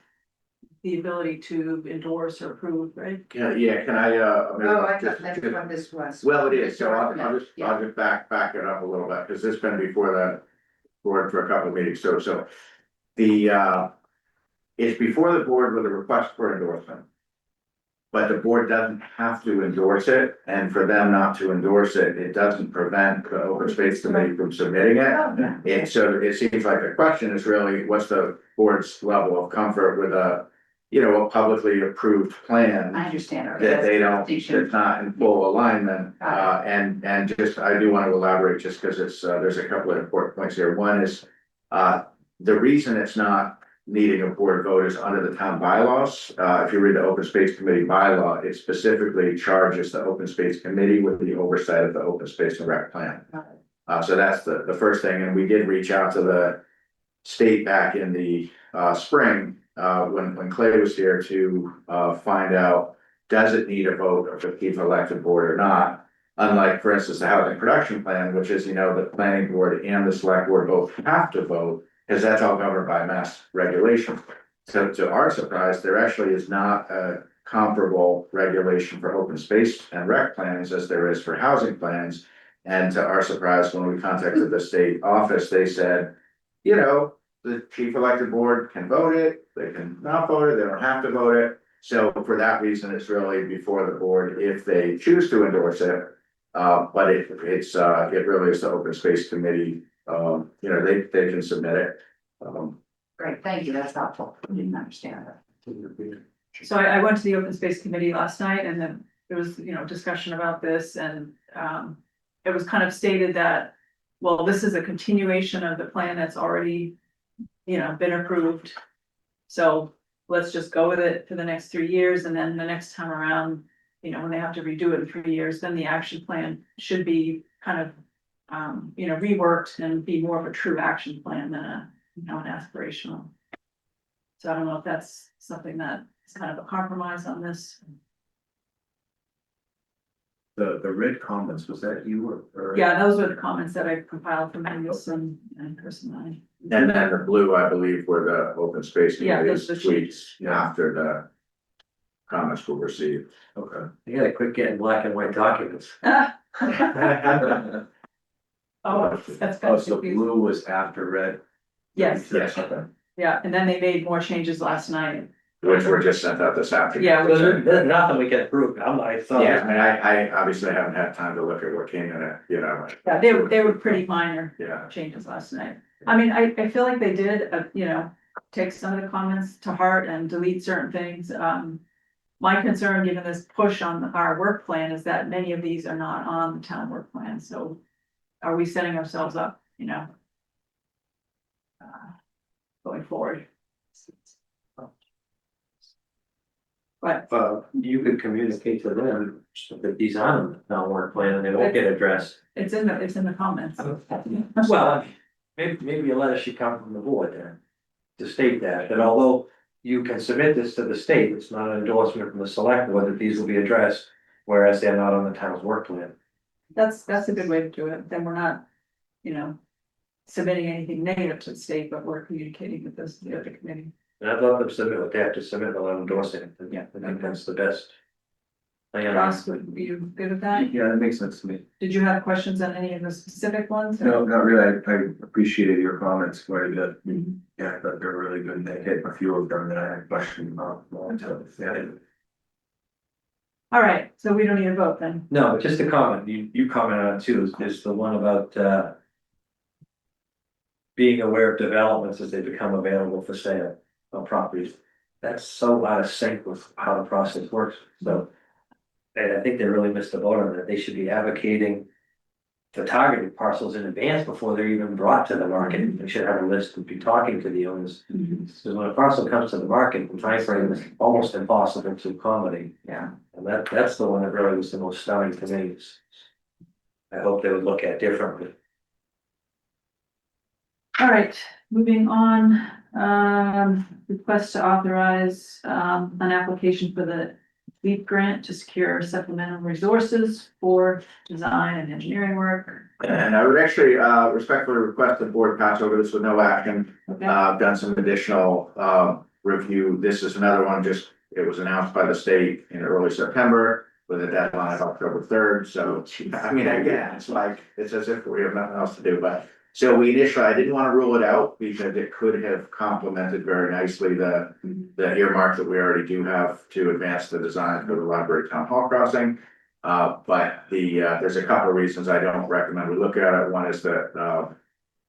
the ability to endorse or approve, right? Yeah, can I, Oh, I just- thought that's what this was. well, it is, so I'll Yeah. just back it up a little bit, because it's been before the board for a couple of meetings, so the, it's before the board with a request for endorsement. But the board doesn't have to endorse it, and for them not to endorse it, it doesn't prevent the open space committee from submitting it. And so it seems like the question is really, what's the board's level of comfort with a, you know, a publicly approved plan? I understand. Okay, That that's they the don't, distinction. that's not in full alignment, Got and just, I do want to elaborate just because it's, there's a couple of important points here. One is, the reason it's not needing a board vote is under the town bylaws. If you read the open space committee bylaw, it specifically charges the open space committee with the oversight of the open space and rec plan. So that's the first thing, and we did reach out to the state back in the, spring, when Clay was here to, find out, does it need a vote of the chief elected board or not? Unlike, for instance, the housing production plan, which is, you know, the planning board and the select board both have to vote, because that's all governed by mass regulation. So to our surprise, there actually is not a comparable regulation for open space and rec plans as there is for housing plans. And to our surprise, when we contacted the state office, they said, you know, the chief elected board can vote it, they can not vote it, they don't have to vote it. So for that reason, it's really before the board if they choose to endorse it. But it really is the open space committee, you know, they can submit it. Great, thank you, that's helpful. I didn't understand that. So I went to the open space committee last night and then there was, you know, discussion about this and, it was kind of stated that, well, this is a continuation of the plan that's already, you know, been approved. So let's just go with it for the next 3 years and then the next time around, you know, when they have to redo it in 3 years, then the action plan should be kind of, you know, reworked and be more of a true action plan than a, you know, an aspirational. So I don't know if that's something that is kind of a compromise on this. The red comments, was that you or? Yeah, those were the comments that I compiled from Angus and Chris and I. And the blue, I believe, were the open space Yeah, committee's those are tweets after the comments were received. Okay. You gotta quit getting black and white documents. Ah. Oh, That's Oh, got so confusing. blue was after red? Yes, Yes, Okay. yeah, and then they made more changes last night. which were just sent out this afternoon. Yeah, So there's nothing we can approve. I thought. Yeah, I mean, I obviously haven't had time to look at what came in it, you know. Yeah, they were pretty minor Yeah, changes last night. I mean, I feel like they did, you know, take some of the comments to heart and delete certain things. My concern, given this push on our work plan, is that many of these are not on the town work plan, so are we setting ourselves up, you know? Going forward. But You could communicate to them that these on the town work plan and they won't get addressed. it's in the comments. Well, maybe a letter should come from the board then. To state that although you can submit this to the state, it's not an endorsement from the select board that these will be addressed. Whereas they're not on the town's work plan. That's a good way to do it, then we're not, you know, submitting anything negative to the state, but we're communicating with this, the other committee. And I'd love them to submit what they have to submit, and I'll endorse it. Yeah. I think that's the best. Ross, would you good with that? Yeah, that makes sense to me. Did you have questions on any of the specific ones? No, not really. I appreciated your comments quite a bit. Mhm. Yeah, I thought they were really good. They hit a few of them that I had questions about. So, yeah. All right, so we don't need a vote then. No, but just a comment, you commented on too, is the one about, being aware of developments as they become available for sale on properties. That's so out of sync with how the process works, so. And I think they really missed the boat on that, they should be advocating the targeted parcels in advance before they're even brought to the market. They should have a list and be talking to the owners. Because when a parcel comes to the market, the timeframe is almost impossible to accommodate. Yeah. And that's the one that really was the most stunning to me. I hope they would look at differently. All right, moving on, request to authorize, an application for the LEAP grant to secure supplemental resources for design and engineering work. And I would actually respectfully request the board pass over this with no action. Okay. I've done some additional review. This is another one, just, it was announced by the state in early September with a deadline of October 3rd. So, I mean, again, it's like, it's as if we have nothing else to do, but. So we initially, I didn't want to rule it out because it could have complemented very nicely the earmark that we already do have to advance the design for the library town hall crossing. But there's a couple of reasons I don't recommend we look at it. One is that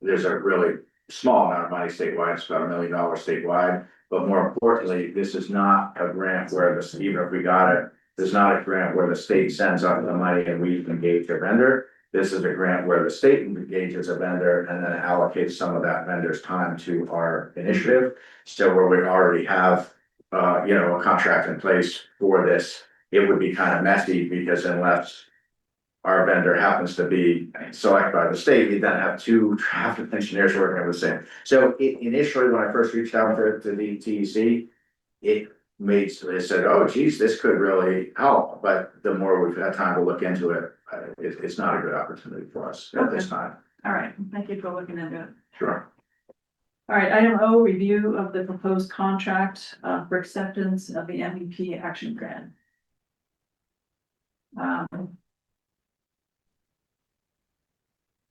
there's a really small amount of money statewide, it's about $1 million statewide. But more importantly, this is not a grant where this, even if we got it, there's not a grant where the state sends out the money and we engage a vendor. This is a grant where the state engages a vendor and then allocates some of that vendor's time to our initiative. So where we already have, a contract in place for this, it would be kind of messy because unless our vendor happens to be selected by the state, you then have two traffic engineers working on the same. So initially, when I first reached out to the TEC, it said, oh geez, this could really help. But the more we've had time to look into it, it's not a good opportunity for us at this time. All right, thank you for looking into it. Sure. All right, item O, review of the proposed contract for acceptance of the MVP action grant.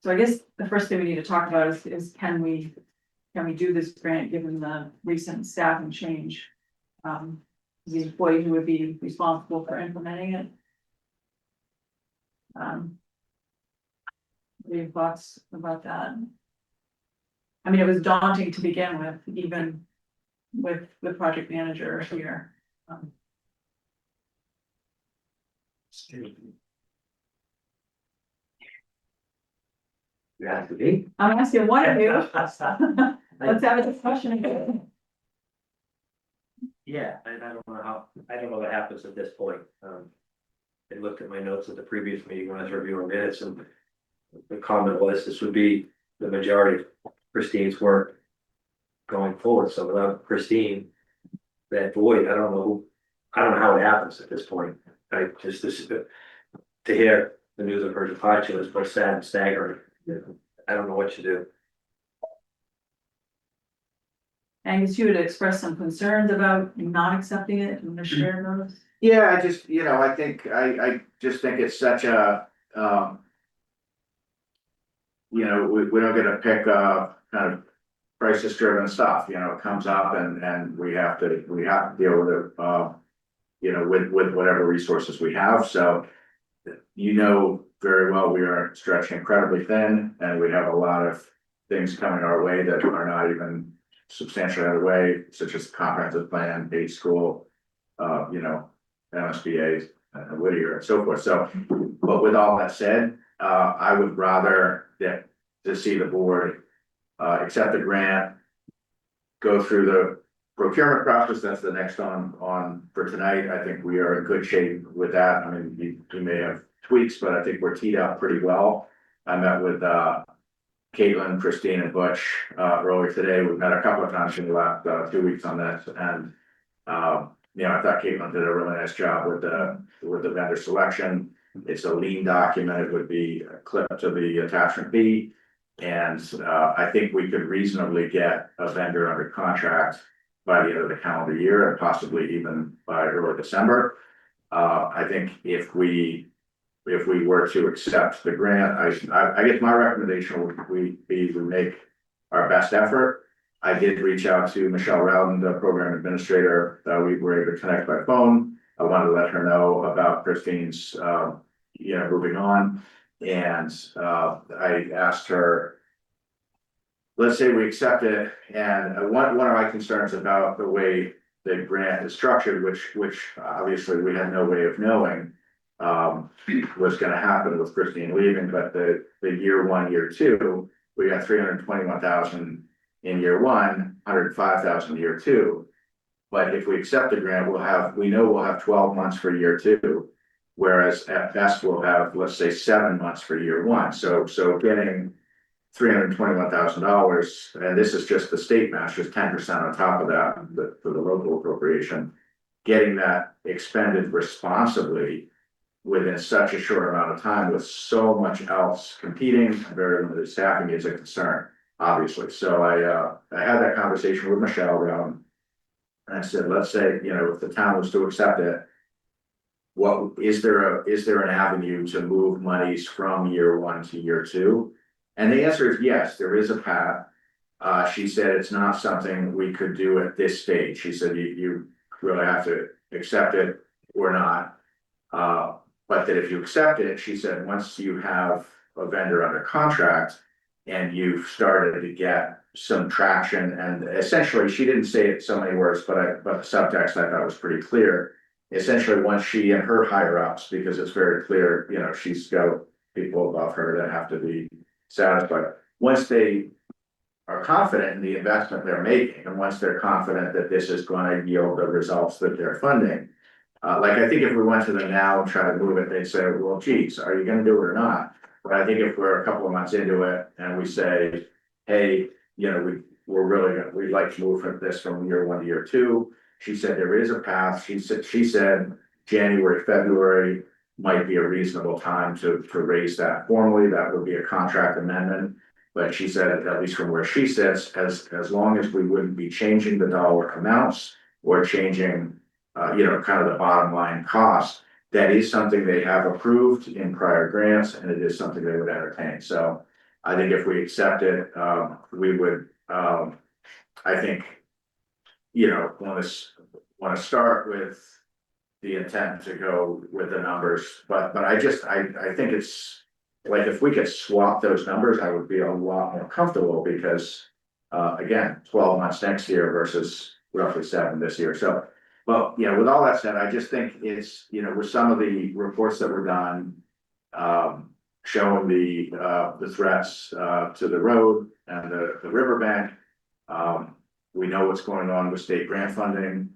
So I guess the first thing we need to talk about is can we do this grant given the recent staffing change? The employee who would be responsible for implementing it. What are your thoughts about that? I mean, it was daunting to begin with, even with the project manager here. You have to be. I'm asking one of you. Let's have a discussion again. Yeah, I don't know what happens at this point. I looked at my notes at the previous meeting when I was reviewing minutes and the comment was this would be the majority of Christine's work going forward. So without Christine, that void, I don't know how it happens at this point. I just, to hear the news of her departure is both sad and staggering. I don't know what to do. Angus, you would express some concerns about not accepting it and the share those. Yeah, I just, I think, I just think it's such a, we don't get to pick kind of crisis driven stuff, it comes up and we have to deal with it, with whatever resources we have. So, very well, we are stretching incredibly thin and we have a lot of things coming our way that are not even substantially underway, such as the comprehensive plan, aid school, MSBA, Whittier and so forth. So, but with all that said, I would rather to see the board accept the grant, go through the procurement process. That's the next on for tonight. I think we are in good shape with that. I mean, we may have tweaks, but I think we're teed up pretty well. I met with Caitlin, Christine, and Butch earlier today. We've met a couple of times in the last 2 weeks on this, and I thought Caitlin did a really nice job with the vendor selection. It's a lean document. It would be a clip to the attachment B, and I think we could reasonably get a vendor under contract by the end of the calendar year and possibly even by early December. I think if we were to accept the grant, I guess my recommendation would be to make our best effort. I did reach out to Michelle Rowden, the program administrator, we were able to connect by phone. I wanted to let her know about Christine's, moving on. And, I asked her, let's say we accept it, and one of my concerns about the way the grant is structured, which obviously we had no way of knowing, was gonna happen with Christine leaving, but the year one, year two, we got 321,000 in year one, 105,000 year two. But if we accept the grant, we know we'll have 12 months for year two. Whereas at best, we'll have, let's say, 7 months for year one. So getting $321,000, and this is just the state match, just 10% on top of that, for the local appropriation. Getting that expended responsibly within such a short amount of time with so much else competing, very limited staffing is a concern, obviously. So I had that conversation with Michelle, and I said, let's say, if the town was to accept it, what is there an avenue to move monies from year one to year two? And the answer is yes, there is a path. She said it's not something we could do at this stage. She said you really have to accept it or not. But that if you accept it, she said, once you have a vendor under contract and you've started to get some traction, and essentially, she didn't say it so many words, but the subtext I thought was pretty clear. Essentially, once she and her higher ups, because it's very clear, she's got people above her that have to be satisfied. Once they are confident in the investment they're making, and once they're confident that this is going to yield the results that they're funding, like I think if we went to them now and try to move it, they'd say, well, geez, are you going to do it or not? But I think if we're a couple of months into it and we say, hey, we'd like to move from year one to year two. She said there is a path. She said January, February might be a reasonable time to raise that formally. That would be a contract amendment. But she said, at least from where she sits, as long as we wouldn't be changing the dollar amounts or changing, kind of the bottom line cost, that is something they have approved in prior grants, and it is something they would entertain. So I think if we accept it, we would, I think, want to start with the intent to go with the numbers, but I think it's like, if we could swap those numbers, I would be a lot more comfortable because, again, 12 months next year versus roughly 7 this year. So, well, with all that said, I just think it's, with some of the reports that were done, showing the threats, to the road and the riverbank, we know what's going on with state grant funding.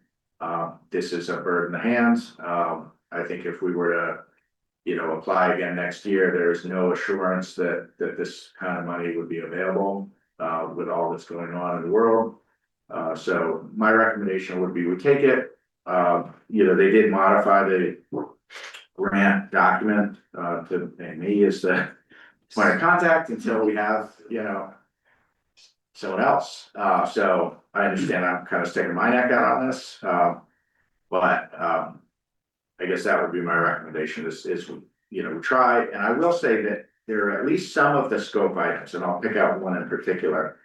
This is a bird in the hands. I think if we were to, apply again next year, there's no assurance that this kind of money would be available, with all that's going on in the world. So my recommendation would be we take it. They did modify the grant document, to name me as the point of contact until we have, someone else. So I understand I'm kind of sticking my neck out on this. But I guess that would be my recommendation is we try. And I will say that there are at least some of the scope items, and I'll pick out one in particular,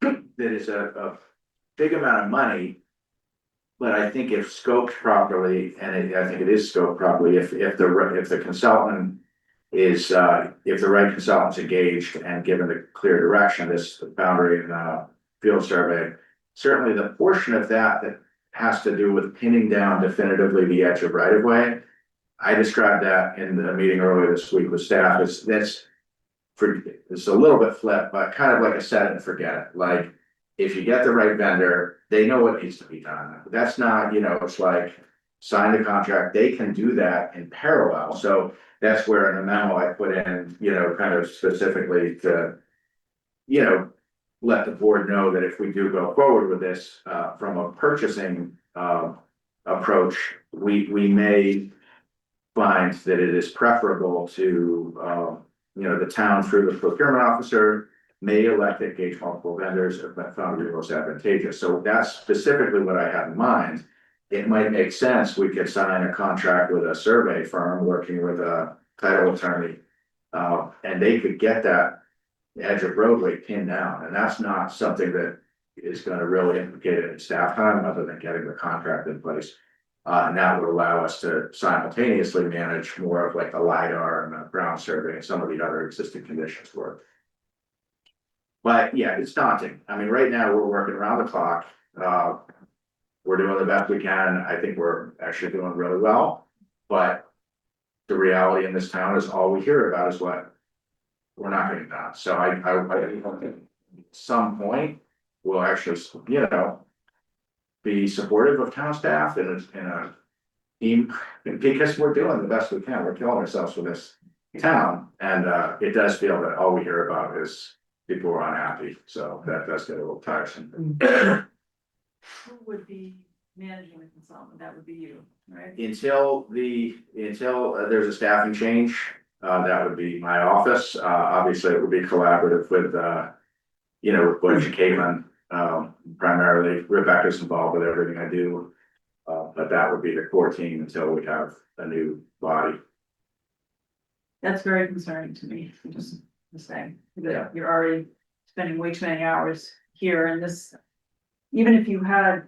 that is a big amount of money. But I think if scoped properly, and I think it is scoped properly, if the consultant is, if the right consultant's engaged and given the clear direction, this boundary and field survey, certainly the portion of that has to do with pinning down definitively the edge of right of way. I described that in the meeting earlier this week with staff. It's a little bit flip, but kind of like a set it and forget it. Like, if you get the right vendor, they know what needs to be done. That's not, it's like sign the contract. They can do that in parallel. So that's where in the memo I put in, kind of specifically to, let the board know that if we do go forward with this, from a purchasing approach, we may find that it is preferable to, the town through the procurement officer may elect to engage multiple vendors if that found to be most advantageous. So that's specifically what I had in mind. It might make sense, we could sign a contract with a survey firm working with a title attorney. And they could get that edge of roadway pinned down, and that's not something that is gonna really implicate any staff time other than getting the contract in place. And that would allow us to simultaneously manage more of like the LiDAR and the ground survey and some of the other existing conditions work. But yeah, it's daunting. I mean, right now, we're working around the clock. We're doing the best we can. I think we're actually doing really well. But the reality in this town is all we hear about is what we're not getting done. So I think at some point, we'll actually, you know, be supportive of town staff and a team, because we're doing the best we can. We're killing ourselves for this town. And it does feel that all we hear about is people are unhappy. So that does get a little tiresome. Who would be managing the consultant? That would be you, right? Until there's a staffing change, that would be my office. Obviously, it would be collaborative with, you know, with Butch and Caitlin. Primarily, Rebecca's involved with everything I do. But that would be the core team until we have a new body. That's very concerning to me, just to say, Yeah. that you're already spending way too many hours here and this. Even if you had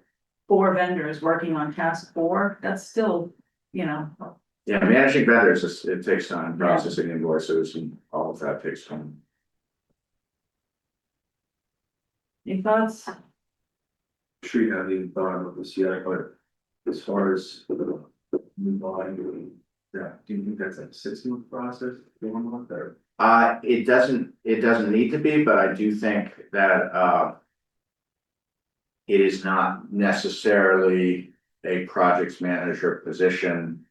4 vendors working on task 4, that's still, you know. Yeah, managing vendors, it takes time, processing invoices and all of that takes time. Any thoughts? Sure, you haven't even thought about this yet, but as far as the new body doing that, do you think that's a 6-month process, 1 month or? It doesn't need to be, but I do think that, it is not necessarily a projects manager position.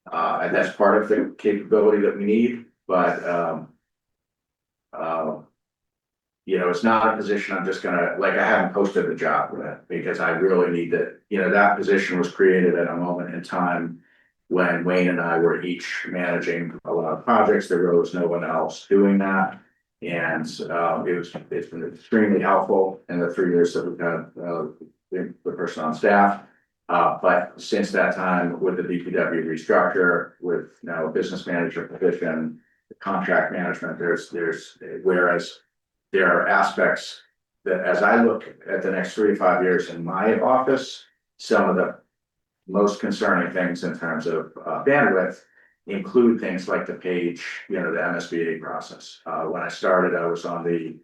And that's part of the capability that we need, but, you know, it's not a position I'm just gonna, like, I haven't posted the job yet, because I really need to, you know, that position was created at a moment in time when Wayne and I were each managing a lot of projects. There really was no one else doing that. And it's been extremely helpful in the 3 years that we've had the person on staff. But since that time, with the DPW restructure, with now a business manager position, contract management, whereas there are aspects that, as I look at the next 3 to 5 years in my office, some of the most concerning things in terms of bandwidth include things like the page, you know, the MSBA process. When I started, I was on the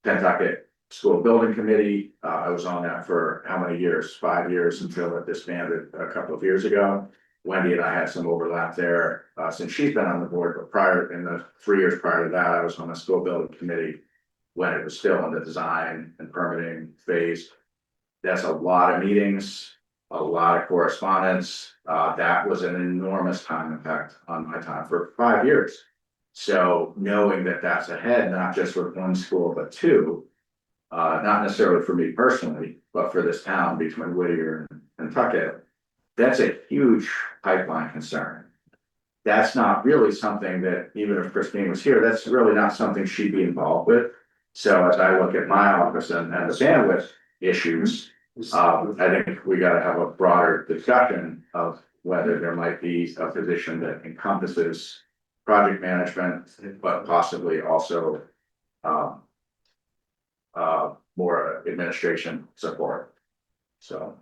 Pentucket School Building Committee. I was on that for how many years? 5 years, until it disbanded a couple of years ago. Wendy and I had some overlap there, since she's been on the board, but prior, in the 3 years prior to that, I was on the School Building Committee when it was still in the design and permitting phase. That's a lot of meetings, a lot of correspondence. That was an enormous time impact on my time for 5 years. So knowing that that's ahead, not just with 1 school, but 2, not necessarily for me personally, but for this town between Whittier and Tuckett, that's a huge pipeline concern. That's not really something that, even if Christine was here, that's really not something she'd be involved with. So as I look at my office and the bandwidth issues, I think we gotta have a broader discussion of whether there might be a position that encompasses project management, but possibly also more administration support. So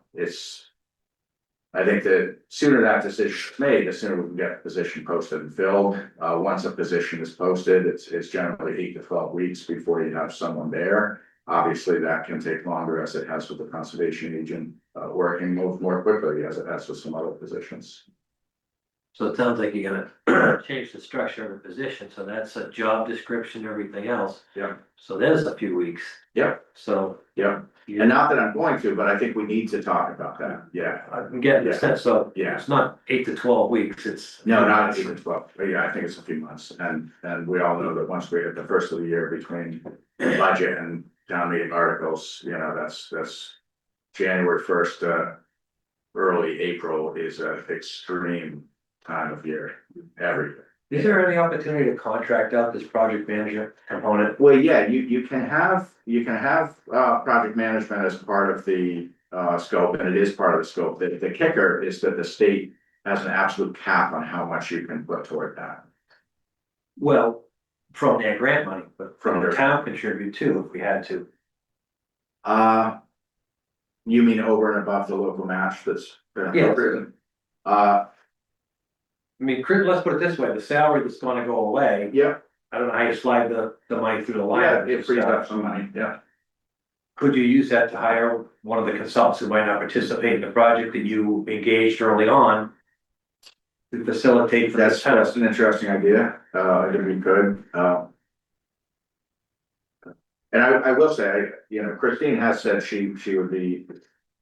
I think the sooner that decision is made, the sooner we can get the position posted and filled. Once a position is posted, it's generally 8 to 12 weeks before you have someone there. Obviously, that can take longer, as it has with the conservation agent, working more quickly as it has with some other positions. So it sounds like you're gonna change the structure of the position, so that's a job description, everything else. Yeah. So there's a few weeks. Yep. So. Yeah, and not that I'm going to, but I think we need to talk about that. Yeah. I'm getting the sense, so. Yeah. It's not 8 to 12 weeks, it's. No, not even 12, but yeah, I think it's a few months, and we all know that once we hit the first of the year between budget and town meeting articles, you know, that's January 1st, early April is an extreme time of year, every year. Is there any opportunity to contract out this project manager component? Well, yeah, you can have, project management as part of the, scope, and it is part of the scope. The kicker is that the state has an absolute cap on how much you can put toward that. Well, from their grant money, but From from the their- town contribute too, if we had to. You mean over and above the local match that's been Yes. appropriated? I mean, Chris, let's put it this way, the salary that's gonna go away, Yeah, I don't know how you slide the money through the line. yeah, it frees up some money, yeah. Could you use that to hire one of the consultants who might not participate in the project that you engaged early on? To facilitate for the town? That's an interesting idea, I think we could, and I will say, Christine has said she would be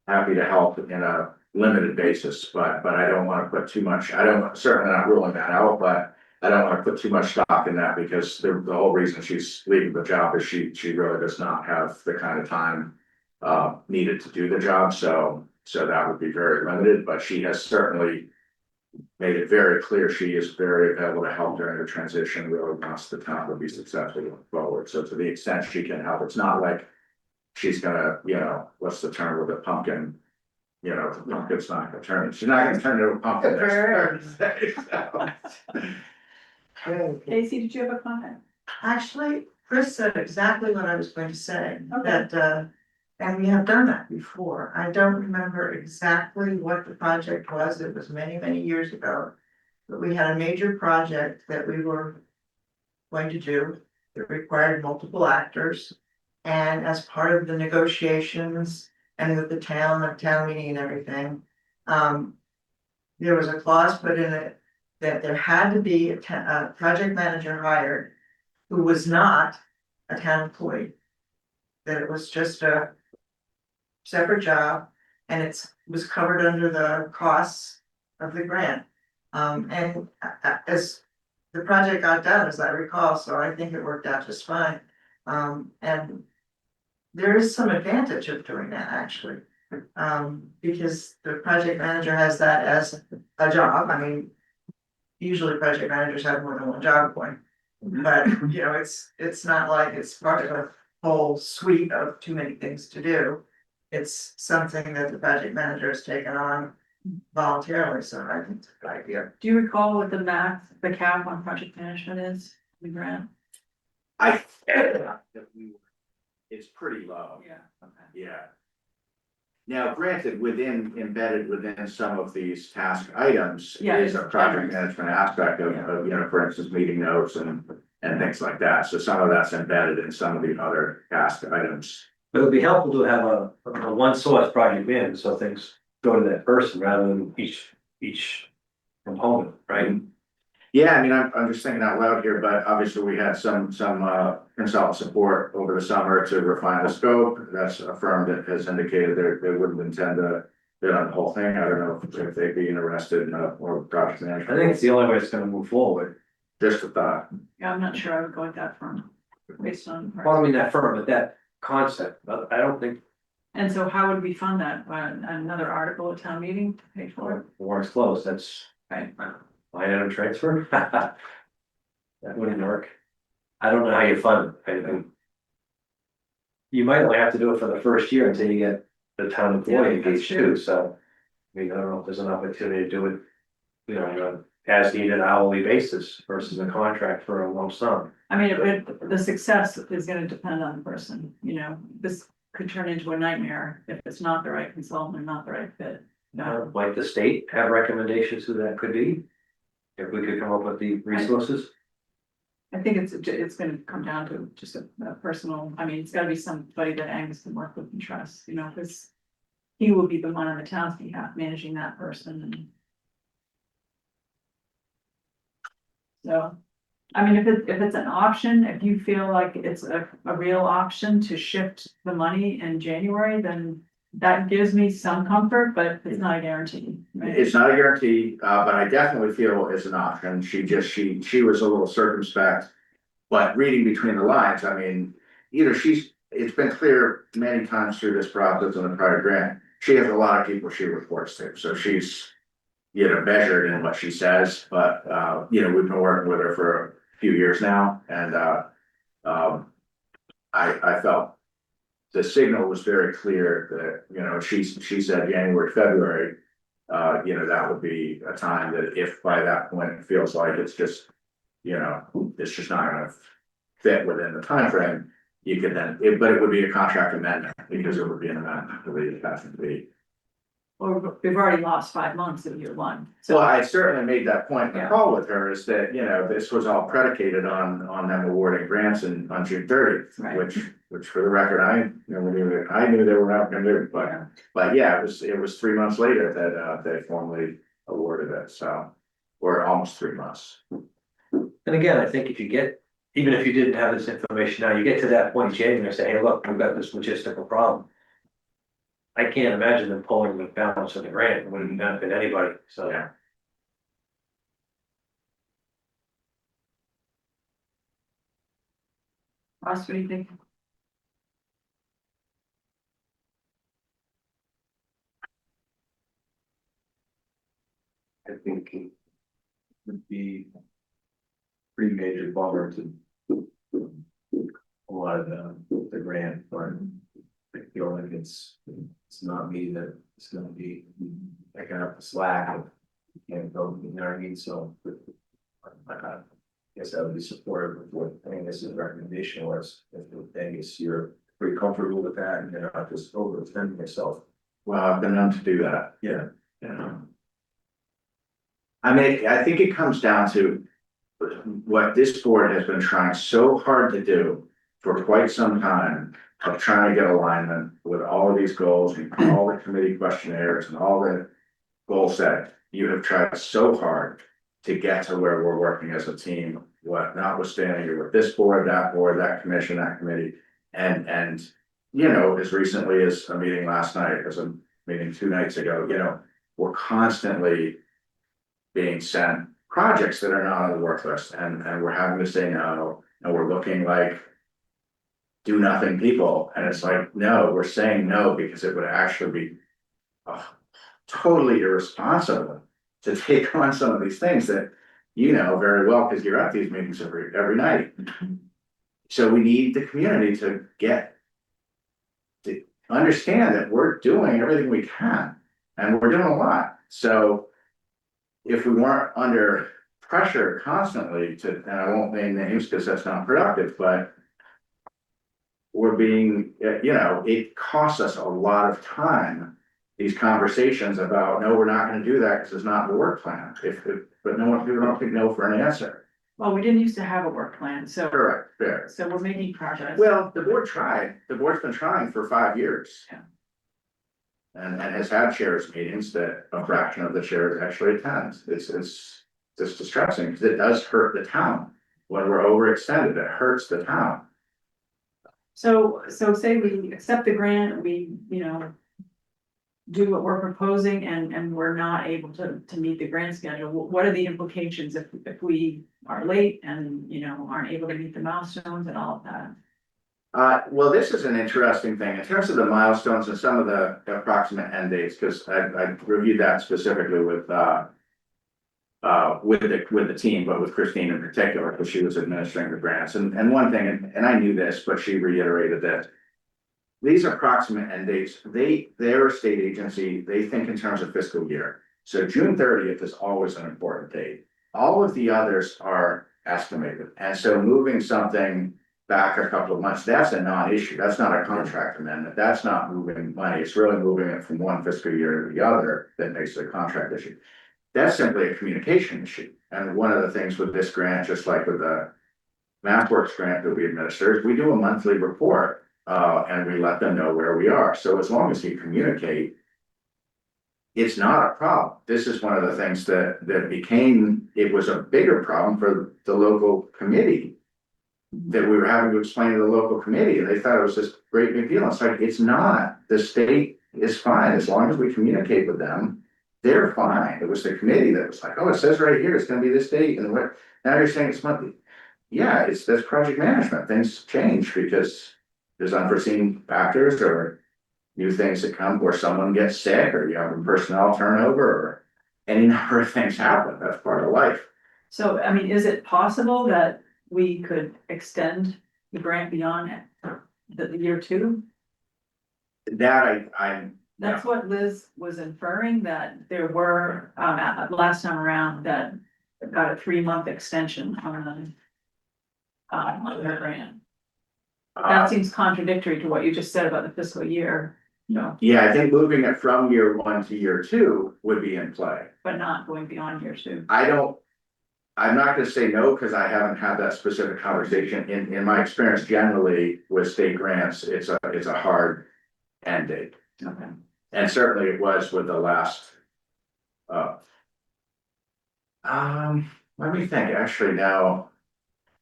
happy to help in a limited basis, but I don't wanna put too much, certainly not ruling that out, but I don't wanna put too much stock in that, because the whole reason she's leaving the job is she really does not have the kind of time needed to do the job, so that would be very limited, but she has certainly made it very clear she is very available to help during the transition, really wants the town to be successful going forward. So to the extent she can help, it's not like she's gonna, what's the term with the pumpkin? The pumpkin's not gonna turn, she's not gonna turn into a pumpkin next Thursday, so. Casey, did you have a comment? Actually, Chris said exactly what I was going to say, Okay. that, and we have done that before. I don't remember exactly what the project was. It was many, many years ago. But we had a major project that we were going to do. It required multiple actors. And as part of the negotiations and with the town meeting and everything, there was a clause put in it that there had to be a project manager hired who was not a town employee. That it was just a separate job, and was covered under the costs of the grant. And as the project got done, as I recall, so I think it worked out just fine. And there is some advantage of doing that, actually. Because the project manager has that as a job. I mean, usually project managers have more than one job going. But, it's not like it's part of a whole suite of too many things to do. It's something that the project manager has taken on voluntarily, so I think it's a good idea. Do you recall what the cap on project management is, the grant? It's pretty low. Yeah, okay. Yeah. Now, granted, embedded within some of these task items Yeah, is a it's project generous. management aspect of, for instance, meeting notes and things like that. So some of that's embedded in some of the other task items. But it would be helpful to have a one source project manager, so things go to that person rather than each component, right? Yeah, I mean, I'm just thinking out loud here, but obviously we had some consultant support over the summer to refine the scope. That's a firm that has indicated they wouldn't intend to bid on the whole thing. I don't know if they'd be interested in more project management. I think it's the only way it's gonna move forward. Just a thought. Yeah, I'm not sure I would go with that firm, based on. Well, I mean, that firm, but that concept, but I don't think And so how would we fund that? By another article at town meeting to pay for it? the warrant's closed, that's Right. line item transfer. That wouldn't work. I don't know how you fund it. I think you might only have to do it for the first year until you get the town employee Yeah, that's engaged true. too, so. I mean, I don't know if there's an opportunity to do it, on an as needed hourly basis versus a contract for a lump sum. I mean, the success is gonna depend on the person, this could turn into a nightmare if it's not the right consultant or not the right fit. Might the state have recommendations who that could be? If we could come up with the resources? I think it's gonna come down to just a personal, I mean, it's gotta be somebody that Angus can work with and trust, because he will be the one on the town's behalf managing that person and. So, I mean, if it's an option, if you feel like it's a real option to shift the money in January, then that gives me some comfort, but it's not a guarantee. Right? It's not a guarantee, but I definitely feel it's an option. She was a little circumspect. But reading between the lines, I mean, it's been clear many times through this process on the prior grant, she has a lot of people she reports to, so she's measured in what she says, but, we've been working with her for a few years now, and, I felt the signal was very clear that, she said January, February, that would be a time that if by that point it feels like it's just, it's just not gonna fit within the time frame, you could then, but it would be a contract amendment, because it would be an amendment to the passing fee. Or we've already lost 5 months of year one. So I certainly made that point in the Yeah. call with her, is that, this was all predicated on them awarding grants on June 30th, Right. which for the record, I knew they were not gonna do, but yeah, it was 3 months later that they formally awarded it, so, or almost 3 months. And again, I think even if you didn't have this information now, you get to that point in January and say, hey, look, we've got this logistical problem. I can't imagine them pulling the balance of the grant, it wouldn't benefit anybody, so. Yeah. Ross, what do you think? I think it would be pretty major bummer to a lot of the grant, but I feel like it's not me that it's gonna be picking up the slack of can't go, you know what I mean, so. I guess I would be supportive of what, this is a recommendation was, if Angus, you're pretty comfortable with that, and you're not just overextending yourself. Well, I've been known to do that. Yeah. I mean, I think it comes down to what this board has been trying so hard to do for quite some time, of trying to get alignment with all of these goals and all the committee questionnaires and all the goal setting. You have tried so hard to get to where we're working as a team, what notwithstanding you're with this board, that commission, that committee. And, as recently as a meeting last night, as a meeting 2 nights ago, we're constantly being sent projects that are not on the work list, and we're having to say no, and we're looking like do nothing people, and it's like, no, we're saying no, because it would actually be totally irresponsible to take on some of these things that very well, because you're at these meetings every night. So we need the community to understand that we're doing everything we can, and we're doing a lot. So if we weren't under pressure constantly and I won't name names because that's not productive, but we're being, it costs us a lot of time, these conversations about, no, we're not gonna do that because it's not the work plan. But people don't take no for an answer. Well, we didn't used to have a work plan, so. Correct, fair. So we're making progress. Well, the board tried, the board's been trying for 5 years. Yeah. And has had chairs meetings that a fraction of the chairs actually attends. It's just distressing, because it does hurt the town. When we're overextended, it hurts the town. So say we accept the grant, we, do what we're proposing and we're not able to meet the grant schedule. What are the implications if we are late and, aren't able to meet the milestones and all of that? Well, this is an interesting thing in terms of the milestones and some of the approximate end dates, because I reviewed that specifically with the team, but with Christine in particular, because she was administering the grants. And one thing, and I knew this, but she reiterated that these approximate end dates, they're a state agency, they think in terms of fiscal year. So June 30th is always an important date. All of the others are estimated. And so moving something back a couple of months, that's a non-issue. That's not a contract amendment. That's not moving money. It's really moving it from one fiscal year to the other that makes it a contract issue. That's simply a communication issue. And one of the things with this grant, just like with the MassWorks grant that we administer, is we do a monthly report and we let them know where we are. So as long as you communicate, it's not a problem. This is one of the things that it was a bigger problem for the local committee, that we were having to explain to the local committee, and they thought it was this great big deal. It's like, it's not. The state is fine as long as we communicate with them. They're fine. It was the committee that was like, oh, it says right here it's going to be this date, and what? Now you're saying it's monthly. Yeah, that's project management. Things change because there's unforeseen factors or new things that come where someone gets sick or you have a personnel turnover or any number of things happen, that's part of life. So, I mean, is it possible that we could extend the grant beyond the year two? That I'm. That's what Liz was inferring, that there were, last time around, that got a 3-month extension on their grant. That seems contradictory to what you just said about the fiscal year, Yeah, I think moving it from year one to year two would be in play. but not going beyond year two. I'm not gonna say no, because I haven't had that specific conversation. In my experience, generally with state grants, it's a hard end date. Okay. And certainly it was with the last. Let me think, actually now,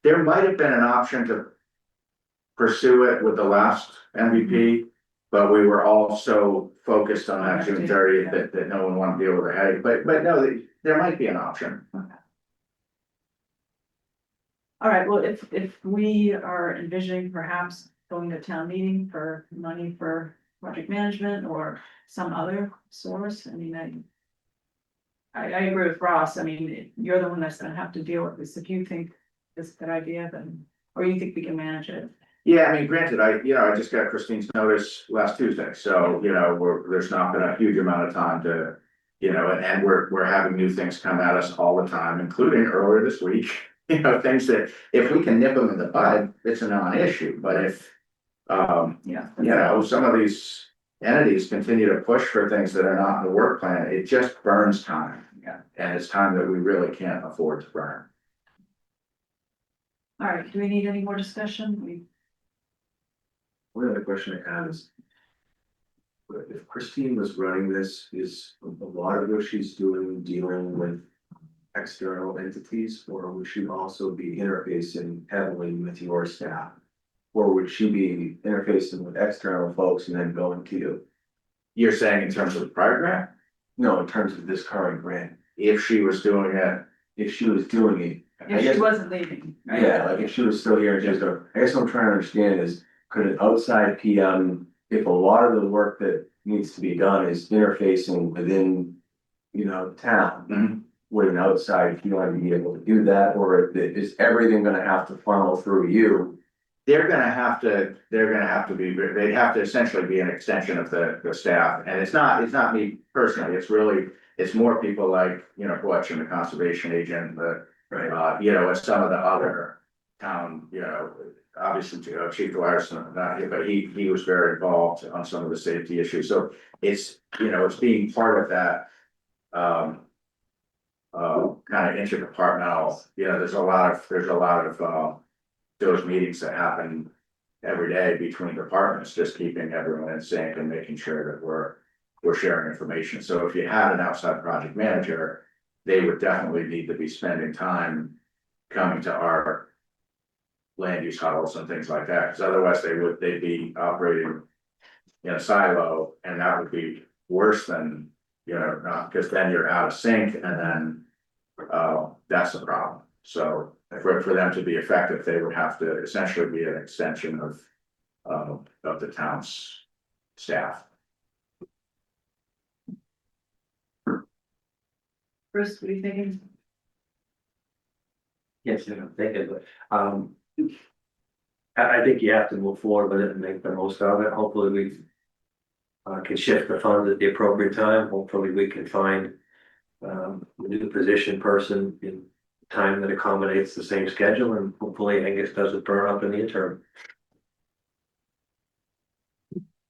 there might have been an option to pursue it with the last MVP, but we were all so focused on that June 30th that no one wanted to deal with the headache, but no, there might be an option. All right, well, if we are envisioning perhaps going to town meeting for money for project management or some other source, I mean, I agree with Ross, I mean, you're the one that's gonna have to deal with this, if you think it's a good idea, then, or you think we can manage it. Yeah, I mean, granted, I just got Christine's notice last Tuesday, so, there's not been a huge amount of time to, and we're having new things come at us all the time, including earlier this week. Things that if we can nip them in the bud, it's a non-issue, but if, some of these entities continue to push for things that are not in the work plan, it just burns time. Yeah. And it's time that we really can't afford to burn. All right, do we need any more discussion? One other question I have is, if Christine was running this, is a lot of what she's doing dealing with external entities, or would she also be interfacing heavily with your staff? Or would she be interfacing with external folks and then going to you? You're saying in terms of the prior grant? No, in terms of this current grant, If she was doing it, if she was doing it. I If guess- she wasn't leaving, right? Yeah, like if she was still here, just, I guess what I'm trying to understand is, could an outside PM, if a lot of the work that needs to be done is interfacing within, town. Mhm. Would an outside PM be able to do that, or is everything gonna have to funnel through you? they'd have to essentially be an extension of the staff, and it's not me personally, it's more people like, Butch and the conservation agent, and some of the other town, obviously, Chief Dwyer's not here, but he was very involved on some of the safety issues, so it's being part of that. Kind of interdepartmental, there's a lot of those meetings that happen every day between departments, just keeping everyone in sync and making sure that we're sharing information. So if you had an outside project manager, they would definitely need to be spending time coming to our land use huddles and things like that, because otherwise they'd be operating in a silo, and that would be worse than, not, because then you're out of sync, and then that's the problem. So for them to be effective, they would have to essentially be an extension of the town's staff. Chris, what are you thinking? Yes, I'm thinking, but, I think you have to move forward with it and make the most of it. Hopefully we can shift the funds at the appropriate time. Hopefully we can find a new position person in time that accommodates the same schedule, and hopefully Angus doesn't burn up in the interim.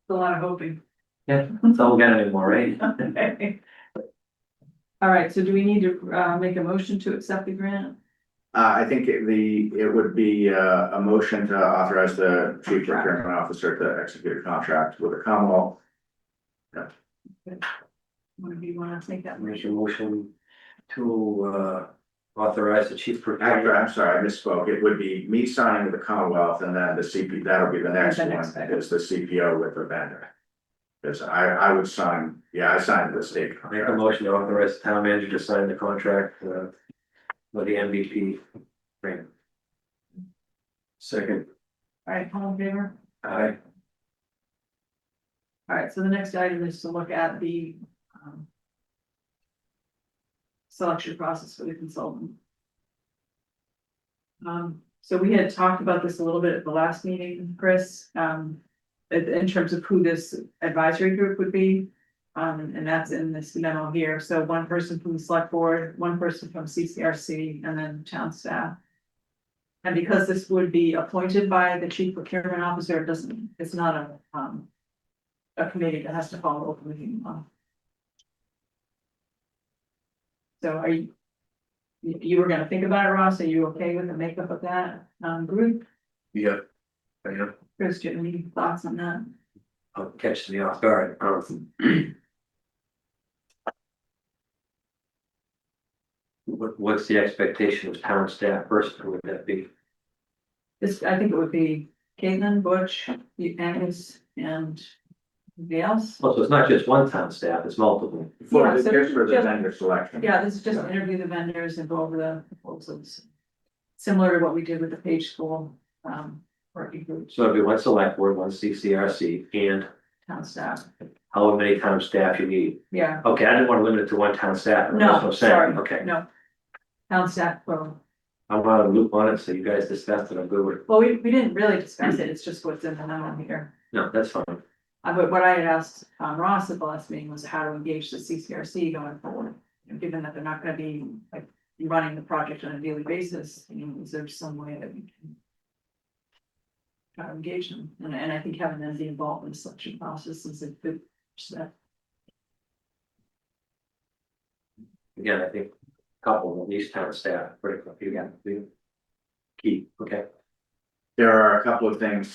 A lot of hoping. Yeah, don't get any more, right? All right, so do we need to make a motion to accept the grant? I think it would be a motion to authorize the chief procurement officer to execute a contract with the Commonwealth. One of you want to take that Make a motion? motion to authorize the chief procurement. I'm sorry, I misspoke. It would be me signing with the Commonwealth, and then the CP, that'll be the next The one, next thing. is the CPO with the vendor. Because I would sign, I signed the state Make a contract. motion to authorize the town manager to sign the contract with the MVP grant. Second. All right, all in favor? Aye. All right, so the next item is to look at the selection process for the consultant. So we had talked about this a little bit at the last meeting, Chris, in terms of who this advisory group would be. And that's in this memo here. So one person from the select board, one person from CCRC, and then town staff. And because this would be appointed by the chief procurement officer, it's not a committee that has to follow open meeting law. So are you were gonna think about it, Ross? Are you okay with the makeup of that group? Yeah. I know. Chris, do you have any thoughts on that? I'll catch me off guard. What's the expectation of town staff person, would that be? I think it would be Caitlin, Butch, Angus, and anybody else. Well, so it's not just one town staff, it's multiple. Yeah, so Just for the just- vendor selection. Yeah, this is just interview the vendors and go over the proposals. Similar to what we did with the Page School, working group, So it'd be one select board, one CCRC, and town staff, how many town staff you need? yeah, Okay, I didn't want to limit it to one town staff. that's what no, I'm saying. sorry, Okay, no. Town staff, plural. I'm out of the loop on it, so you guys discussed it, I'm good with it. Well, we didn't really discuss it, it's just what's in the memo here. No, that's fine. But what I had asked Ross at the last meeting was how to engage the CCRC going forward. You know, given that they're not gonna be like running the project on a daily basis, you know, is there some way that we can try to engage them? And I think having them be involved in the selection process is a good step. Again, I think a couple of these town staff, critical, you got to do. Key, okay. There are a couple of things,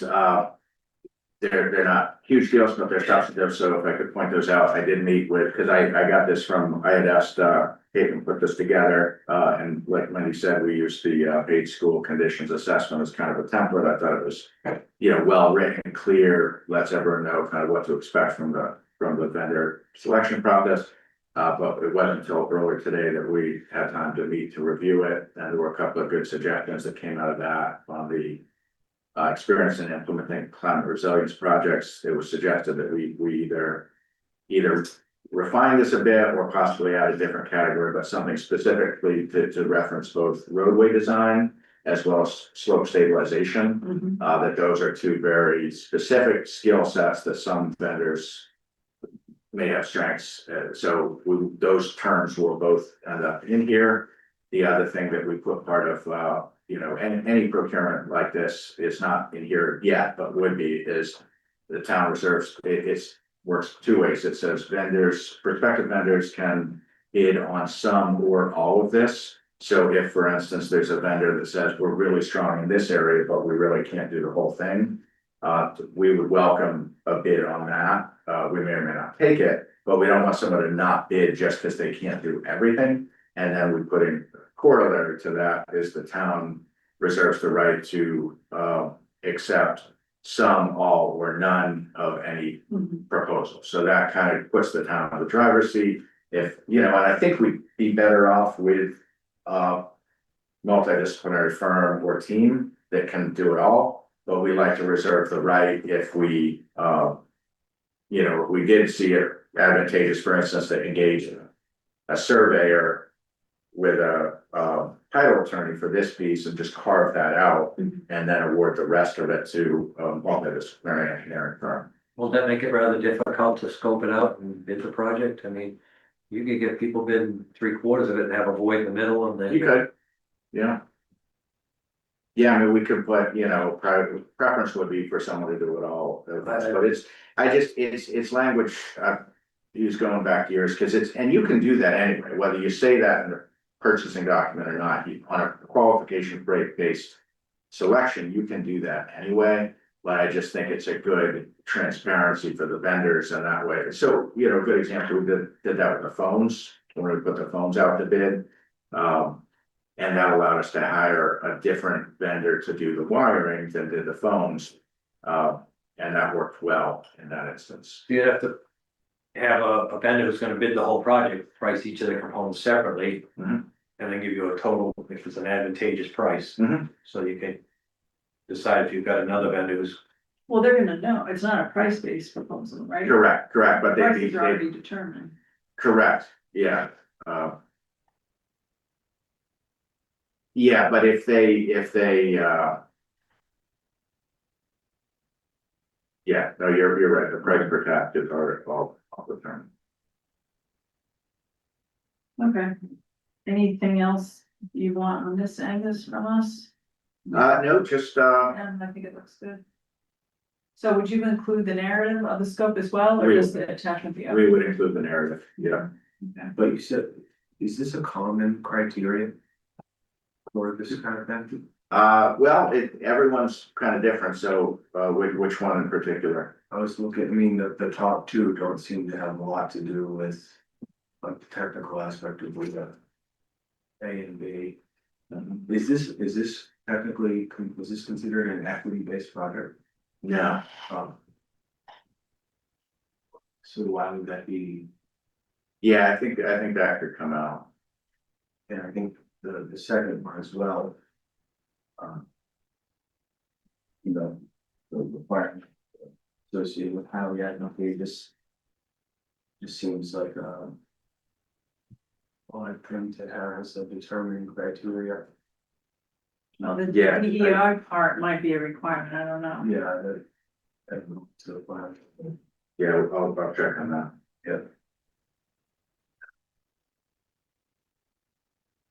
they're not huge deals, but they're substantive, so if I could point those out, I did meet with, because I got this from, I had asked, Caitlin put this together, and like Wendy said, we used the, Page School Conditions Assessment as kind of a template. I thought it was, well written, clear, lets everyone know kind of what to expect from the vendor selection process. But it wasn't until earlier today that we had time to meet to review it, and there were a couple of good suggestions that came out of that on the experience in implementing climate resilience projects. It was suggested that we either refine this a bit or possibly add a different category, but something specifically to reference both roadway design as well as slope stabilization. That those are two very specific skill sets that some vendors may have strengths. So those terms will both end up in here. The other thing that we put part of, any procurement like this is not in here yet, but would be, is the town reserves, it works two ways. It says prospective vendors can bid on some or all of this. So if, for instance, there's a vendor that says we're really strong in this area, but we really can't do the whole thing, we would welcome a bid on that. We may or may not take it, but we don't want someone to not bid just because they can't do everything. And then we put in corollary to that is the town reserves the right to accept some, all, or none of any proposal. So that kind of puts the town on the driver's seat. If, and I think we'd be better off with multidisciplinary firm or team that can do it all. But we like to reserve the right if we, if we did see it advantageous, for instance, to engage a surveyor with a title attorney for this piece and just carve that out and then award the rest of it to a multidisciplinary engineering firm. Won't that make it rather difficult to scope it out and bid the project? I mean, you could get people bidding 3/4 of it and have a void in the middle and then. You could, yeah. Yeah, I mean, we could put, preference would be for someone to do it all, but it's language I've used going back years, because and you can do that anyway, whether you say that in the purchasing document or not, on a qualification based selection, you can do that anyway. But I just think it's a good transparency for the vendors in that way. So, a good example, we did that with the phones, when we put the phones out to bid. And that allowed us to hire a different vendor to do the wiring than did the phones. And that worked well in that instance. You have to have a vendor who's gonna bid the whole project, price each of the components separately. And then give you a total if it's an advantageous price. So you can decide if you've got another vendor who's. Well, they're gonna know, it's not a price-based proposal, right? Correct, but Prices are already determined. correct, yeah. Yeah, but if they, yeah, no, you're right, the price per cap is all the term. Okay. Anything else you want on this, Angus, from us? No, just, I think it looks good. So would you include the narrative of the scope as well, or just the attachment? we would include the narrative, yeah. Okay. But you said, is this a common criteria for this kind of thing? Well, everyone's kind of different, so, which one in particular? I was looking, I mean, the top two don't seem to have a lot to do with like the technical aspect of the A and B. Is this technically, was this considered an equity-based project? Yeah. So why would that be? Yeah, I think that could come out. And I think the second one as well. You know, the requirement associated with how we had nothing, just seems like well, I printed has a determining criteria. Well, the Yeah. DEI part might be a requirement, I don't know. Yeah, that to the plan. Yeah, I'll check on that. Yeah.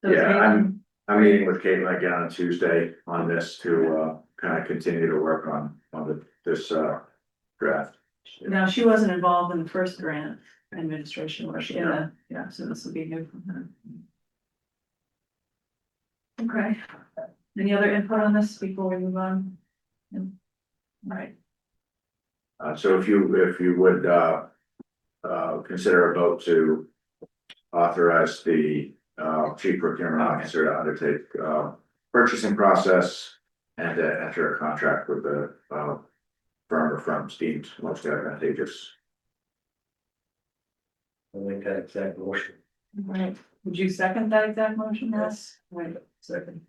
So Yeah, Caitlin, I'm meeting with Caitlin again on Tuesday on this to, kind of continue to work on this draft. now, she wasn't involved in the first grant administration, was she? Yeah, so this will be new from her. Okay, any other input on this before we move on? No? All right, So if you would, consider a vote to authorize the, chief procurement officer to undertake, purchasing process and to enter a contract with the, firm or firms deemed most advantageous. I think that exact motion. all right, would you second that exact motion? Yes. Right, Second.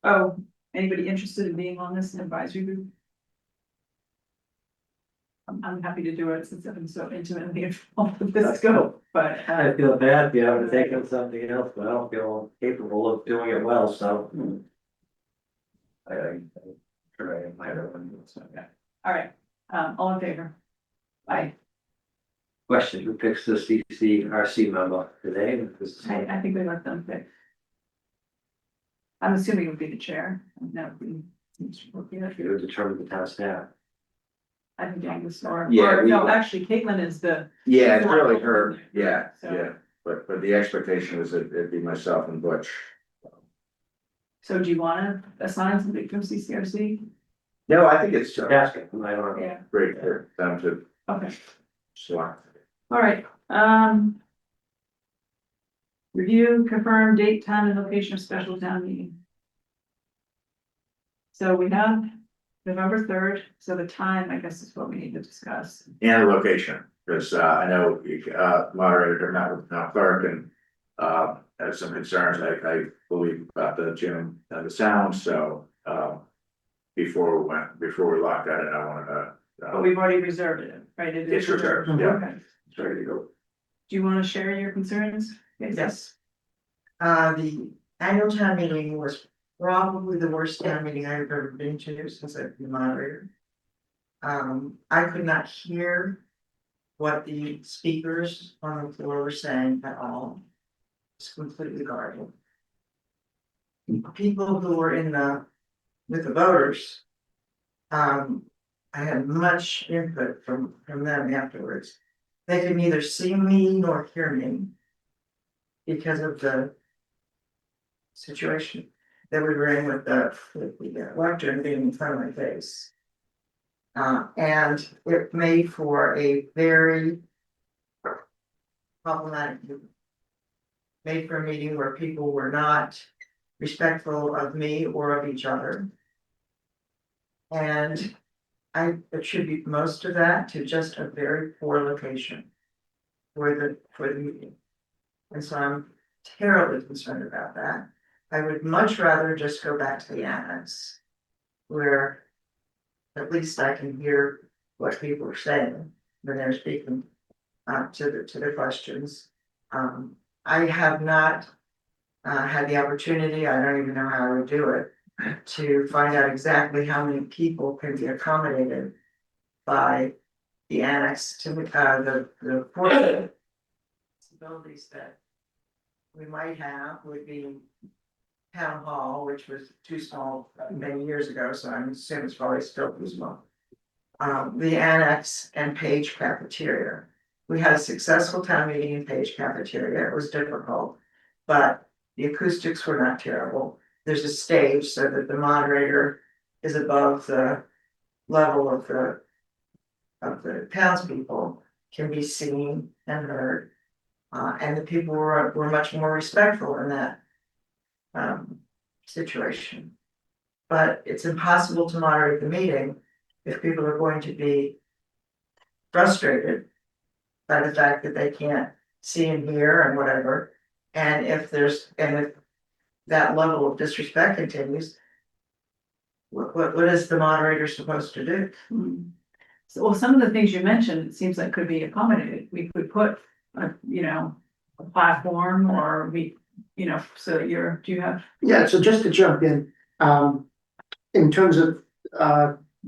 Oh, anybody interested in being on this advisory group? I'm happy to do it since I'm so intimately involved with this scope, but, I feel bad if you haven't taken something else, but I don't feel capable of doing it well, so. I try and hide it. all right, all in favor? Aye. Question, who picks the CCRC member today? I think we let them pick. I'm assuming it would be the chair. No, You would determine the town staff. I think Angus or, Yeah, no, actually Caitlin is the. Yeah, it's really her, So- yeah, but the expectation is that it'd be myself and Butch. So do you wanna assign somebody from CCRC? No, I think it's Asking, I don't know. Yeah, great for them to okay, select. all right, review, confirm date, time and location of special town meeting. So we have November 3rd, so the time, I guess, is what we need to discuss. And location, because I know moderator met with town clerk and had some concerns, I believe about the gym and the sound, so before we locked that in, I wanted But to. we've already reserved it, right? It is It's reserved, yeah. Okay. It's ready to go. Do you wanna share your concerns? Yes. The annual town meeting was probably the worst town meeting I've ever been to since I've been moderator. I could not hear what the speakers on the floor were saying at all. It's completely garbled. People who were with the voters. I had much input from them afterwards. They could neither see me nor hear me. Because of the situation that we were in with the lectern being in front of my face. And it made for a very problematic, made for a meeting where people were not respectful of me or of each other. And I attribute most of that to just a very poor location for the meeting. And so I'm terribly concerned about that. I would much rather just go back to the annex. Where at least I can hear what people are saying when they're speaking to the questions. I have not had the opportunity, I don't even know how I would do it, to find out exactly how many people can be accommodated by the annex to the portion abilities that we might have would be town hall, which was too small many years ago, so I'm assuming it's probably still too small. The annex and Page cafeteria. We had a successful town meeting in Page cafeteria. It was difficult, but the acoustics were not terrible. There's a stage so that the moderator is above the level of the townspeople, can be seen and heard. And the people were much more respectful in that situation. But it's impossible to moderate the meeting if people are going to be frustrated by the fact that they can't see and hear and whatever. And if that level of disrespect continues, what is the moderator supposed to do? So, well, some of the things you mentioned, it seems like could be accommodated. We could put a platform, or so do you have? Yeah, so just to jump in terms of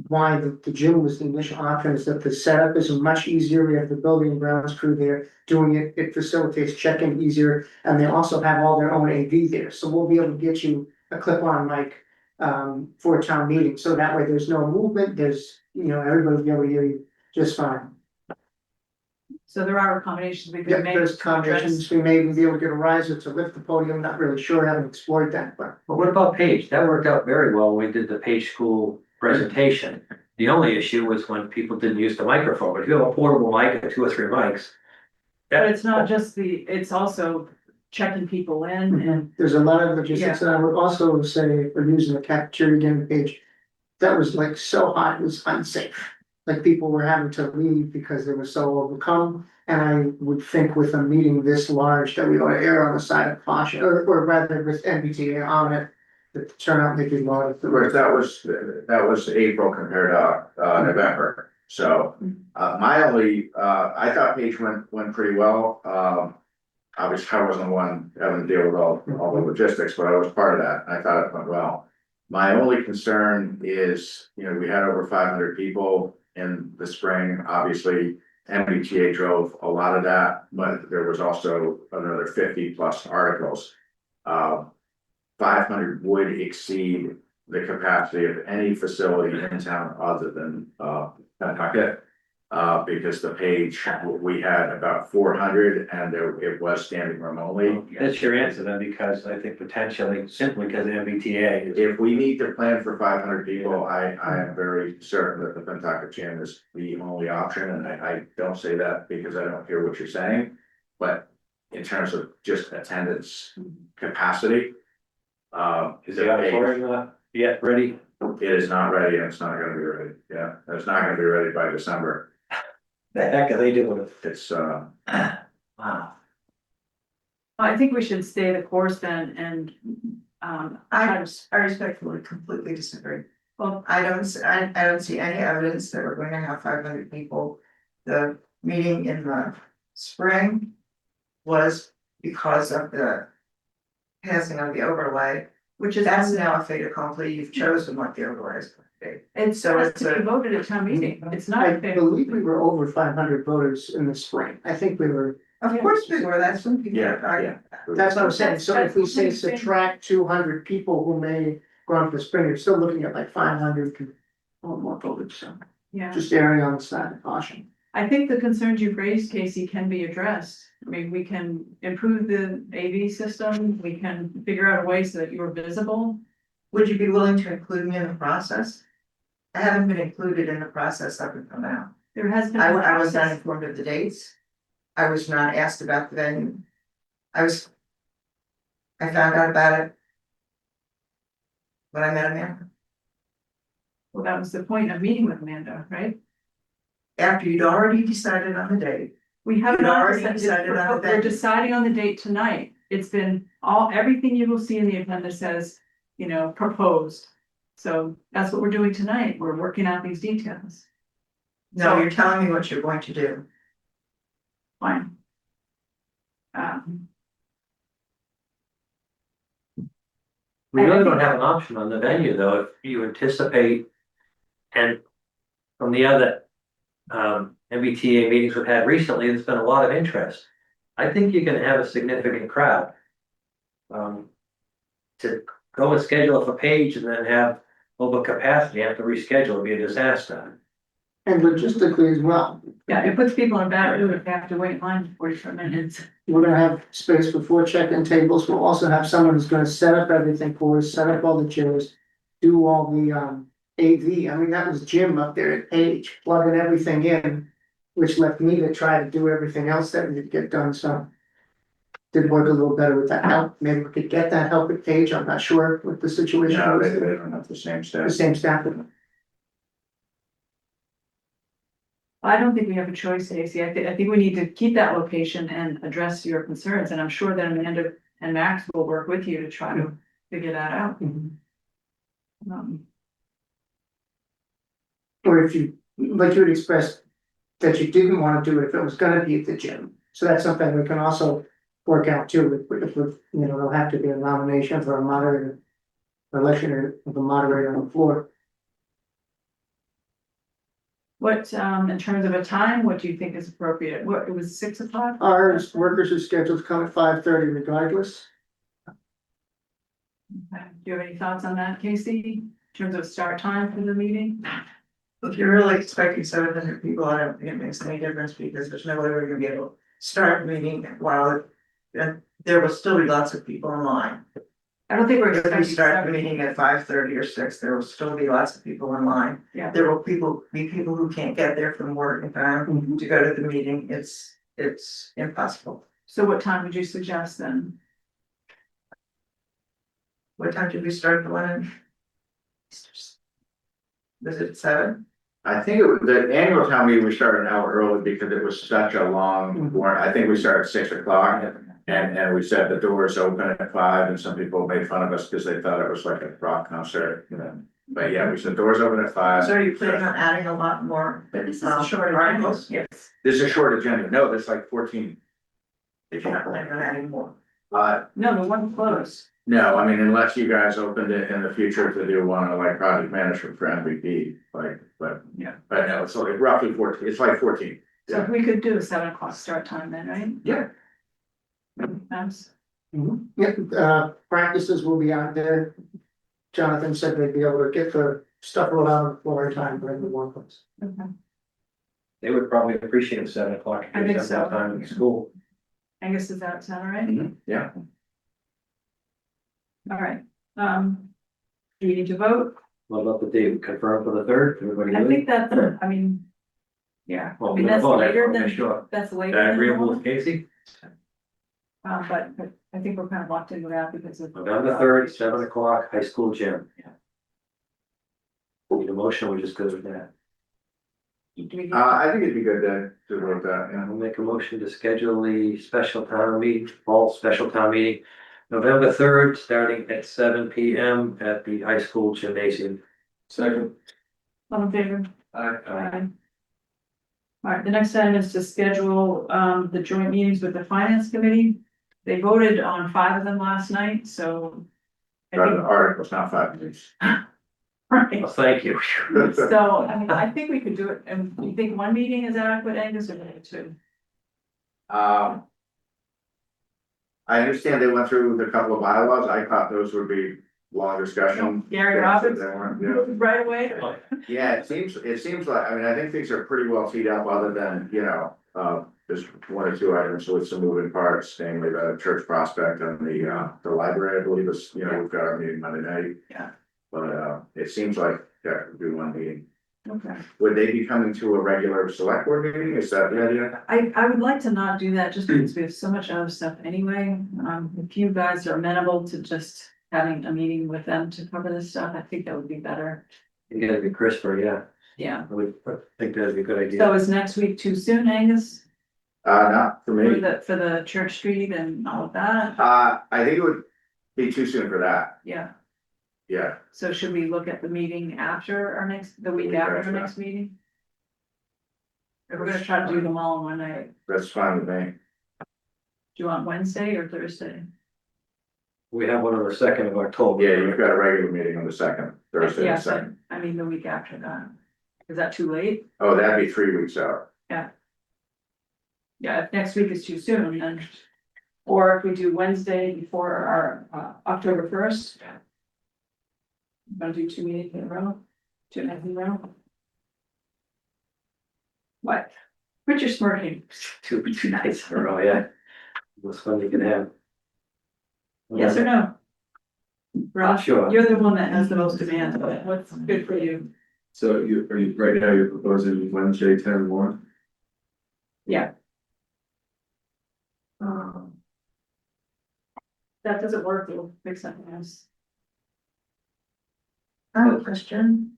why the gym was the initial option, is that the setup is much easier. We have the building and grounds crew there doing it. It facilitates check-in easier, and they also have all their own AV there. So we'll be able to get you a clip-on mic for a town meeting. So that way there's no movement, everybody will be able to hear you just fine. So there are accommodations we Yeah, could make. there's accommodations. We may even be able to get a riser to lift the podium. Not really sure, haven't explored that, but. But what about Page? That worked out very well when we did the Page School presentation. The only issue was when people didn't use the microphone, but if you have a portable mic and 2 or 3 mics. But it's not just it's also checking people in and. There's a lot of logistics, and I would also say, if we're using the cafeteria again page, that was like so hot, it was unsafe. Like people were having to leave because they were so overcome, and I would think with a meeting this large that we ought to err on the side of caution, or rather with MBTA on it, that the turnout may be low. Whereas that was April compared to November. So my only I thought Page went pretty well. Obviously I wasn't the one having to deal with all the logistics, but I was part of that. I thought it went well. My only concern is, we had over 500 people in the spring. Obviously, MBTA drove a lot of that, but there was also another 50 plus articles. 500 would exceed the capacity of any facility in town other than Pentucket. Because the Page, we had about 400 and it was standing room only. That's your answer then, because I think potentially, simply because of MBTA. If we need to plan for 500 people, I am very certain that the Pentucket gym is the only option, and I don't say that because I don't hear what you're saying. But in terms of just attendance capacity. Is the auditorium yet ready? It is not ready, and it's not gonna be ready. Yeah, it's not gonna be ready by December. The heck are they doing? It's Wow. I think we should stay the course then and I respectfully completely disagree. well, I don't see any evidence that we're going to have 500 people. The meeting in the spring was because of the passing of the overlay, which is. that's now a fait accompli. You've chosen what the overlay is going to be. It's So it's to be voted at town meeting. It's not. I believe we were over 500 voters in the spring. I think we were. Of course we were, that's when people. yeah. That's what I'm saying. So if we say That's- subtract 200 people who may go on for the spring, you're still looking at like 500 or more voters. So Yeah, just erring on the side of caution. I think the concerns you've raised, Casey, can be addressed. I mean, we can improve the AV system. We can figure out a way so that you're visible. Would you be willing to include me in the process? I haven't been included in the process up until now. There has been. I was not informed of the dates. I was not asked about the venue. I found out about it when I met Amanda. Well, that was the point of meeting with Amanda, right? After you'd already decided on the date. We have You'd not already decided, decided on the we're venue. deciding on the date tonight. It's been everything you will see in the agenda says, proposed. So that's what we're doing tonight. We're working out these details. No, you're telling me what you're going to do. Fine. We really don't have an option on the venue, though, if you anticipate. And from the other MBTA meetings we've had recently, there's been a lot of interest. I think you're gonna have a significant crowd. To go and schedule for Page and then have over capacity, have to reschedule, would be a disaster. And logistically as well, Yeah, it puts people in a bad mood if they have to wait in line for 45 minutes. we're gonna have space for 4 check-in tables. We'll also have someone who's gonna set up everything for us, set up all the chairs. Do all the AV. I mean, that was Jim up there at Page, plugging everything in. Which left me to try to do everything else that needed to get done, so. Did work a little better with that help. Maybe we could get that help at Page. I'm not sure what the situation Yeah, was. they don't have the same The staff. same staff. I don't think we have a choice, Stacy. I think we need to keep that location and address your concerns, and I'm sure that Amanda and Max will work with you to try to figure that out. Um, Or if you, like you had expressed, that you didn't wanna do it if it was gonna be at the gym. So that's something we can also work out too, if, you know, there'll have to be a nomination for a moderator. Election of a moderator on the floor. What, in terms of a time, what do you think is appropriate? What, it was 6 o'clock? Our workers are scheduled to come at 5:30 regardless. Okay. Do you have any thoughts on that, Casey? In terms of start time for the meeting? If you're really expecting 700 people, I don't think it makes any difference because there's no way we're gonna be able to start the meeting while. And there will still be lots of people in line. I don't think we're If we expecting. start the meeting at 5:30 or 6, there will still be lots of people in line. Yeah. There will be people who can't get there from work in time to go to the meeting. It's impossible. So what time would you suggest then? What time did we start the one? Was it 7? I think the annual town meeting, we started an hour early because it was such a long warrant. I think we started at 6 o'clock. And we said the doors open at 5 and some people made fun of us because they thought it was like a rock concert, you know. But yeah, we said doors open at 5. So are you planning on adding a lot more? But this is a short articles? Yes. This is a short agenda. No, there's like 14. If you're not planning on adding more. No, the one closed. No, I mean, unless you guys opened it in the future to do one like project management for MVP, but. Yeah. But no, it's like roughly 14, it's like 14. So if we could do a 7 o'clock start time then, right? Yeah. Thanks. Yeah, practices will be out there. Jonathan said they'd be able to get the stuff rolled out on the floor in time for everyone. Okay. They would probably appreciate 7 o'clock. I think so. Time in school. Angus, does that sound all right? Yeah. All right, do we need to vote? What about the date? Confirm for the 3rd? Everybody I good? think that's, I mean. Yeah, I Well, mean, we're that's gonna vote, I later wanna than, make sure. that's later That than agreeable normal. with Casey? But I think we're kind of locked into that because of. November 3rd, 7 o'clock, high school gym. Need a motion, we just go with that. Do we need- I think it'd be good to vote that, yeah. I'll make a motion to schedule the special town meeting, fall special town meeting. November 3rd, starting at 7 PM at the high school gymnasium. Second. All in favor? Aye. Aye. All right, the next item is to schedule the joint meetings with the finance committee. They voted on 5 of them last night, so. I Got think- the articles, not 5 minutes. Right, Well, thank you. so, I mean, I think we could do it, and you think one meeting is adequate, Angus, or maybe 2? I understand they went through with a couple of bylaws. I thought those would be long discussion. Gary They Roberts, weren't, yeah. right away? Yeah, it seems like, I mean, I think things are pretty well teed up other than, you know, just 1 or 2 items with some moving parts, namely the church prospect and the library, I believe is, you know, we've got our meeting Monday night. Yeah. But, it seems like, yeah, we'll do one meeting. Okay. Would they be coming to a regular select board meeting? Is that the idea? I would like to not do that just because we have so much other stuff anyway. If you guys are amenable to just having a meeting with them to cover this stuff, I think that would be better. You gotta be crisper, yeah. Yeah. I would think that'd be a good idea. So is next week too soon, Angus? Not for For me. the Church Street and all of that? I think it would be too soon for that. Yeah. Yeah, So should we look at the meeting after the week after the next meeting? If we're gonna try to do them all in one night, that's fine with me. do you want Wednesday or Thursday? We have one on the 2nd of October. Yeah, you've got a regular meeting on the second, Thursday Yeah, and second. I mean, the week after that. Is that too late? Oh, that'd be 3 weeks out. Yeah, if next week is too soon, then, or if we do Wednesday before our, October 1st. Want to do 2 meetings in a row, 2 nights in a row? What? But you're smirking. Two nights in a row, yeah. What's fun you can have. Yes or no? Ross, Sure. you're the one that has the most demand, but what's good for you? So right now you're proposing Wednesday, 10-1? Yeah, Um, that doesn't work, we'll fix something else. I have a question.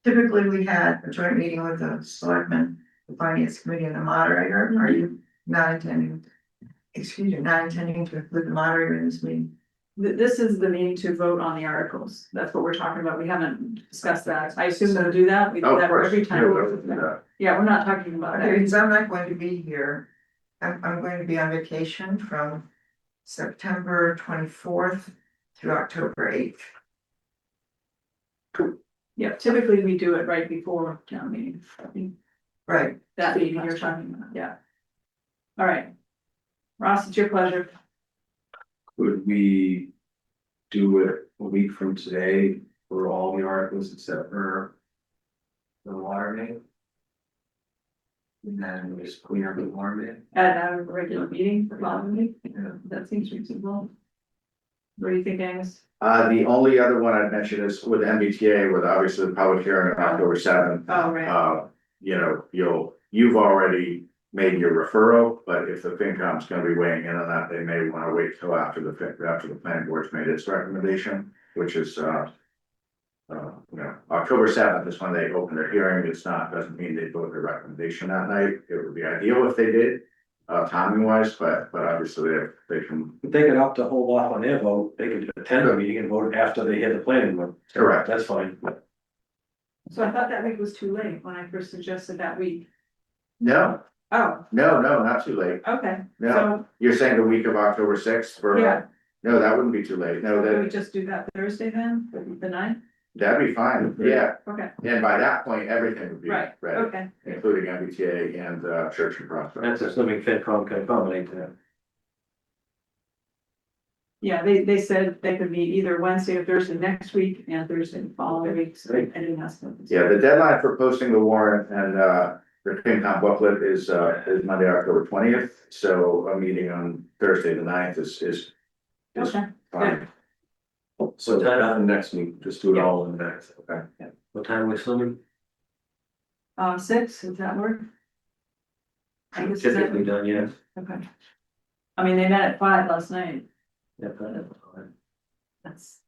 Typically, we had a joint meeting with the selectmen, the finance committee and the moderator. Are you not intending? Excuse me, not intending to include the moderator in this meeting? This is the meeting to vote on the articles, that's what we're talking about, we haven't discussed that, I assume we'll do that, we Oh, do of that course. every Yeah, time. we'll do that. Yeah, we're not talking about Okay, that, because I'm not going to be here. I'm going to be on vacation from September 24th through October 8th. yeah, typically we do it right before town meeting. I think Right. that meeting you're talking about, yeah. All right. Ross, it's your pleasure. Could we do it a week from today for all the articles except for the water main? And then we just clean up the water main? At our regular meeting, probably, that seems reasonable. What do you think, Angus? The only other one I'd mention is with MBTA, with obviously the public hearing on October 7th. Oh, right. You know, you've already made your referral, but if the FinCom's gonna be weighing in on that, they may wanna wait till after the planning board's made its recommendation, which is, October 7th is when they open their hearing. It's not, doesn't mean they vote their recommendation that night. It would be ideal if they did, timing wise, but obviously they can. If they could opt to hold off on their vote, they could attend the meeting and vote after they hear the planning board. Correct. That's fine. So I thought that week was too late when I first suggested that week. No, Oh, no, not too late. okay, No, so, you're saying the week of October 6th for, yeah, no, that wouldn't be too late. No, can we that, just do that Thursday then, the 9th? that'd be fine. Yeah. Okay, And by that point, everything would be right, ready, okay, including MBTA and, Church and Prospect. That's assuming FinCom can accommodate that. yeah, they said they could meet either Wednesday or Thursday next week and Thursday the following week, so anything else. Yeah, the deadline for posting the warrant and, the FinCom booklet is Monday, October 20th. So a meeting on Thursday, the 9th is Okay, fine. So nothing next week, just do it all in the next, okay? What time we assuming? 6, does that work? I guess is that- Typically done, yes. Okay. I mean, they met at 5 last night, Yeah, that's fine. that's.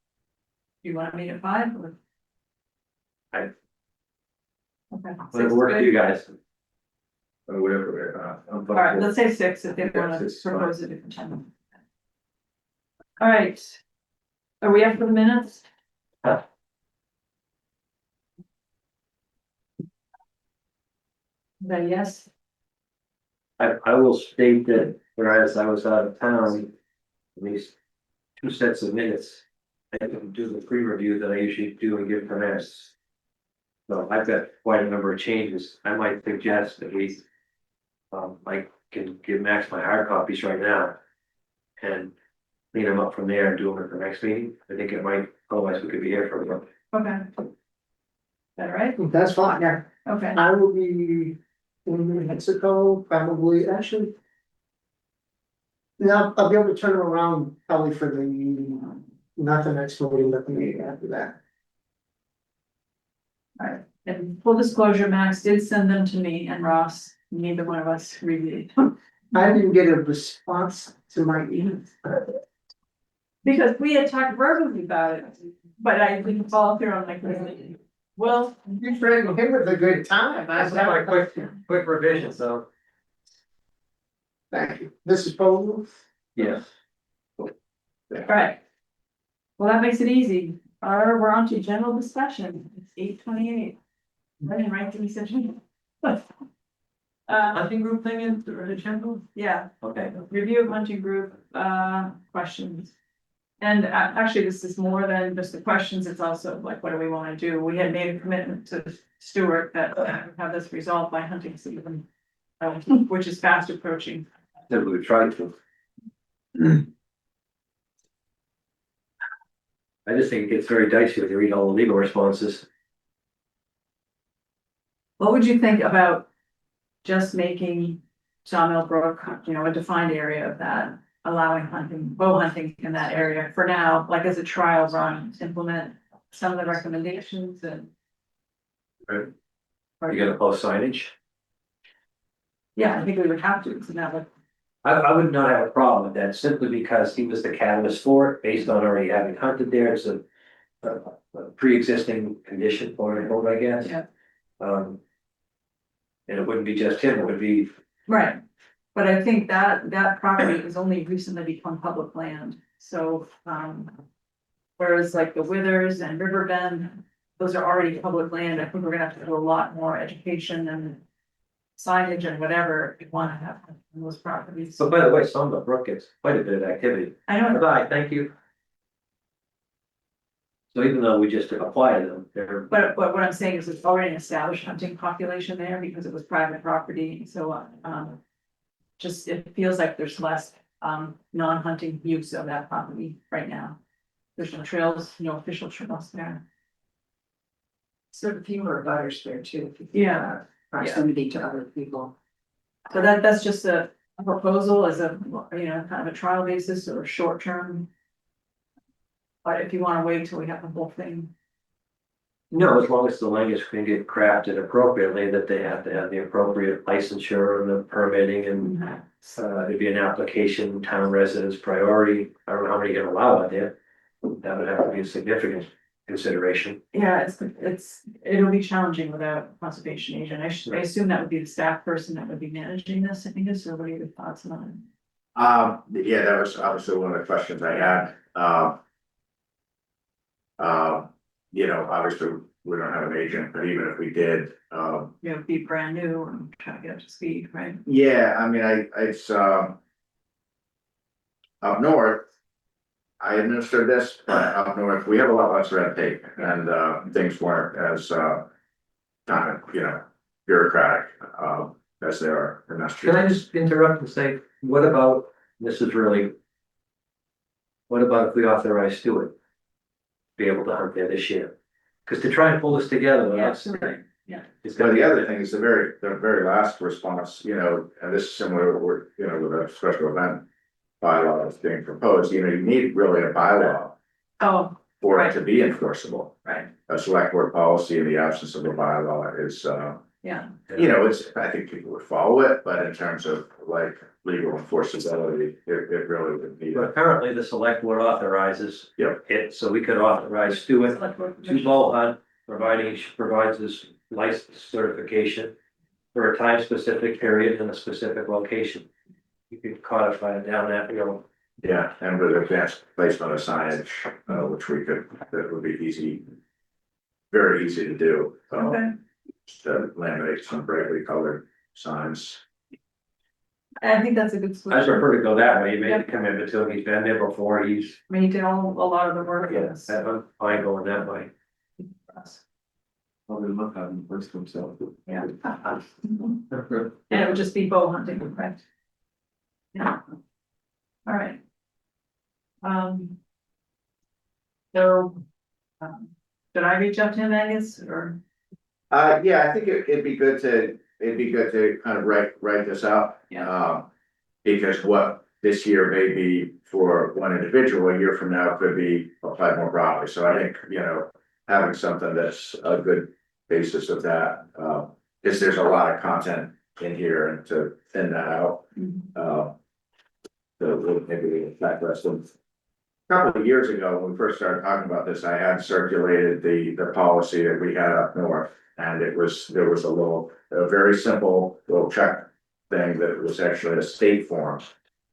You wanna meet at 5 or? I- Okay. Whatever works for you guys. Or whatever, I'm All right, fine. let's say 6 if they wanna 6 is fine. propose a different time. All right. Are we up for the minutes? Huh. Is that a yes? I will state that whereas I was out of town, at least 2 sets of minutes. I didn't do the pre-review that I usually do and give comments. So I've got quite a number of changes. I might suggest that we. I can give Max my hard copies right now. And clean them up from there and do them at the next meeting. I think it might, otherwise we could be here for a while. Okay. Is that all right? That's fine, yeah. Okay, I will be in Mexico, probably, actually. Yeah, I'll be able to turn around probably for the, not the next meeting, but the meeting after that. all right. And full disclosure, Max did send them to me and Ross, neither one of us reviewed. I didn't get a response to my email. Because we had talked verbally about it, but I didn't follow through on like, well, You're trying to hit with a good time. Quick revision, so. Thank you. This is Paul. Yes. all right. Well, that makes it easy. We're on to general discussion. It's 8:28. Running right to me session. Hunting group thing in the agenda? Yeah, Okay. review of hunting group, questions. And actually, this is more than just the questions, it's also like, what do we wanna do? We had made a commitment to Stuart that we have this resolved by hunting season. Which is fast approaching. That we tried to. I just think it gets very dicey when you read all the legal responses. What would you think about just making Sawmill Brook, a defined area of that, allowing hunting, bow hunting in that area for now, like as a trial run, implement some of the recommendations and. Right. Or- You gonna post signage? Yeah, I think we would have to, so now, I would not have a problem with that simply because he was the catalyst for it, based on already having hunted there. It's a pre-existing condition for it, I guess. Yeah. And it wouldn't be just him, it would be, right, but I think that property has only recently become public land, so, whereas like the Withers and Riverbend, those are already public land. I think we're gonna have to do a lot more education and signage and whatever we wanna have on those properties. so by the way, Sawmill Brook gets quite a bit of activity. I know, Bye, thank you. So even though we just apply to them, they're, but what I'm saying is it's already an established hunting population there because it was private property, so, just, it feels like there's less, non-hunting use of that property right now. There's no trails, no official trails there. Sort of fewer butters there too. Yeah. Proximity to other people. So that's just a proposal as a, kind of a trial basis or a short term. But if you wanna wait till we have the whole thing, no, as long as the language can get crafted appropriately, that they have to have the appropriate licensure and the permitting and. There'd be an application, town residents priority, I don't know how many you're gonna allow out there. That would have to be a significant consideration. yeah, it'll be challenging without conservation agent. I assume that would be the staff person that would be managing this, I think, so what are your thoughts on Yeah, that was obviously one of the questions I had. Obviously, we don't have an agent, but even if we did, it? Be brand new and try to get up to speed, right? yeah, I mean, it's, up north. I administered this, but up north, we have a lot less red tape and, things weren't as, bureaucratic, as they are in Can I Massachusetts. just interrupt and say, what about, this is really. What about if we authorize Stuart? Be able to hunt there this year? Cause to try and pull this together with us. Right. It's But gonna the be, other thing is the very last response, and this is similar to what, with a special event bylaw that's being proposed, you need really a bylaw Oh, for it Right. to be enforceable. right, A select board policy in the absence of a bylaw is, yeah, I think people would follow it, but in terms of like legal enforceability, it really would be. but apparently the select board authorizes. Yep. It, so we could authorize Stuart Select board to permission. bow hunt, providing he provides his license certification. For a time specific period in a specific location. You could codify it down that, Yeah, and with advanced placement of signage, which that would be easy. Very easy to do. Okay. Just to laminate some brightly colored signs. I think that's a good I solution. prefer to go that way, he made Yeah. the commitment to him, he's been there before, he's, I mean, he did a lot of the work. for yeah, us. I'm fine going that way. Probably look at him first himself. Yeah. And it would just be bow hunting, correct? Yeah. All right. So, should I reach out to him, Angus, or? Yeah, I think it'd be good to kind of write this out. Yeah. Because what this year may be for one individual, a year from now could be applied more broadly. So I think, having something that's a good basis of that, is there's a lot of content in here and to thin that out. Maybe that rest of. A couple of years ago, when we first started talking about this, I had circulated the policy that we had up north. And there was a very simple little check thing that was actually a state form.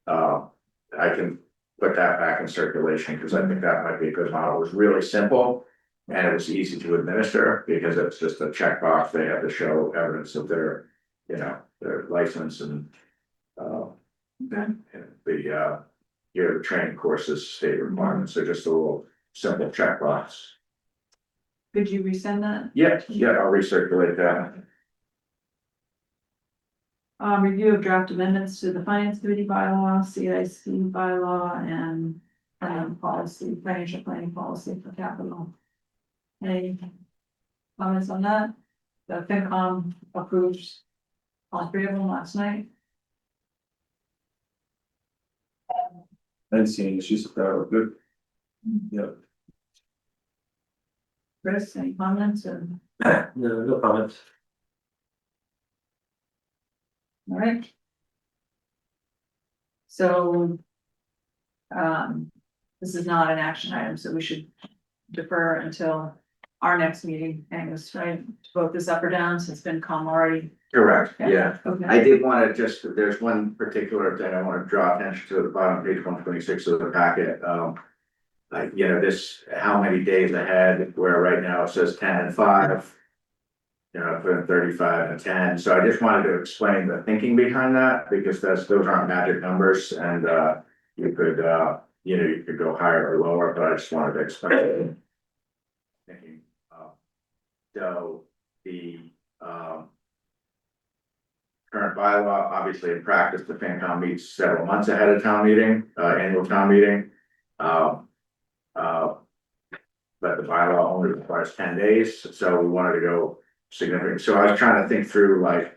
I can put that back in circulation because I think that might be a good model. It was really simple. And it was easy to administer because it's just a checkbox. They have to show evidence of their you know, their license and. Okay. And the your training courses, state requirements, so just a little simple checkbox. Could you resend that? Yeah, I'll recirculate that. Review of draft amendments to the finance committee bylaw, CIC bylaw, and policy, financial planning policy for capital. Any comments on that? The FinCom approves all three of them last night. I didn't see any issues with that, we're good. Yep. Chris, any comments or, No comments. all right? So, this is not an action item, so we should defer until our next meeting, Angus, right? To vote this up or down, since FinCom already. Correct, yeah. Okay. I did wanna just, there's one particular thing I wanna draw attention to at the bottom, page 126 of the packet. Like, you know, this, how many days ahead, where right now it says 10 and 5. You know, put in 35 and 10, so I just wanted to explain the thinking behind that, because those aren't magic numbers, and you could, you know, you could go higher or lower, but I just wanted to explain. Thinking, so the current bylaw, obviously in practice, the FinCom meets several months ahead of town meeting, annual town meeting. But the bylaw only requires 10 days, so we wanted to go significant. So I was trying to think through, like,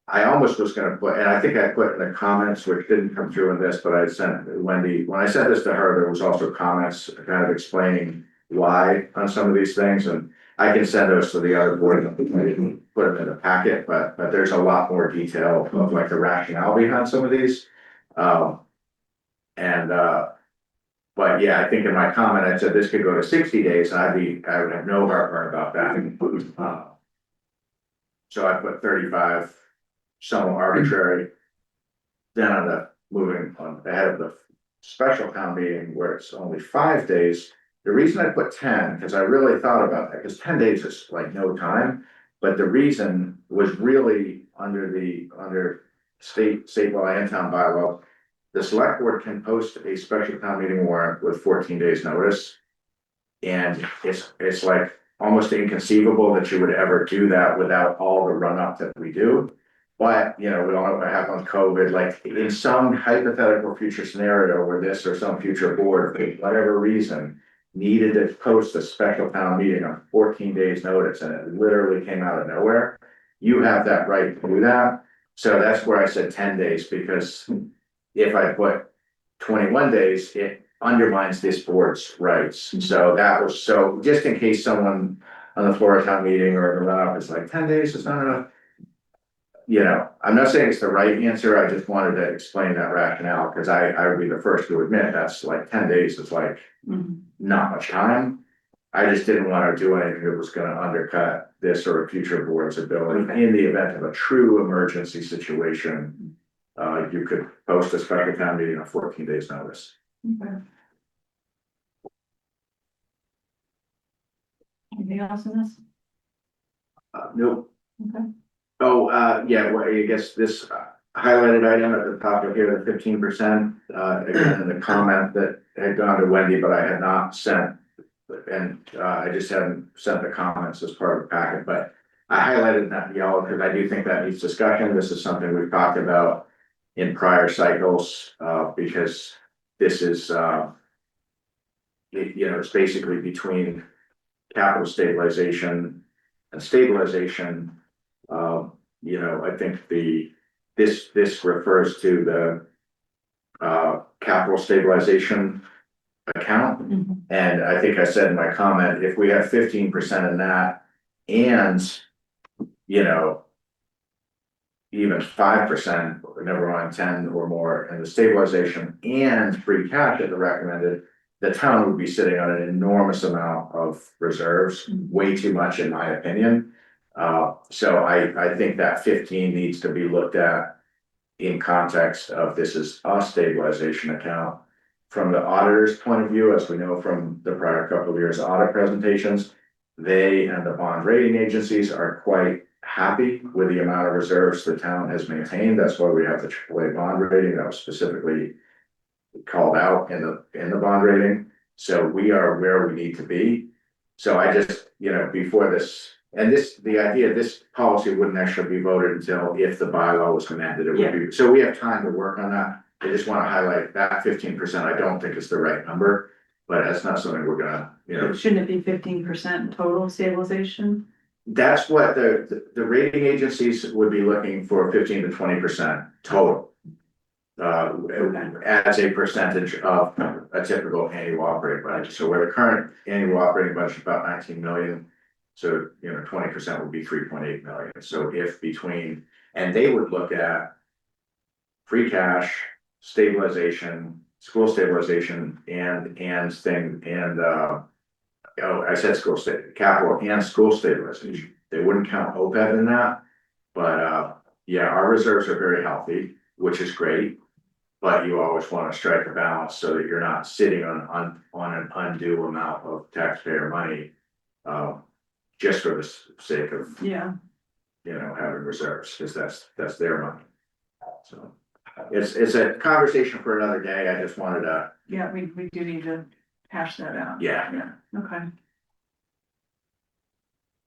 I almost was gonna put, and I think I put in the comments, which didn't come through in this, but I sent Wendy, when I sent this to her, there was also comments kind of explaining why on some of these things, and I can send those to the other board and put them in the packet, but there's a lot more detail of like the rationale behind some of these. But yeah, I think in my comment, I said this could go to 60 days, and I would have no heartburn about that. So I put 35, somewhat arbitrary. Then on the moving on ahead of the special town meeting where it's only 5 days. The reason I put 10, because I really thought about that, because 10 days is like no time. But the reason was really under state law and town bylaw. The select board can post a special town meeting warrant with 14 days notice. And it's like almost inconceivable that you would ever do that without all the run up that we do. But, you know, we all know what happened with COVID, like in some hypothetical future scenario where this or some future board, for whatever reason, needed to post a special town meeting on 14 days notice, and it literally came out of nowhere. You have that right to do that. So that's where I said 10 days, because if I put 21 days, it undermines this board's rights. So that was, so just in case someone on the floor of town meeting or the run up is like 10 days is not enough. You know, I'm not saying it's the right answer. I just wanted to explain that rationale, because I would be the first to admit that's like 10 days is like not much time. I just didn't want to do anything that was going to undercut this or a future board's ability in the event of a true emergency situation. You could post a special town meeting on 14 days notice. Okay. Anything else in this? Nope. Okay. Oh, yeah, well, I guess this highlighted item at the top of here, the 15%, again, in the comment that had gone to Wendy, but I had not sent. And I just haven't sent the comments as part of the packet, but I highlighted that yellow because I do think that needs discussion. This is something we've talked about in prior cycles, because this is, you know, it's basically between capital stabilization and stabilization. You know, I think this refers to the capital stabilization account. And I think I said in my comment, if we have 15% in that and, you know, even 5%, never mind 10 or more in the stabilization and free cash at the recommended, the town would be sitting on an enormous amount of reserves, way too much in my opinion. So I think that 15 needs to be looked at in context of this is a stabilization account. From the auditor's point of view, as we know from the prior couple of years audit presentations, they and the bond rating agencies are quite happy with the amount of reserves the town has maintained. That's why we have the AAA bond rating that was specifically called out in the bond rating. So we are where we need to be. So I just, before this, and the idea of this policy wouldn't actually be voted until if the bylaw was amended, it would be, so we have time to work on that. I just want to highlight that 15%, I don't think is the right number, but that's not something we're gonna, Shouldn't it be 15% total stabilization? that's what the rating agencies would be looking for, 15 to 20% total. As a percentage of a typical annual operating budget. So where the current annual operating budget is about 19 million. So, 20% would be 3.8 million. So if between, and they would look at free cash, stabilization, school stabilization, and I said capital and school stabilization. They wouldn't count OPEB in that, but yeah, our reserves are very healthy, which is great. But you always want to strike a balance so that you're not sitting on an undue amount of taxpayer money, just for the sake of, having reserves, because that's their money. So it's a conversation for another day. I just wanted to. Yeah, we do need to hash that out. Yeah. Okay.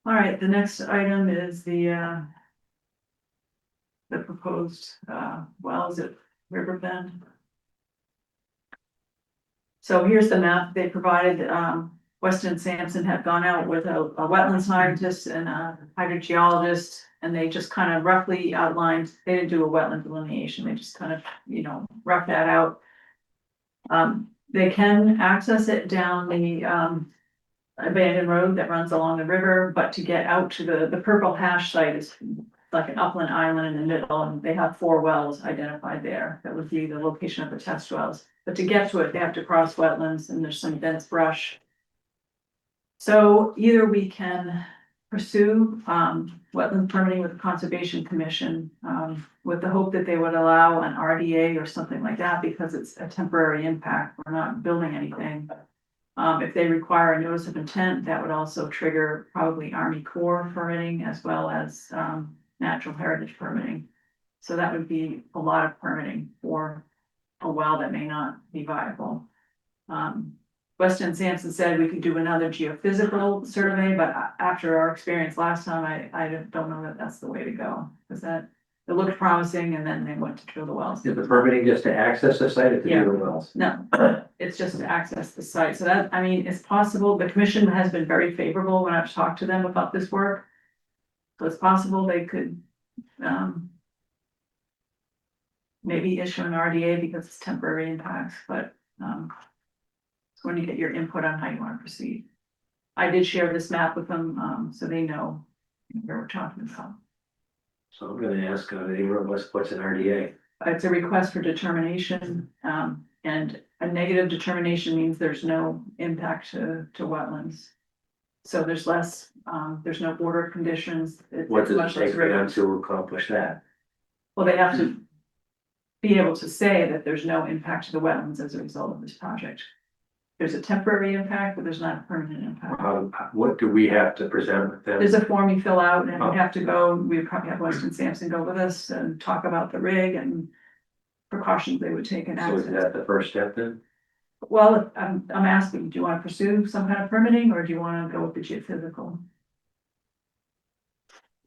All right, the next item is the proposed, wells at Riverbend. So here's the map they provided. Weston Sampson had gone out with a wetland scientist and a hydrogeologist, and they just kind of roughly outlined, they didn't do a wetland delineation, they just kind of, roughed that out. They can access it down the abandoned road that runs along the river, but to get out to the purple hash site is like an upland island in the middle, and they have 4 wells identified there. That would be the location of the test wells. But to get to it, they have to cross wetlands, and there's some dense brush. So either we can pursue wetland permitting with the Conservation Commission with the hope that they would allow an RDA or something like that, because it's a temporary impact. We're not building anything. If they require a notice of intent, that would also trigger probably Army Corps permitting as well as natural heritage permitting. So that would be a lot of permitting for a well that may not be viable. Weston Sampson said we could do another geophysical survey, but after our experience last time, I don't know that that's the way to go. Because it looked promising, and then they went to drill the wells. Is the permitting just to access the site or to Yeah. drill the wells? No, it's just to access the site. So that, it's possible. The commission has been very favorable when I've talked to them about this work. So it's possible they could, maybe issue an RDA because it's temporary impacts, but, it's when you get your input on how you want to proceed. I did share this map with them, so they know where we're talking about. So I'm gonna ask, what's an RDA? It's a request for determination, and a negative determination means there's no impact to wetlands. So there's less, there's no border conditions. What does much it less take for them to accomplish that? Well, they have to be able to say that there's no impact to the wetlands as a result of this project. There's a temporary impact, but there's not a permanent impact. What do we have to present with them? There's a form you fill out, and we'd have to go, we'd probably have Weston Sampson go with us and talk about the rig and precautions they would take in So is access. that the first step then? Well, I'm asking, do you want to pursue some kind of permitting, or do you want to go with the geophysical?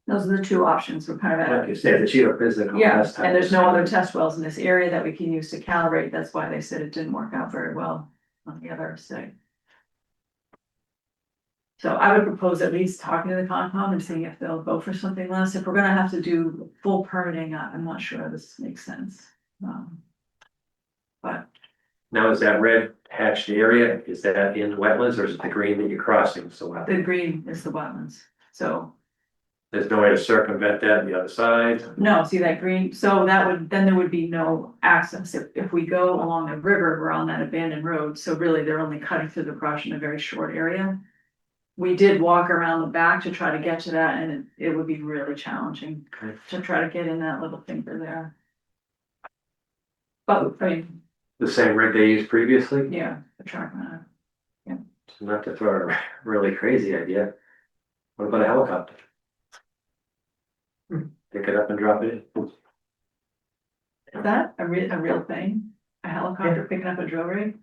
Those are the 2 options. We're kind of Like you said, the geophysical. yeah, last time. and there's no other test wells in this area that we can use to calibrate. That's why they said it didn't work out very well on the other side. So I would propose at least talking to the Concom and seeing if they'll go for something less. If we're gonna have to do full permitting, I'm not sure this makes sense. But Now, is that red hatched area, is that in wetlands or is it the green that you're crossing? So the green is the wetlands, so. there's no way to circumvent that on the other side? No, see that green, so then there would be no access. If we go along the river, we're on that abandoned road, so really they're only cutting through the brush in a very short area. We did walk around the back to try to get to that, and it would be really challenging to try to get in that little finger there. But, The same rig they used previously? yeah, the track map. Not to throw a really crazy idea. What about a helicopter? Pick it up and drop it in. Is that a real thing? A helicopter picking up a drill rig?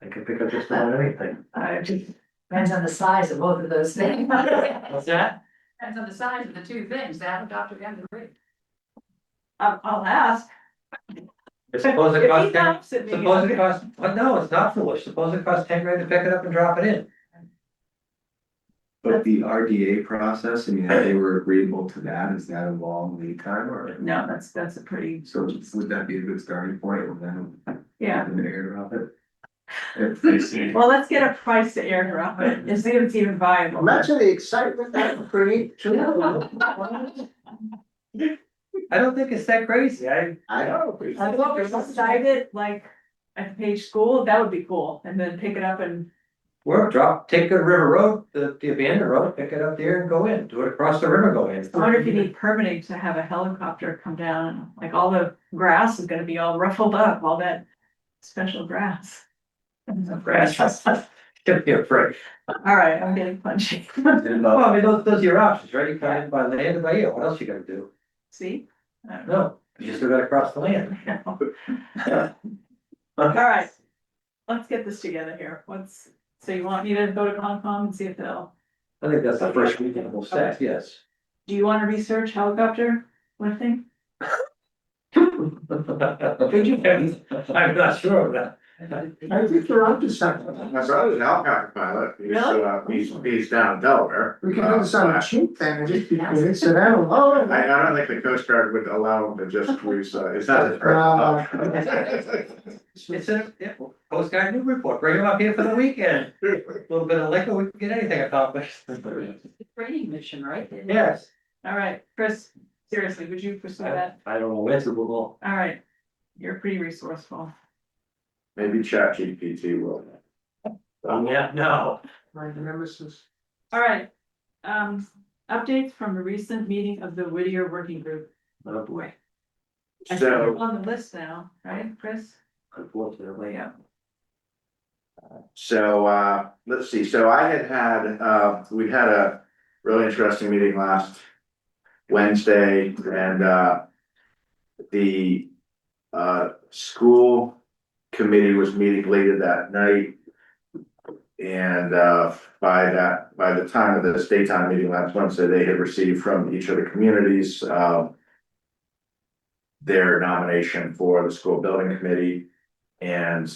I can pick up just about anything. I just, Depends on the size of both of those things. What's that? Depends on the size of the two things, the helicopter and the rig. I'll ask. Suppose If it he costs ten, laughs at me, suppose it costs, well, no, it's not foolish, suppose it costs 10 grand to pick it up and drop it in. But the RDA process, I mean, if they were agreeable to that, is that a long lead time or? No, that's a pretty, So would that be a good starting point and then? yeah. Airdrop it? If they see. Well, let's get a price to airdrop it and see if it's even viable. Imagine the excitement that would create. I don't think it's that crazy, I know. I thought we decided like at the Page School, that would be cool, and then pick it up and, take the river road, the abandoned road, pick it up there and go in, do it across the river, go in. I wonder if you need permitting to have a helicopter come down, like all the grass is gonna be all ruffled up, all that special grass. Grass, don't be afraid. All right, I'm getting punchy. Well, I mean, those are your options, right? You come in by land or by air, what else you gonna do? See? I don't know. No, you still gotta cross the land. All right, let's get this together here. So you want me to go to Concom and see if they'll, I think that's the first reasonable step, yes. do you wanna research helicopter lifting? Could you? I'm not sure of that. I think you're onto something. My brother's an helicopter pilot. He's down in Delaware. We can do this on a cheap thing and just be coincidental. Oh, I don't think the Coast Guard would allow him to just cruise, it's not his first. It's a, yeah, Coast Guard Newbury, bring them up here for the weekend. A little bit of liquor, we can get anything accomplished. Training mission, right? Yes. All right, Chris, seriously, would you pursue that? I don't know when to go. All right, you're pretty resourceful. Maybe ChatGPT will. Yeah, no. my nemesis. All right, updates from a recent meeting of the Whittier Working Group. Oh, boy. I think So. we're on the list now, right, Chris? Unfortunately, Yeah. So, let's see, so we had a really interesting meeting last Wednesday and, the, school committee was meeting later that night. And, by the time of the daytime meeting last Wednesday, they had received from each of the communities, their nomination for the school building committee. And,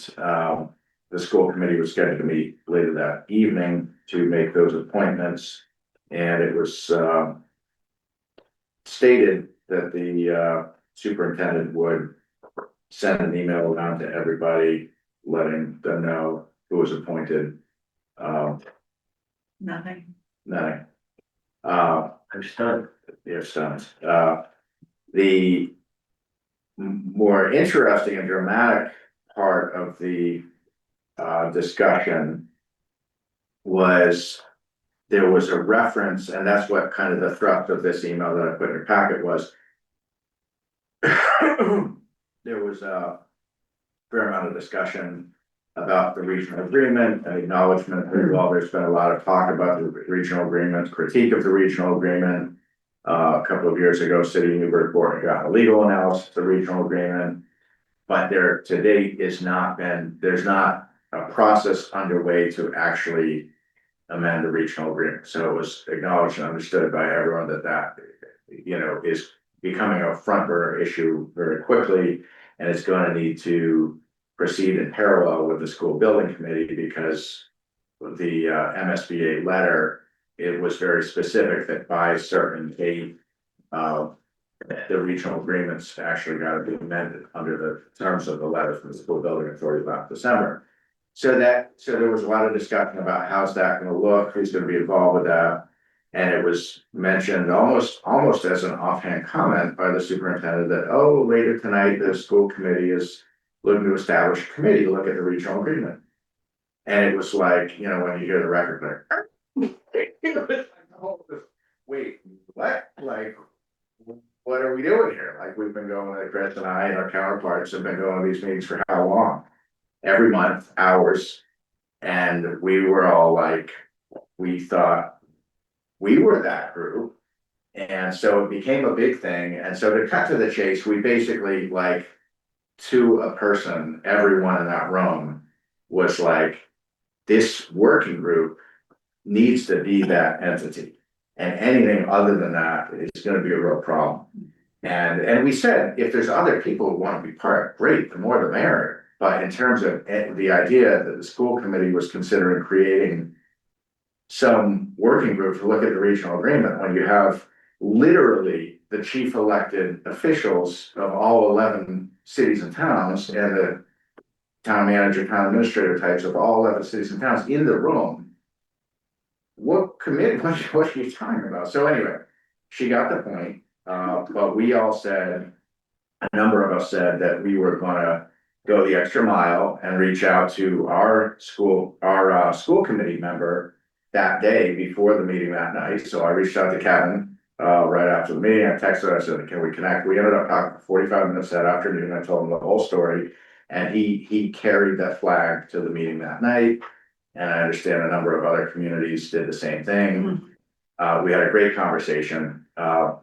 the school committee was scheduled to meet later that evening to make those appointments. And it was, stated that the, superintendent would send an email around to everybody, letting them know who was appointed. Nothing. Nothing. I'm stunned. You're stunned. The more interesting and dramatic part of the discussion was there was a reference, and that's what kind of the thrust of this email that I put in your packet was. There was a fair amount of discussion about the regional agreement and acknowledgement that while there's been a lot of talk about the regional agreement, critique of the regional agreement. A couple of years ago, City of Newbury Port got a legal analysis of the regional agreement. But there to date there's not a process underway to actually amend the regional agreement. So it was acknowledged and understood by everyone that is becoming a front burner issue very quickly. And it's going to need to proceed in parallel with the school building committee because the MSBA letter, it was very specific that by a certain date, the regional agreements actually got to be amended under the terms of the letter from the school building authority last December. So there was a lot of discussion about how's that going to look, who's going to be involved with that. And it was mentioned almost as an offhand comment by the superintendent that, oh, later tonight, the school committee is looking to establish a committee to look at the regional agreement. And it was like, when you hear the record, like, wait, what? Like, what are we doing here? Like, we've been going, Chris and I and our counterparts have been going to these meetings for how long? Every month, hours. And we were all like, we thought we were that group And so it became a big thing. And so to cut to the chase, we basically like, to a person, everyone in that room was like, this working group needs to be that entity. And anything other than that is gonna be a real problem. And we said, if there's other people who want to be part, great, the more the merrier. But in terms of the idea that the school committee was considering creating some working group to look at the regional agreement, when you have literally the chief elected officials of all 11 cities and towns and the town manager, town administrator types of all 11 cities and towns in the room. What committee, what are you talking about? So anyway, she got the point, but we all said, a number of us said that we were gonna go the extra mile and reach out to our school committee member that day before the meeting that night. So I reached out to Kevin, right after the meeting. I texted her, I said, can we connect? We ended up talking for 45 minutes that afternoon. I told him the whole story. And he carried that flag to the meeting that night. And I understand a number of other communities did the same thing. We had a great conversation. Kevin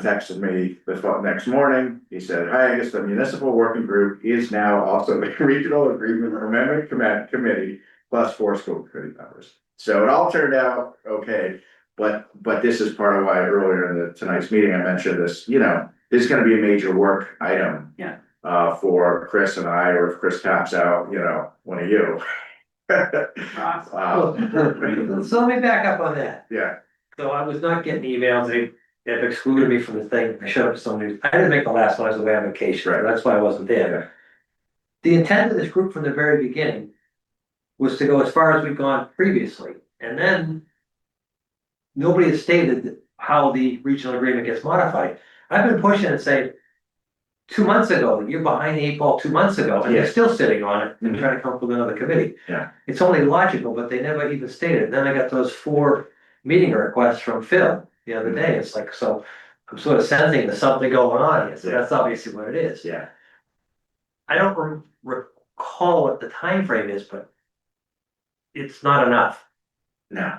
texted me the next morning. He said, hi, I guess the municipal working group is now also the regional agreement amendment committee plus 4 school committee members. So it all turned out okay. But this is part of why earlier in tonight's meeting, I mentioned this, this is gonna be a major work item. Yeah. For Chris and I, or if Chris taps out, one of you. So let me back up on that. Yeah, So I was not getting emails, they've excluded me from the thing, I showed up to some news, I didn't make the last one, I was away on vacation, Right. that's why I wasn't there. Yeah. The intent of this group from the very beginning was to go as far as we've gone previously, and then nobody has stated how the regional agreement gets modified. I've been pushing and saying, 2 months ago, you're behind the 8 ball 2 months ago, and you're Yeah. still sitting on it and Mhm. trying to come up with another committee. Yeah. It's only logical, but they never even stated it. Then I got those 4 meeting requests from Phil the other day. It's like, so I'm sort of sensing there's something going on here, so that's obviously what it is. Yeah. I don't recall what the time frame is, but it's not enough. No.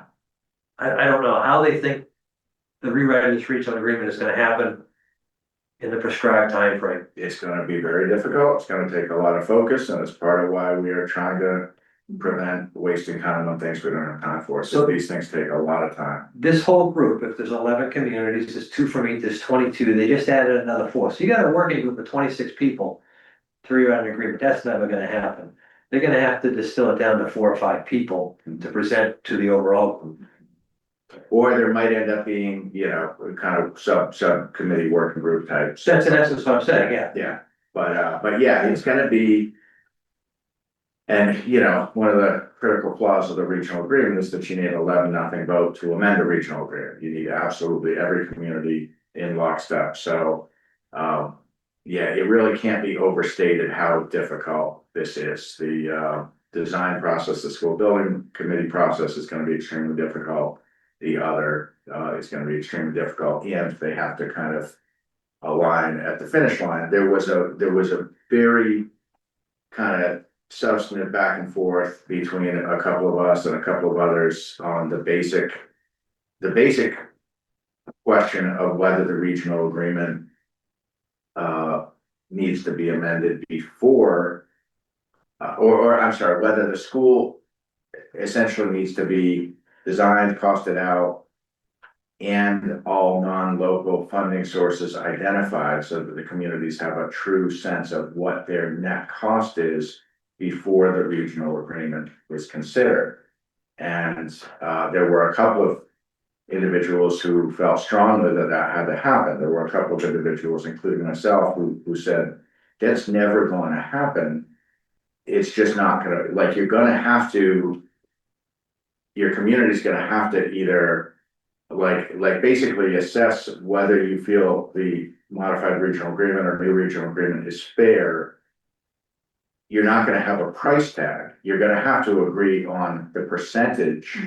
I don't know how they think the rewrite of this regional agreement is gonna happen in the prescribed time frame. It's gonna be very difficult. It's gonna take a lot of focus, and it's part of why we are trying to prevent wasting time on things we don't have time for. So these things take a lot of time. This whole group, if there's 11 communities, there's 2 from each, there's 22, they just added another 4. So you got a working group of 26 people to rewrite an agreement. That's never gonna happen. They're gonna have to distill it down to 4 or 5 people to present to the overall group. Or there might end up being, kind of subcommittee working group types. That's in essence what I'm saying, yeah. Yeah, but yeah, it's gonna be. And, one of the critical flaws of the regional agreement is that you need 11-0 vote to amend a regional agreement. You need absolutely every community in lockstep, so. Yeah, it really can't be overstated how difficult this is. The design process, the school building committee process is gonna be extremely difficult. The other is gonna be extremely difficult, and they have to kind of align at the finish line. There was a very kind of substantive back and forth between a couple of us and a couple of others on the basic question of whether the regional agreement needs to be amended before, or I'm sorry, whether the school essentially needs to be designed, costed out, and all non-local funding sources identified so that the communities have a true sense of what their net cost is before the regional agreement is considered. And there were a couple of individuals who felt strongly that had to happen. There were a couple of individuals, including myself, who said, that's never going to happen. It's just not gonna, like, your community's gonna have to either like basically assess whether you feel the modified regional agreement or new regional agreement is fair. You're not gonna have a price tag. You're gonna have to agree on the percentage.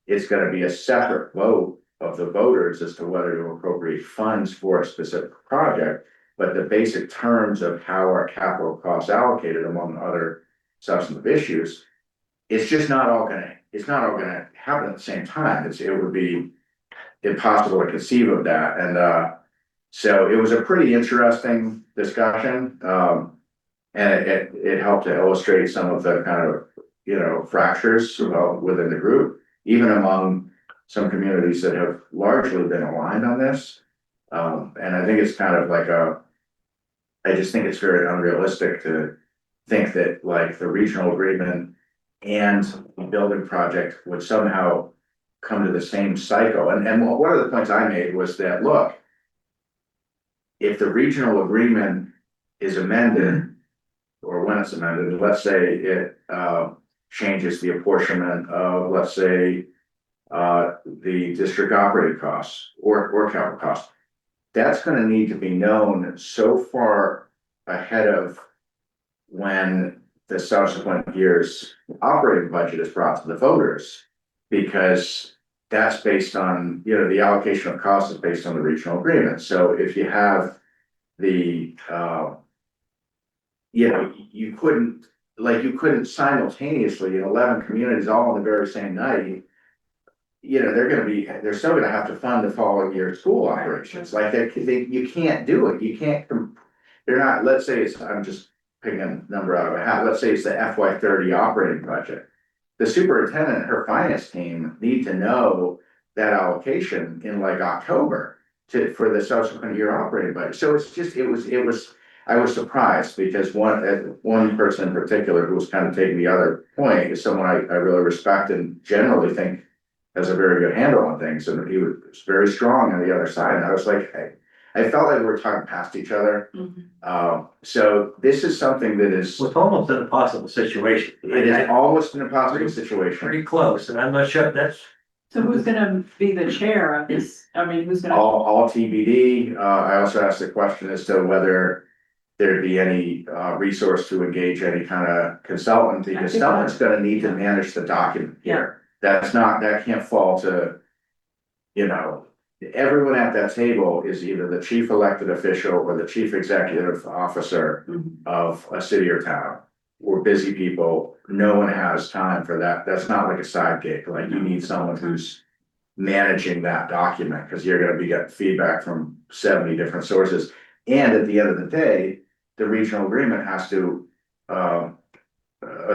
It's gonna be a separate vote of the voters as to whether to appropriate funds for a specific project. But the basic terms of how our capital costs allocated, among other substantive issues, it's just not all gonna happen at the same time. It would be impossible to conceive of that. And so it was a pretty interesting discussion. And it helped to illustrate some of the kind of, fractures within the group, even among some communities that have largely been aligned on this. And I think it's kind of like I just think it's very unrealistic to think that like the regional agreement and the building project would somehow come to the same cycle. And one of the points I made was that, look, if the regional agreement is amended, or when it's amended, let's say it changes the apportionment of, let's say, the district operating costs or capital costs, that's gonna need to be known so far ahead of when the subsequent year's operating budget is brought to the voters, because that's based on, the allocation of costs is based on the regional agreement. So if you have the, you couldn't simultaneously in 11 communities all on the very same night. They're still gonna have to fund the following year's school operations. Like you can't do it. You can't. They're not. Let's say I'm just picking a number out of a hat. Let's say it's the FY30 operating budget. The superintendent and her finance team need to know that allocation in like October for the subsequent year operating budget. So it was. I was surprised because one person in particular who was kind of taking the other point is someone I really respect and generally think has a very good handle on things, and he was very strong on the other side. And I was like, I felt like we were talking past each other. So this is something that is. It's almost an impossible situation. It is almost an impossible situation. Pretty close, and I'm not sure that's. So who's gonna be the chair of this? I mean, who's gonna? All TBD. I also asked the question as to whether there'd be any resource to engage any kind of consultant, because someone's gonna need to manage the document here. That can't fall to, everyone at that table is either the chief elected official or the chief executive officer of a city or town. We're busy people. No one has time for that. That's not like a side gig. Like you need someone who's managing that document, because you're gonna be getting feedback from 70 different sources. And at the end of the day, the regional agreement has to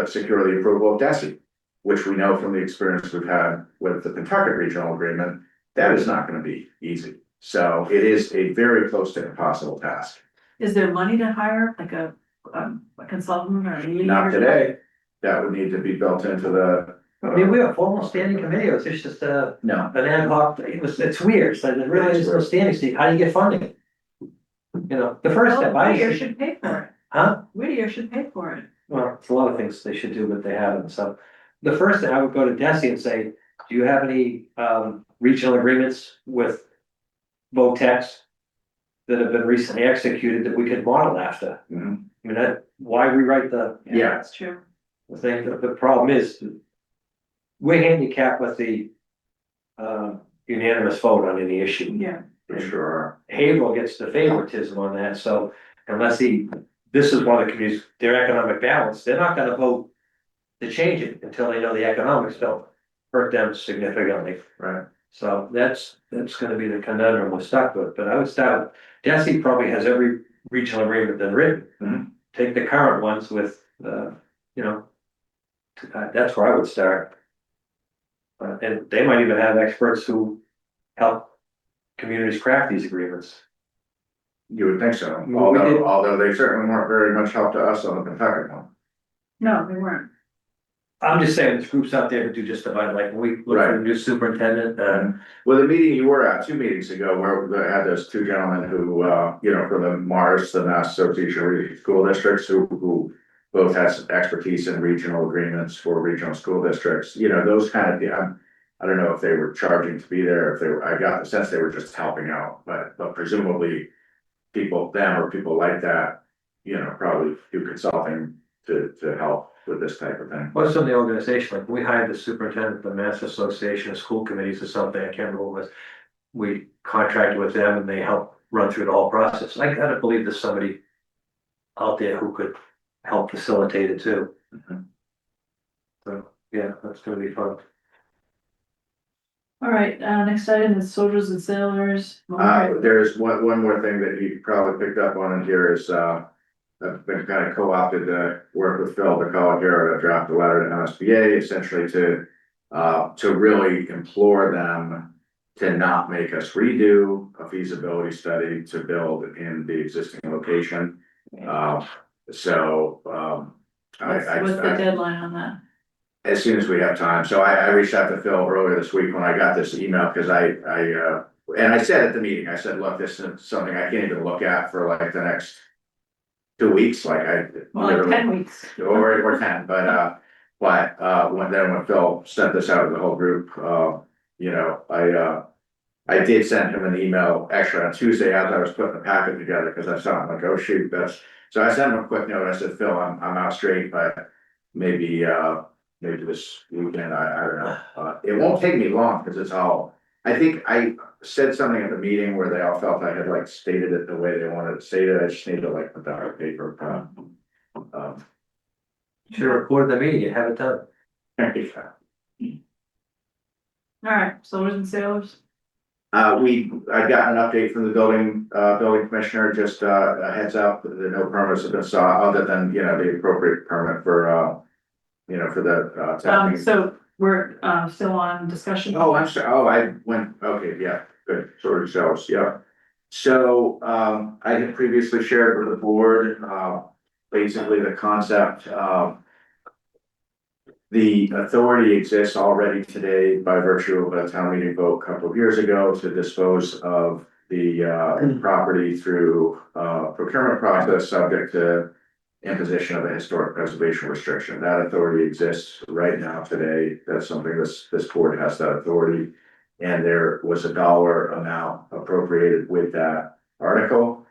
secure the approval of DESI, which we know from the experience we've had with the Kentucky regional agreement, that is not gonna be easy. So it is a very close to impossible task. Is there money to hire like a consultant or a mediator? Not today. That would need to be built into the. I mean, we have formal standing committee, or it's just No, an ad hoc, it's weird, so there really is no standing seat, how do you get funding? The first step, Whittier should pay for it. Huh? Whittier should pay for it. Well, it's a lot of things they should do, but they haven't, so. The first thing, I would go to DESI and say, do you have any regional agreements with VOTEX that have been recently executed that we could model after? Mhm. I mean, why rewrite Yeah. That's true. the thing? The problem is, we're handicapped with the unanimous vote on any issue. Yeah. for sure. Haverhill gets the favoritism on that, so unless this is one of the communities, their economic balance, they're not gonna vote to change it until they know the economics don't hurt them significantly. Right. So that's gonna be the conundrum we're stuck with, but I would start, DESI probably has every regional agreement been written. Mhm. Take the current ones with, that's where I would start. And they might even have experts who help communities craft these agreements. You would think so, Well, we did- although they certainly weren't very much help to us on the Kentucky one. No, they weren't. I'm just saying, there's groups out there who do just about, like, when we look for a new superintendent, Well, the meeting you were at 2 meetings ago, where they had those two gentlemen who, from the MARS, the Mass Association of Regional School Districts, who both had some expertise in regional agreements for regional school districts, those kind of, I don't know if they were charging to be there, I got the sense they were just helping out, but presumably people like that, probably do consulting to help with this type of thing. what's some of the organization, like, we hired the superintendent of the Mass Association of School Committees or something, I can't remember what it was. We contracted with them and they helped run through the whole process. I gotta believe there's somebody out there who could help facilitate it too. Mhm. So, Yeah, that's gonna be fun. All right, next item is soldiers and sailors. There's one more thing that you probably picked up on in here is, I've been kind of co-opted to work with Phil to call here to draft a letter to MSBA, essentially to really implore them to not make us redo a feasibility study to build in the existing location. What's the deadline on that? As soon as we have time. So I reached out to Phil earlier this week when I got this email, because and I said at the meeting, I said, look, this is something I can't even look at for like the next 2 weeks, like Well, like 10 weeks. or 10, but when Phil sent this out to the whole group, you know, I did send him an email actually on Tuesday as I was putting the packet together, because I saw him like, oh shoot, so I sent him a quick note. I said, Phil, I'm out straight, but maybe this weekend, I don't know. It won't take me long, because it's all, I think I said something at the meeting where they all felt I had like stated it the way they wanted to state it. I just need to like put that on paper. Should have recorded the meeting and have it done. All right, soldiers and sailors. I got an update from the building commissioner, just a heads up, that no permits have been sought, other than, you know, the appropriate permit for, you know, for the, testing. So we're, still on discussion. Oh, I'm sorry. Oh, I went, okay, yeah, good, sort of sales, yeah. So, I had previously shared with the board, basically the concept, the authority exists already today by virtue of a town meeting vote a couple of years ago to dispose of the, property through, procurement process subject to imposition of a historic preservation restriction. That authority exists right now today. That's something this board has that authority. And there was a dollar amount appropriated with that article,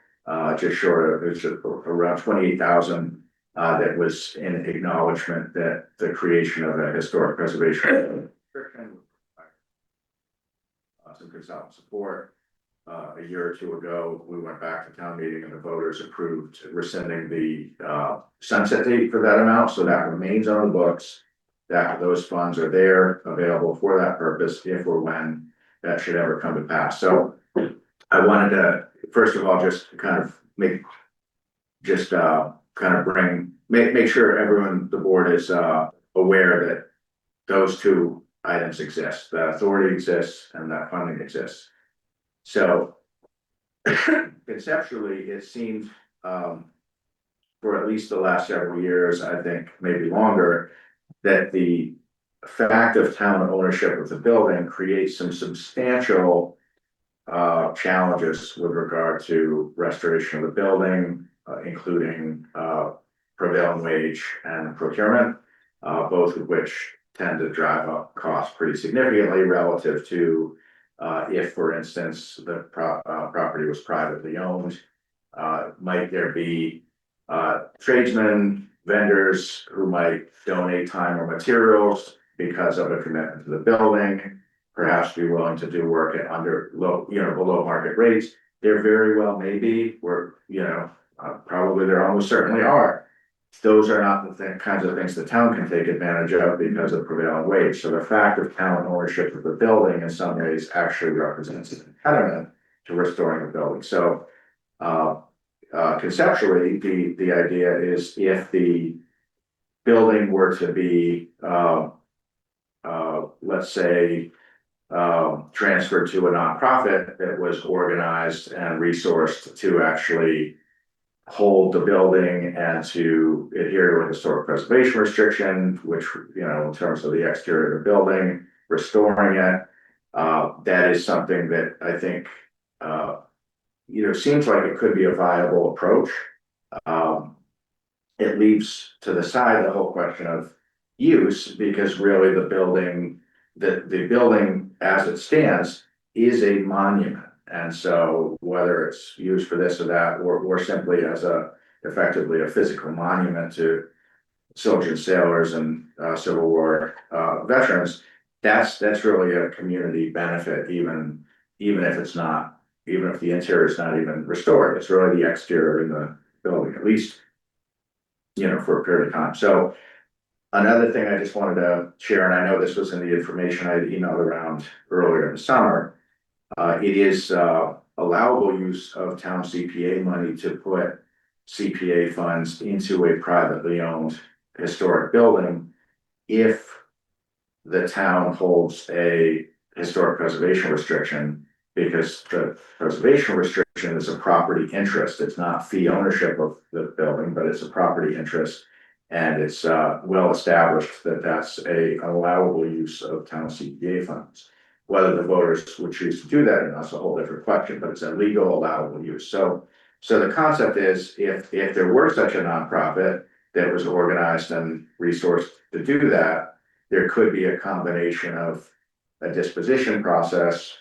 just short of, it was around 28,000. That was in acknowledgement that the creation of a historic preservation restriction. Some consultant support. A year or two ago, we went back to town meeting and the voters approved rescinding the sunset date for that amount, so that remains on the books. That those funds are there, available for that purpose, if or when that should ever come to pass. So I wanted to, first of all, just kind of make sure everyone, the board is aware that those two items exist, that authority exists and that funding exists. So conceptually, it seems for at least the last several years, I think maybe longer, that the fact of town ownership of the building creates some substantial challenges with regard to restoration of the building, including prevailing wage and procurement, both of which tend to drive up costs pretty significantly relative to if, for instance, the property was privately owned. Might there be tradesmen, vendors who might donate time or materials because of a commitment to the building, perhaps be willing to do work at below market rates? There very well may be, probably there almost certainly are. Those are not the kinds of things the town can take advantage of because of prevailing wage. So the fact of town ownership of the building in some ways actually represents an impediment to restoring the building. So conceptually, the idea is if the building were to be, let's say, transferred to a nonprofit that was organized and resourced to actually hold the building and to adhere to a historic preservation restriction, which, in terms of the exterior of the building, restoring it, that is something that I think, seems like it could be a viable approach. It leaves to the side the whole question of use, because really the building as it stands is a monument. And so whether it's used for this or that, or simply as effectively a physical monument to soldiers and sailors and Civil War veterans, that's really a community benefit, even if the interior is not even restored. It's really the exterior in the building, at least, for a period of time. So Another thing I just wanted to share, and I know this was in the information I emailed around earlier in the summer. It is allowable use of town CPA money to put CPA funds into a privately owned historic building if the town holds a historic preservation restriction, because the preservation restriction is a property interest. It's not fee ownership of the building, but it's a property interest. And it's well established that that's an allowable use of town CPA funds. Whether the voters would choose to do that, and that's a whole different question, but it's a legal allowable use. So the concept is, if there were such a nonprofit that was organized and resourced to do that, there could be a combination of a disposition process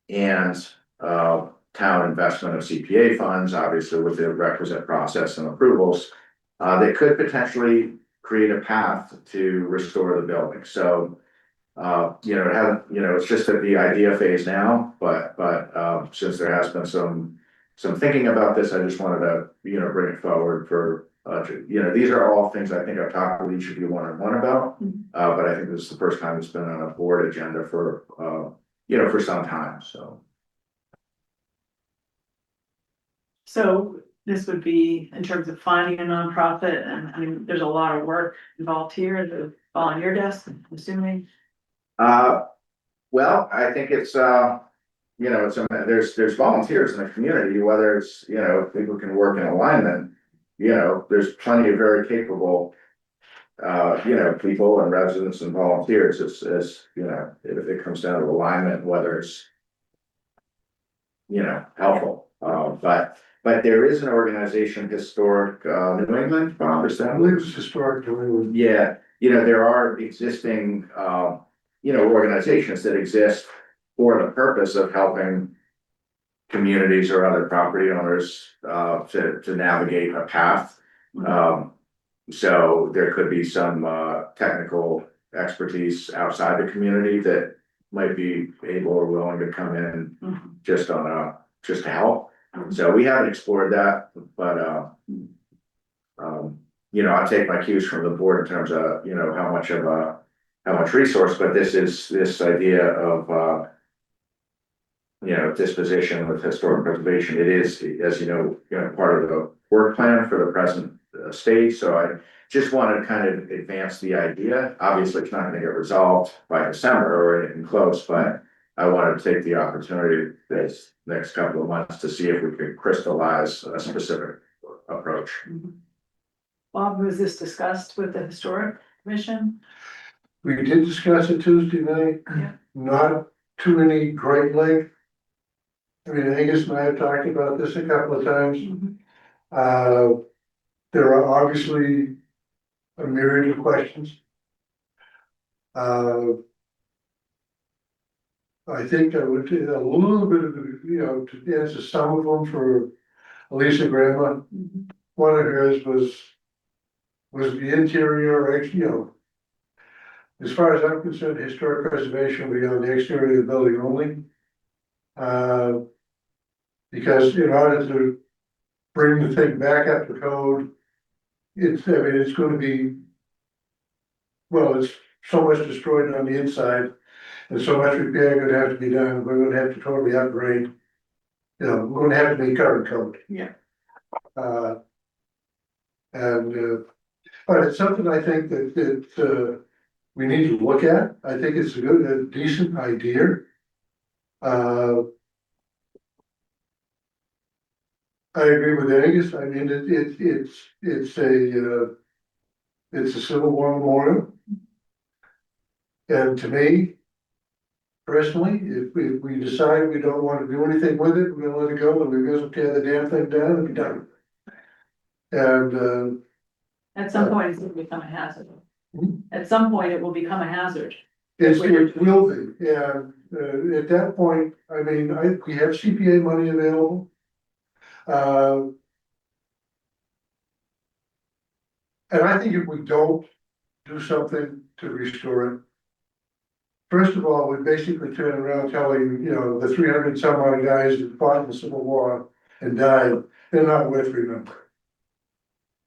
and town investment of CPA funds, obviously with the requisite process and approvals, that could potentially create a path to restore the building. So, it's just at the idea phase now, but since there has been some thinking about this, I just wanted to, bring it forward for, these are all things I think I've talked with each of you one-on-one about. But I think this is the first time it's been on a board agenda for, for some time, so. So this would be in terms of finding a nonprofit, and I mean, there's a lot of work involved here to fall on your desk, I'm assuming. Well, I think it's, there's volunteers in the community, whether it's, people can work in alignment. There's plenty of very capable, people and residents and volunteers. It's, if it comes down to alignment, whether it's, helpful. But there is an organization, Historic New England, Bob, is that? I believe it's historic New England. Yeah, there are existing, organizations that exist for the purpose of helping communities or other property owners to navigate a path. So there could be some technical expertise outside the community that might be able or willing to come in just to help. So we haven't explored that, but I take my cues from the board in terms of, how much resource, but this idea of disposition with historic preservation. It is, as part of the work plan for the present stage. So I just want to kind of advance the idea. Obviously, it's not going to get resolved by December or anything close, but I wanted to take the opportunity this next couple of months to see if we could crystallize a specific approach. Bob, was this discussed with the historic commission? We did discuss it Tuesday night. Yeah. Not to any great length. I mean, Angus and I have talked about this a couple of times. There are obviously a myriad of questions. I think I would do a little bit of, to answer some of them for Elisa Grandma. One of hers was the interior, as far as I'm concerned, historic preservation will be on the exterior of the building only. Because in order to bring the thing back up to code, it's going to be, well, it's so much destroyed on the inside and so much repair going to have to be done. We're going to have to totally upgrade. We're going to have to be current code. Yeah. But it's something I think that we need to look at. I think it's a decent idea. I agree with Angus. I mean, it's a Civil War memorial. And to me, personally, if we decide we don't want to do anything with it, we're gonna let it go, and we're gonna tear the damn thing down and be done. And At some point, it's gonna become a hazard. At some point, it will become a hazard. it will be, and at that point, I mean, we have CPA money available. And I think if we don't do something to restore it, first of all, we basically turn around telling, the 300 some odd guys that fought in the Civil War and died, they're not worth remembering.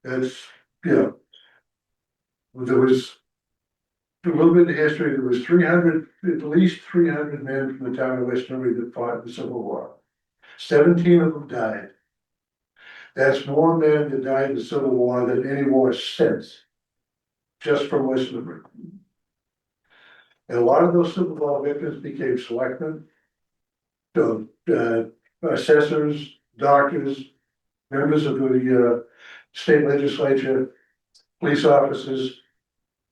It's, there was a little bit of history, there was 300, at least 300 men from the town of West Newbury that fought in the Civil War. 17 of them died. That's more men that died in the Civil War than any war since, just from West Newbury. And a lot of those Civil War victims became selectmen, assessors, doctors, members of the state legislature, police officers,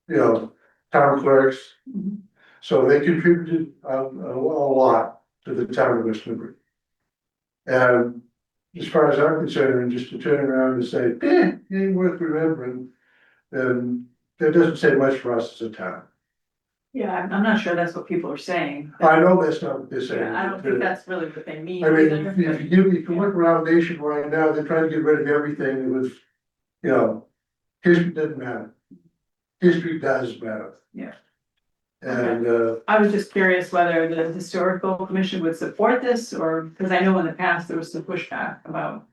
town clerks. So they contributed a lot to the town of West Newbury. And as far as I'm concerned, just to turn around and say, it ain't worth remembering, then that doesn't say much for us as a town. Yeah, I'm not sure that's what people are saying. I know that's not what they're saying. Yeah, I don't think that's really what they mean I mean, either. if you look around nationwide now, they're trying to get rid of everything that was, history doesn't matter. History does matter. Yeah. And, I was just curious whether the historical commission would support this, or, because I know in the past there was some pushback about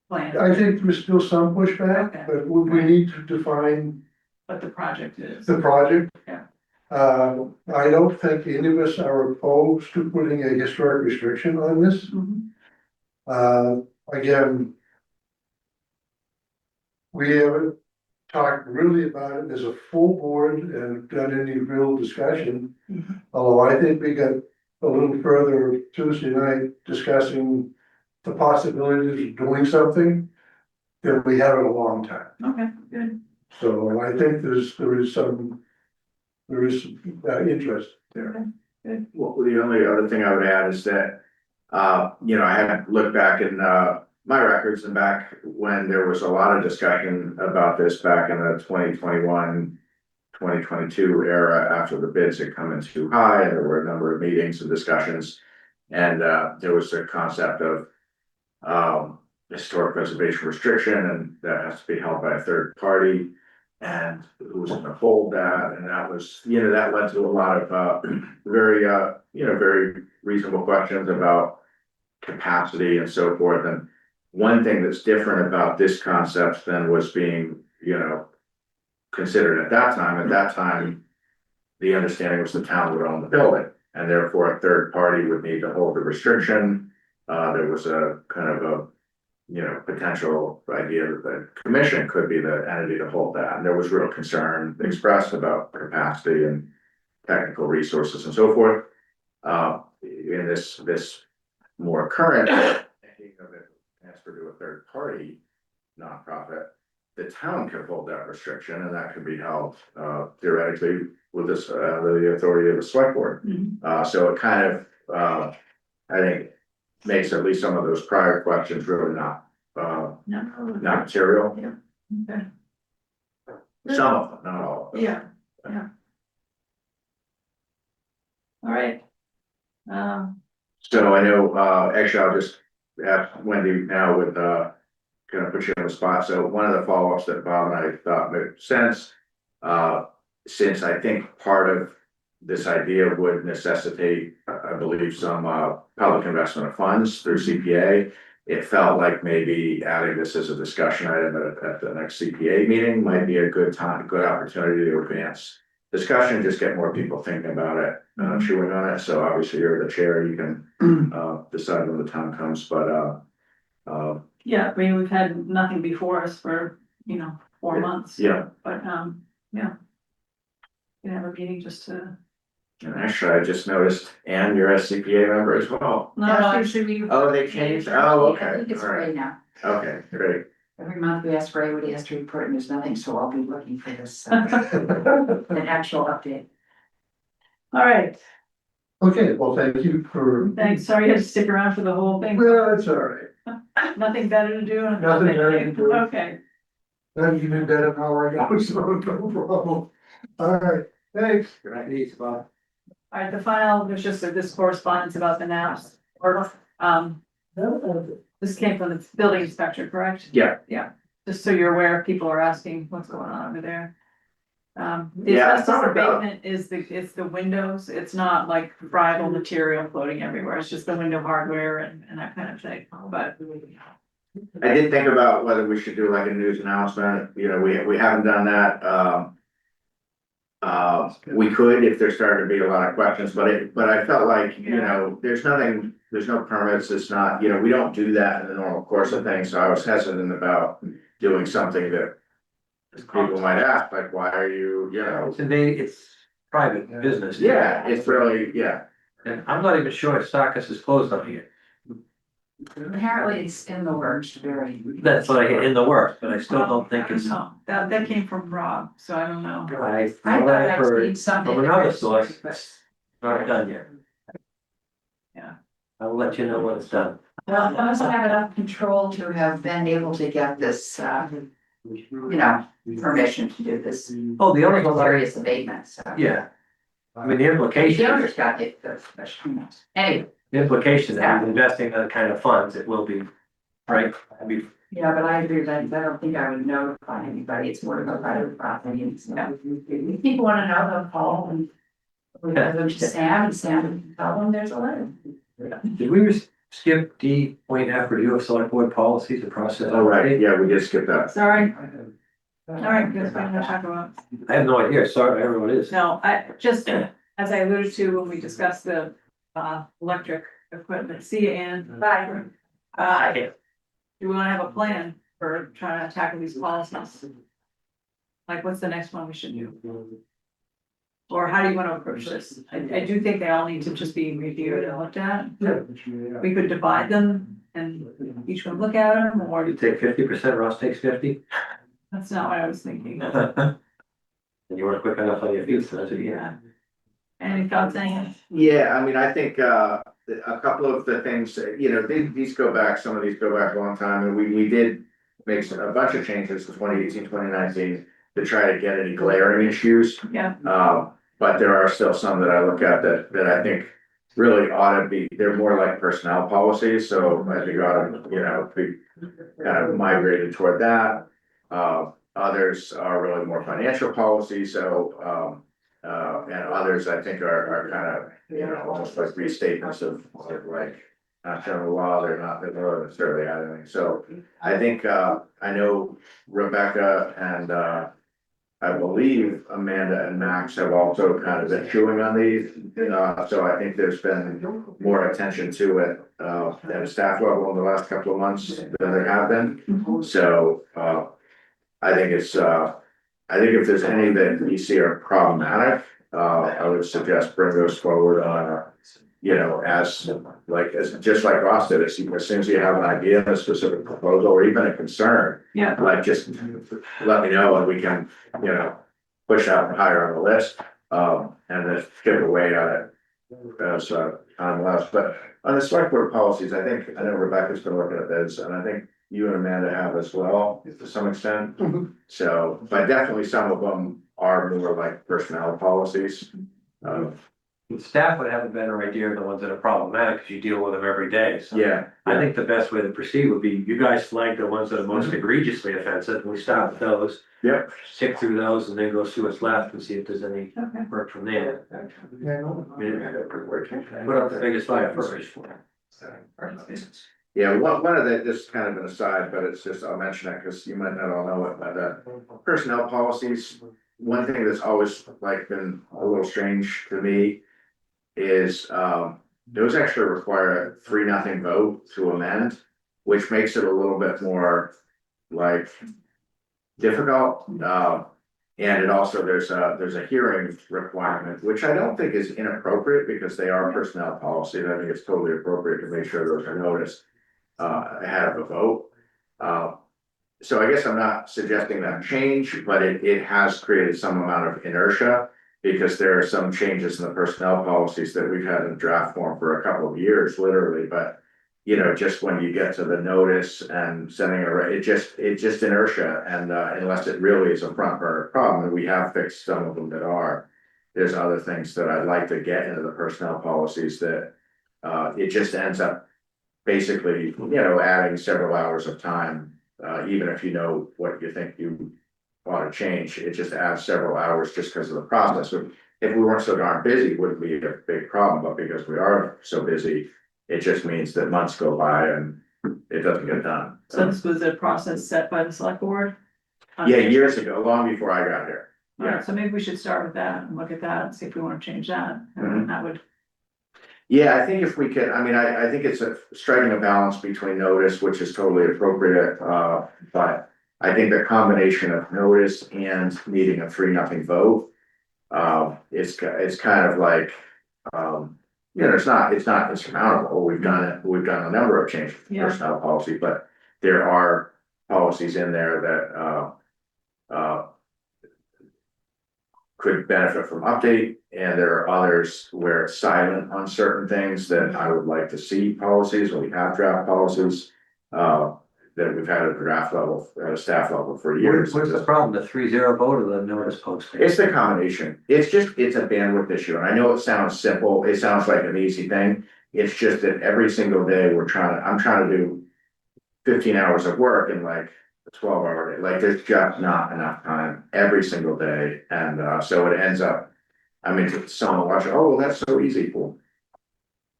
plans, I think there's still some pushback, Okay. but we need to define what the project is. the project. Yeah. I don't think any of us are opposed to putting a historic restriction on this. Again, we haven't talked really about it as a full board and done any real discussion. Although I think we got a little further Tuesday night discussing the possibilities of doing something than we have in a long time. Okay, good. So I think there is some interest there. Good. Well, the only other thing I would add is that, I had looked back in, my records and back when there was a lot of discussion about this back in the 2021, 2022 era, after the bids had come in too high, and there were a number of meetings and discussions. And, there was a concept of, historic preservation restriction, and that has to be held by a third party. And who's gonna hold that, and that was, that led to a lot of, very, very reasonable questions about capacity and so forth. And one thing that's different about this concept than was being, considered at that time, the understanding was the town would own the building, and therefore a third party would need to hold the restriction. There was a kind of a, potential idea that the commission could be the entity to hold that, and there was real concern expressed about capacity and technical resources and so forth. In this more current thinking of it transferred to a third party nonprofit, the town could hold that restriction, and that could be held theoretically with this the authority of the select board. So it kind of I think makes at least some of those prior questions really not material. Okay. Some of them, not all of them. Yeah. All right. So I know, actually, I'll just ask Wendy now with, kind of put you on the spot. So one of the follow-ups that Bob and I thought made sense, since I think part of this idea would necessitate, I believe, some, public investment of funds through CPA. It felt like maybe adding this as a discussion item at the next CPA meeting might be a good opportunity to advance discussion, just get more people thinking about it, chewing on it. So obviously you're the chair, you can decide when the time comes, but Yeah, I mean, we've had nothing before us for, 4 months. Yeah. But, yeah. We can have a meeting just to. And actually, I just noticed, Ann, you're a CPA member as well. No, actually, we. Oh, they changed? Oh, okay. I think it's All right. Ray now. Okay, great. Every month we ask Ray what he has to report and there's nothing, so I'll be looking for this, an actual update. All right, Okay, well, thank you for. thanks. Sorry you had to stick around for the whole thing. Well, it's all right. Nothing better to do. Nothing better to do. Okay, Then you did that an hour ago, so no problem. All right, thanks. Good idea, Bob. all right, the final, there's just this correspondence about the NAPS. This came from the building inspector, correct? Yeah. Yeah, just so you're aware, people are asking what's going on over there. The Yeah, I asbestos thought about- abatement it's the windows, it's not like friable material floating everywhere, it's just the window hardware and that kind of thing, but. I did think about whether we should do like a news announcement, we haven't done that, We could if there started to be a lot of questions, but I felt like, you know, there's no permits, it's not, you know, we don't do that in the normal course of things, so I was hesitant about doing something that people might ask, like, why are you, you know? It's private business. Yeah, it's really, yeah. And I'm not even sure if Sarkis is closed on here. Apparently it's in the works, very. That's what I get in the works, but I still don't think it's. No, that came from Rob, so I don't know. I I thought thought I I'd heard seen something. from another source, it's not done yet. Yeah. I'll let you know when it's done. Well, I must have enough control to have been able to get this, permission to do this. Oh, the owner's not. Various abatements, so. Yeah. I mean, the implication. The owner's got it, the permission. Anyway, The implication that he's investing in the kind of funds, it will be, right? I mean, yeah, but I agree that I don't think I would notify anybody. It's more of a private property. And so if people want to know, they'll call and we'll give them to Sam and Sam can tell them there's a letter. did we skip D point F review of select board policies and process? All right, yeah, we did skip that. Sorry. All right, guess we're gonna talk about. I have no idea, sorry, everyone is. No, I just, as I alluded to when we discussed the electric equipment, see you, Ann. Bye. Do we wanna have a plan for trying to tackle these policies? Like, what's the next one we should do? Or how do you wanna approach this? I do think they all need to just be reviewed and looked at. We could divide them and each one look at them, or You take 50%, Ross takes 50. that's not what I was thinking. And you weren't quick enough on your feet, so that's what you Yeah. Any thoughts, Ann? Yeah, I mean, I think, a couple of the things, you know, these go back, some of these go back a long time, and we did make a bunch of changes in 2018, 2019 to try to get any glaring issues. Yeah. But there are still some that I look at that I think really ought to be, they're more like personnel policies, so I think ought to, you know, be kind of migrated toward that. Others are really more financial policies, so, and others I think are kind of, you know, almost like restatements of like, not general law, they're not necessarily anything. So I think, I know Rebecca and, I believe Amanda and Max have also kind of been chewing on these. So I think there's been more attention to it, at a staff level in the last couple of months than there have been. So, I think it's, I think if there's any that you see are problematic, I would suggest bring those forward on, you know, as just like Ross did, as soon as you have an idea, a specific proposal, or even a concern. Yeah. Like, just let me know and we can, you know, push out higher on the list, and then chip away at it as, time allows. But on the select board policies, I know Rebecca's been looking at those, and I think you and Amanda have as well, to some extent. So, but definitely some of them are more like personnel policies. Staff would have a better idea of the ones that are problematic, because you deal with them every day, so. Yeah. I think the best way to proceed would be, you guys flag the ones that are most egregiously offensive, and we start with those. Yep. Sift through those and then go see what's left and see if there's any Okay. work from there. Yeah. Put up the biggest fire first. Yeah, one of the, this is kind of an aside, but it's just, I'll mention it because you might not all know it, but personnel policies, one thing that's always like been a little strange to me is those actually require a 3-0 vote to amend, which makes it a little bit more like difficult. And it also, there's a hearing requirement, which I don't think is inappropriate because they are personnel policies. I think it's totally appropriate to make sure those are noticed ahead of a vote. So I guess I'm not suggesting that change, but it has created some amount of inertia because there are some changes in the personnel policies that we've had in draft form for a couple of years, literally, but you know, just when you get to the notice and sending it just inertia, and unless it really is a front burner problem, and we have fixed some of them that are, there's other things that I'd like to get into the personnel policies that it just ends up basically, you know, adding several hours of time, even if you know what you think you want to change, it just adds several hours just because of the process. If we weren't so darn busy, it wouldn't be a big problem, but because we are so busy, it just means that months go by and it doesn't get done. So this was a process set by the select board? Yeah, years ago, long before I got here. All right, so maybe we should start with that and look at that and see if we wanna change that, and then that would, Yeah, I think if we could, I mean, I think it's striking a balance between notice, which is totally appropriate, but I think the combination of notice and needing a 3-0 vote, it's kind of like, it's not insurmountable. We've done it, we've done a number of changes to Yeah. personnel policy, but there are policies in there that, could benefit from update, and there are others where it's silent on certain things that I would like to see policies, or we have draft policies. That we've had at the draft level, at a staff level for years. What's the problem, the 3-0 vote or the notice posting? It's the combination. It's a bandwidth issue. And I know it sounds simple. It sounds like an easy thing. It's just that every single day I'm trying to do 15 hours of work in like a 12-hour day. Like there's just not enough time every single day. And so it ends up, I mean, someone watching, oh, well, that's so easy. Cool.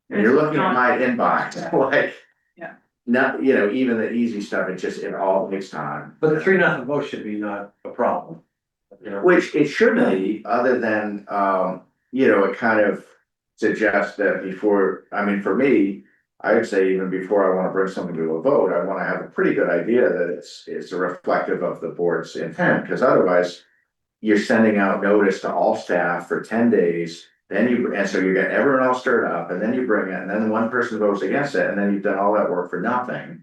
And you're looking at my inbox, like. Yeah. Not, even the easy stuff, it all takes time. But the 3-0 vote should be not a problem. Which it shouldn't be, other than, it kind of suggests that before, I mean, for me, I would say even before I wanna bring something to a vote, I wanna have a pretty good idea that it's a reflective of the board's intent, because otherwise you're sending out notice to all staff for 10 days, and so you get everyone all stirred up, and then you bring it, and then one person votes against it, and then you've done all that work for nothing.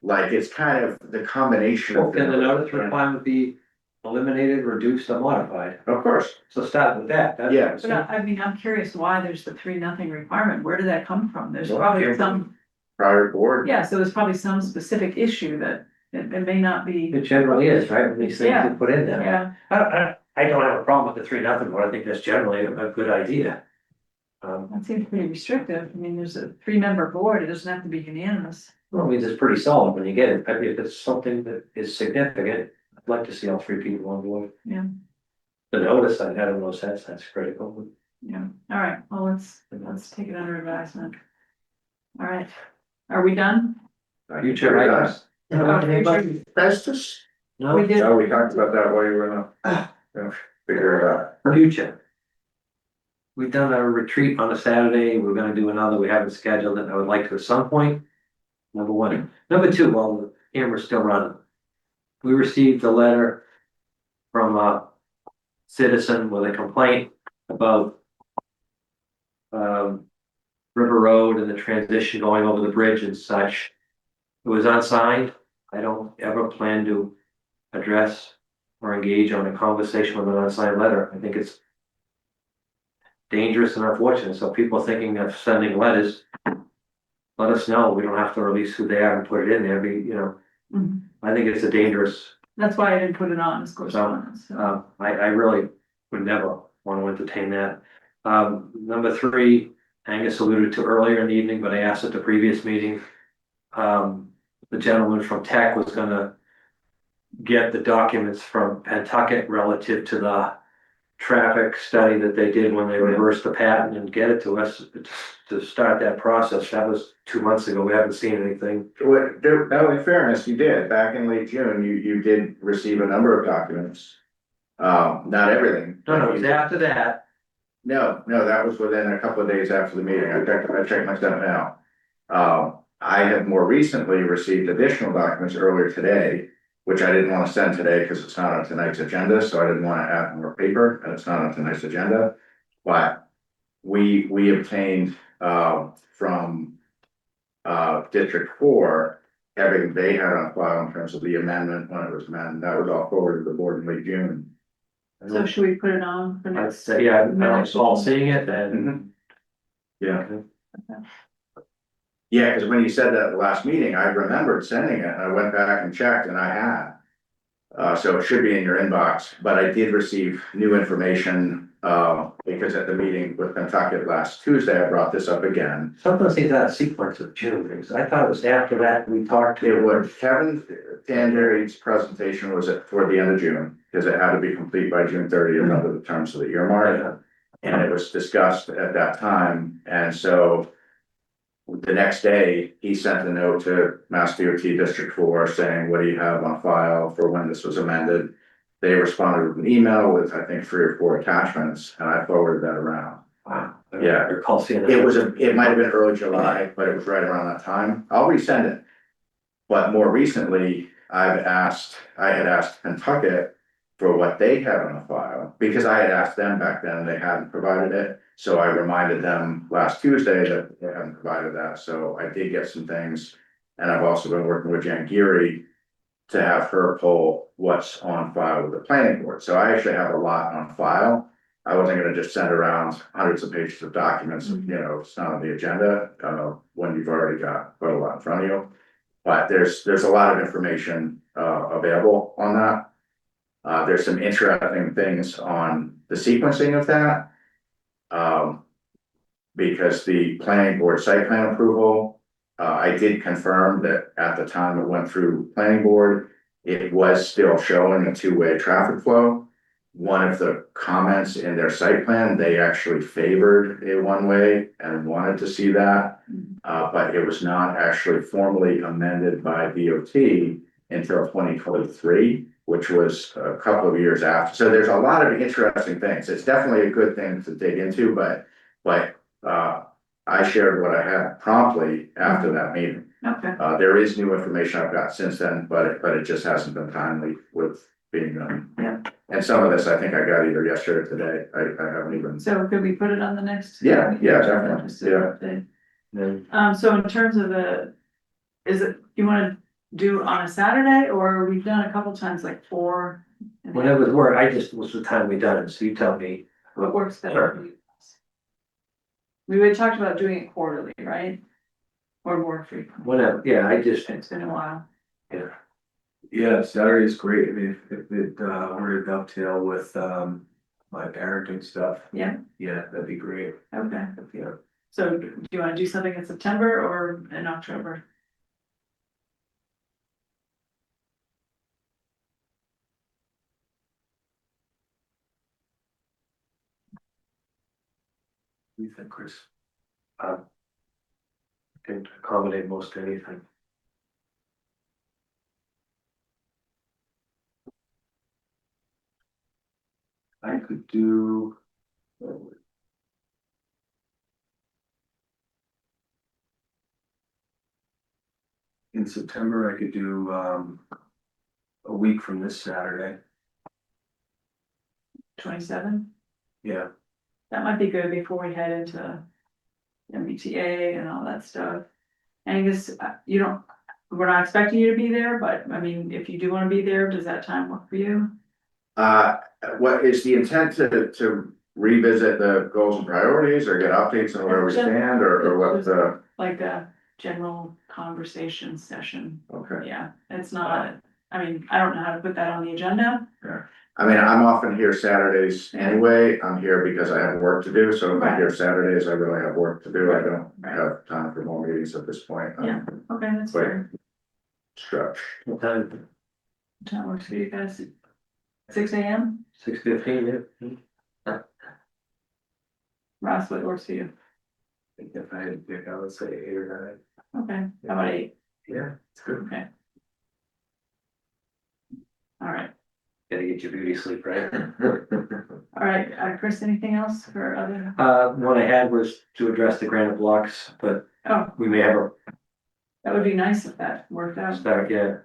Like, it's kind of the combination of. Can the notice requirement be eliminated, reduced, or modified? Of course. So start with that. Yeah. but I mean, I'm curious why there's the 3-0 requirement. Where did that come from? There's Well, probably here- some, Prior board. yeah, so there's probably some specific issue that it may not be. It generally is, right, when these things Yeah. get put in there. Yeah, I don't have a problem with the 3-0 vote, I think that's generally a good idea. that seems pretty restrictive. I mean, there's a 3-member board. It doesn't have to be unanimous. Well, I mean, it's pretty solid when you get it, I mean, if it's something that is significant, I'd like to see all 3 people on board. Yeah. The notice, I don't know, that's critical. Yeah, all right, well, let's take it under advisement. All right, are we done? Future items. Festus? No, We did. No, we talked about that while you were figure it out. future. We've done a retreat on a Saturday, we're gonna do another, we haven't scheduled it, I would like to at some point. Number 1, number 2, while the camera's still running. We received a letter from a citizen with a complaint about River Road and the transition going over the bridge and such. It was unsigned. I don't ever plan to address or engage on a conversation with an unsigned letter. I think it's dangerous and unfortunate. So people thinking of sending letters, let us know. We don't have to release who they are and put it in there. Mhm. I think it's a dangerous. That's why I didn't put it on as correspondence. So. I really would never want to entertain that. Number 3, Angus alluded to earlier in the evening, but I asked at the previous meeting. The gentleman from Tech was gonna get the documents from Pentucket relative to the traffic study that they did when they reversed the patent and get it to us to start that process. That was 2 months ago. We haven't seen anything. No, in fairness, you did, back in late June, you did receive a number of documents. Not everything. No, it was after that. No, that was within a couple of days after the meeting. I checked my stuff now. I have more recently received additional documents earlier today, which I didn't want to send today because it's not on tonight's agenda, so I didn't want to add more paper, and it's not on tonight's agenda. But we obtained from District 4, everything they had on file in terms of the amendment when it was amended. That was all forwarded to the board in late June. So should we put it on for I'd next? say, yeah, I don't recall seeing it and. Yeah. Yeah, because when you said that at the last meeting, I remembered sending it, and I went back and checked, and I had. So it should be in your inbox, but I did receive new information, because at the meeting with Pentucket last Tuesday, I brought this up again. Something seems out of sequence of June, because I thought it was after that we talked to. It was Kevin Tanger's presentation was toward the end of June, because it had to be complete by June 30th under the terms of the earmark. And it was discussed at that time, and so the next day, he sent a note to Mass DOT District 4 saying, what do you have on file for when this was amended? they responded with an email with, I think, 3 or 4 attachments, and I forwarded that around. Wow. Yeah. I recall seeing that. It might have been early July, but it was right around that time. I'll resend it. But more recently, I had asked Pentucket for what they had on the file, because I had asked them back then, and they hadn't provided it. So I reminded them last Tuesday that they hadn't provided that, so I did get some things. And I've also been working with Jan Geary to have her pull what's on file with the planning board. So I actually have a lot on file. I wasn't gonna just send around hundreds of pages of documents, you know, it's not on the agenda, when you've already got quite a lot in front of you. But there's a lot of information, available on that. There's some interesting things on the sequencing of that. Because the planning board site plan approval, I did confirm that at the time it went through planning board, it was still showing a 2-way traffic flow. One of the comments in their site plan, they actually favored a 1-way and wanted to see that. But it was not actually formally amended by DOT until 2023, which was a couple of years after. So there's a lot of interesting things. It's definitely a good thing to dig into, but I shared what I had promptly after that meeting. Okay. There is new information I've got since then, but it just hasn't been timely with being done. Yeah. And some of this, I think I got either yesterday or today. I haven't even. So could we put it on the next? Yeah, agenda, definitely. just to update? Then So in terms of you wanna do on a Saturday, or we've done a couple times like 4? whenever it worked, I just was the time we done it, so you tell me. What works better for you? We had talked about doing it quarterly, right? Or more frequent. Whenever, yeah, It's been a while. Yeah, Saturday is great. I mean, if it were to dovetail with my parenting stuff. Yeah. Yeah, that'd be great. Okay. Yeah. So do you wanna do something in September or in October? What do you think, Chris? Can accommodate most anything. I could do. In September, I could do a week from this Saturday. 27? Yeah, That might be good before we head into MBTA and all that stuff. And I guess we're not expecting you to be there, but I mean, if you do wanna be there, does that time work for you? What is the intent to revisit the goals and priorities or get updates on where we stand or what's the? Like a general conversation session. Okay. Yeah, it's not, I mean, I don't know how to put that on the agenda. I mean, I'm often here Saturdays anyway. I'm here because I have work to do, so if I'm here Saturdays, I really have work to do. I don't have time for more meetings at this point. Yeah. Okay, that's But- fair. Stretch. What time? Time works for you guys. 6 AM? 6:15, yeah. Ross, what works for you? I think if I had to pick, I would say 8 or 9. Okay, how about 8? Yeah, it's good. Okay. All right, Gotta get your beauty sleep, right? all right, Chris, anything else for other? One I had was to address the granite blocks, but Oh, we may have a that would be nice if that worked out. start, yeah.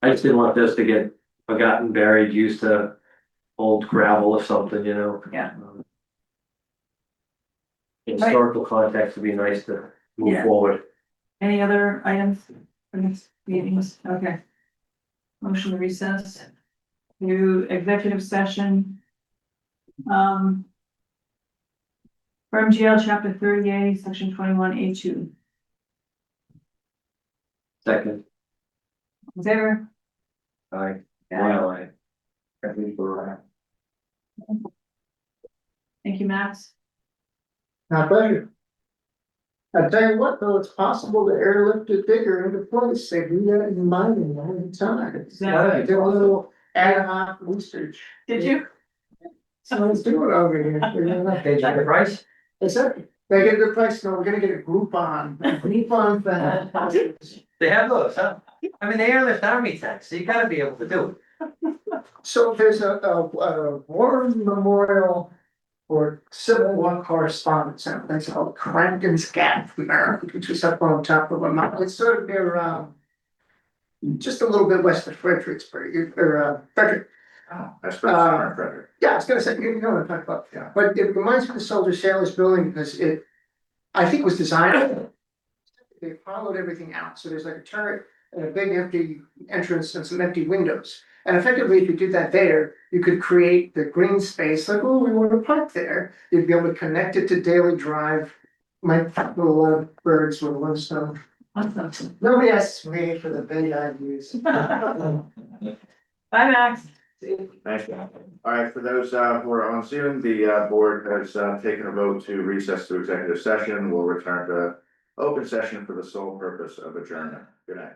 I just didn't want this to get forgotten, buried, used to old gravel or something, you know? Yeah. In historical context would be nice to move Yeah. forward. Any other items for this meetings? Okay. Motion to recess. New executive session. From GL chapter 38, section 21A2. Second, Is there? aye. Yeah. Aye. I think we're, Thank you, Max. My pleasure. I tell you what, though, it's possible to airlift a digger into place, they do that in mining all the time. Yeah. I did a little ad hoc research. Did you? So let's do it over here. Hey, Jack, the price? Is that, they get a good price, no, we're gonna get a Groupon thing. They have those, huh? I mean, they airlift army tanks, so you gotta be able to do it. So there's a war memorial or Civil War correspondence, and it's called Crampton's Gap, which is up on top of a mountain. It's sort of near, just a little bit west of Fredericksburg, or Frederick. I spent summer in Frederick. Yeah, I was gonna say, you know what I'm talking about. Yeah. But it reminds me of the Soldier Sailors Building because it, I think, was designed. They hollowed everything out, so there's like a turret and a big empty entrance and some empty windows. And effectively, if you did that there, you could create the green space, like, oh, we want to park there. You'd be able to connect it to Daily Drive. Might put a lot of birds with one stone. Awesome. Nobody asks me for the big ideas. Bye, Max. Thanks, John. All right, for those who are on Zoom, the board has taken a vote to recess to executive session. We'll return to open session for the sole purpose of adjournment. Good night.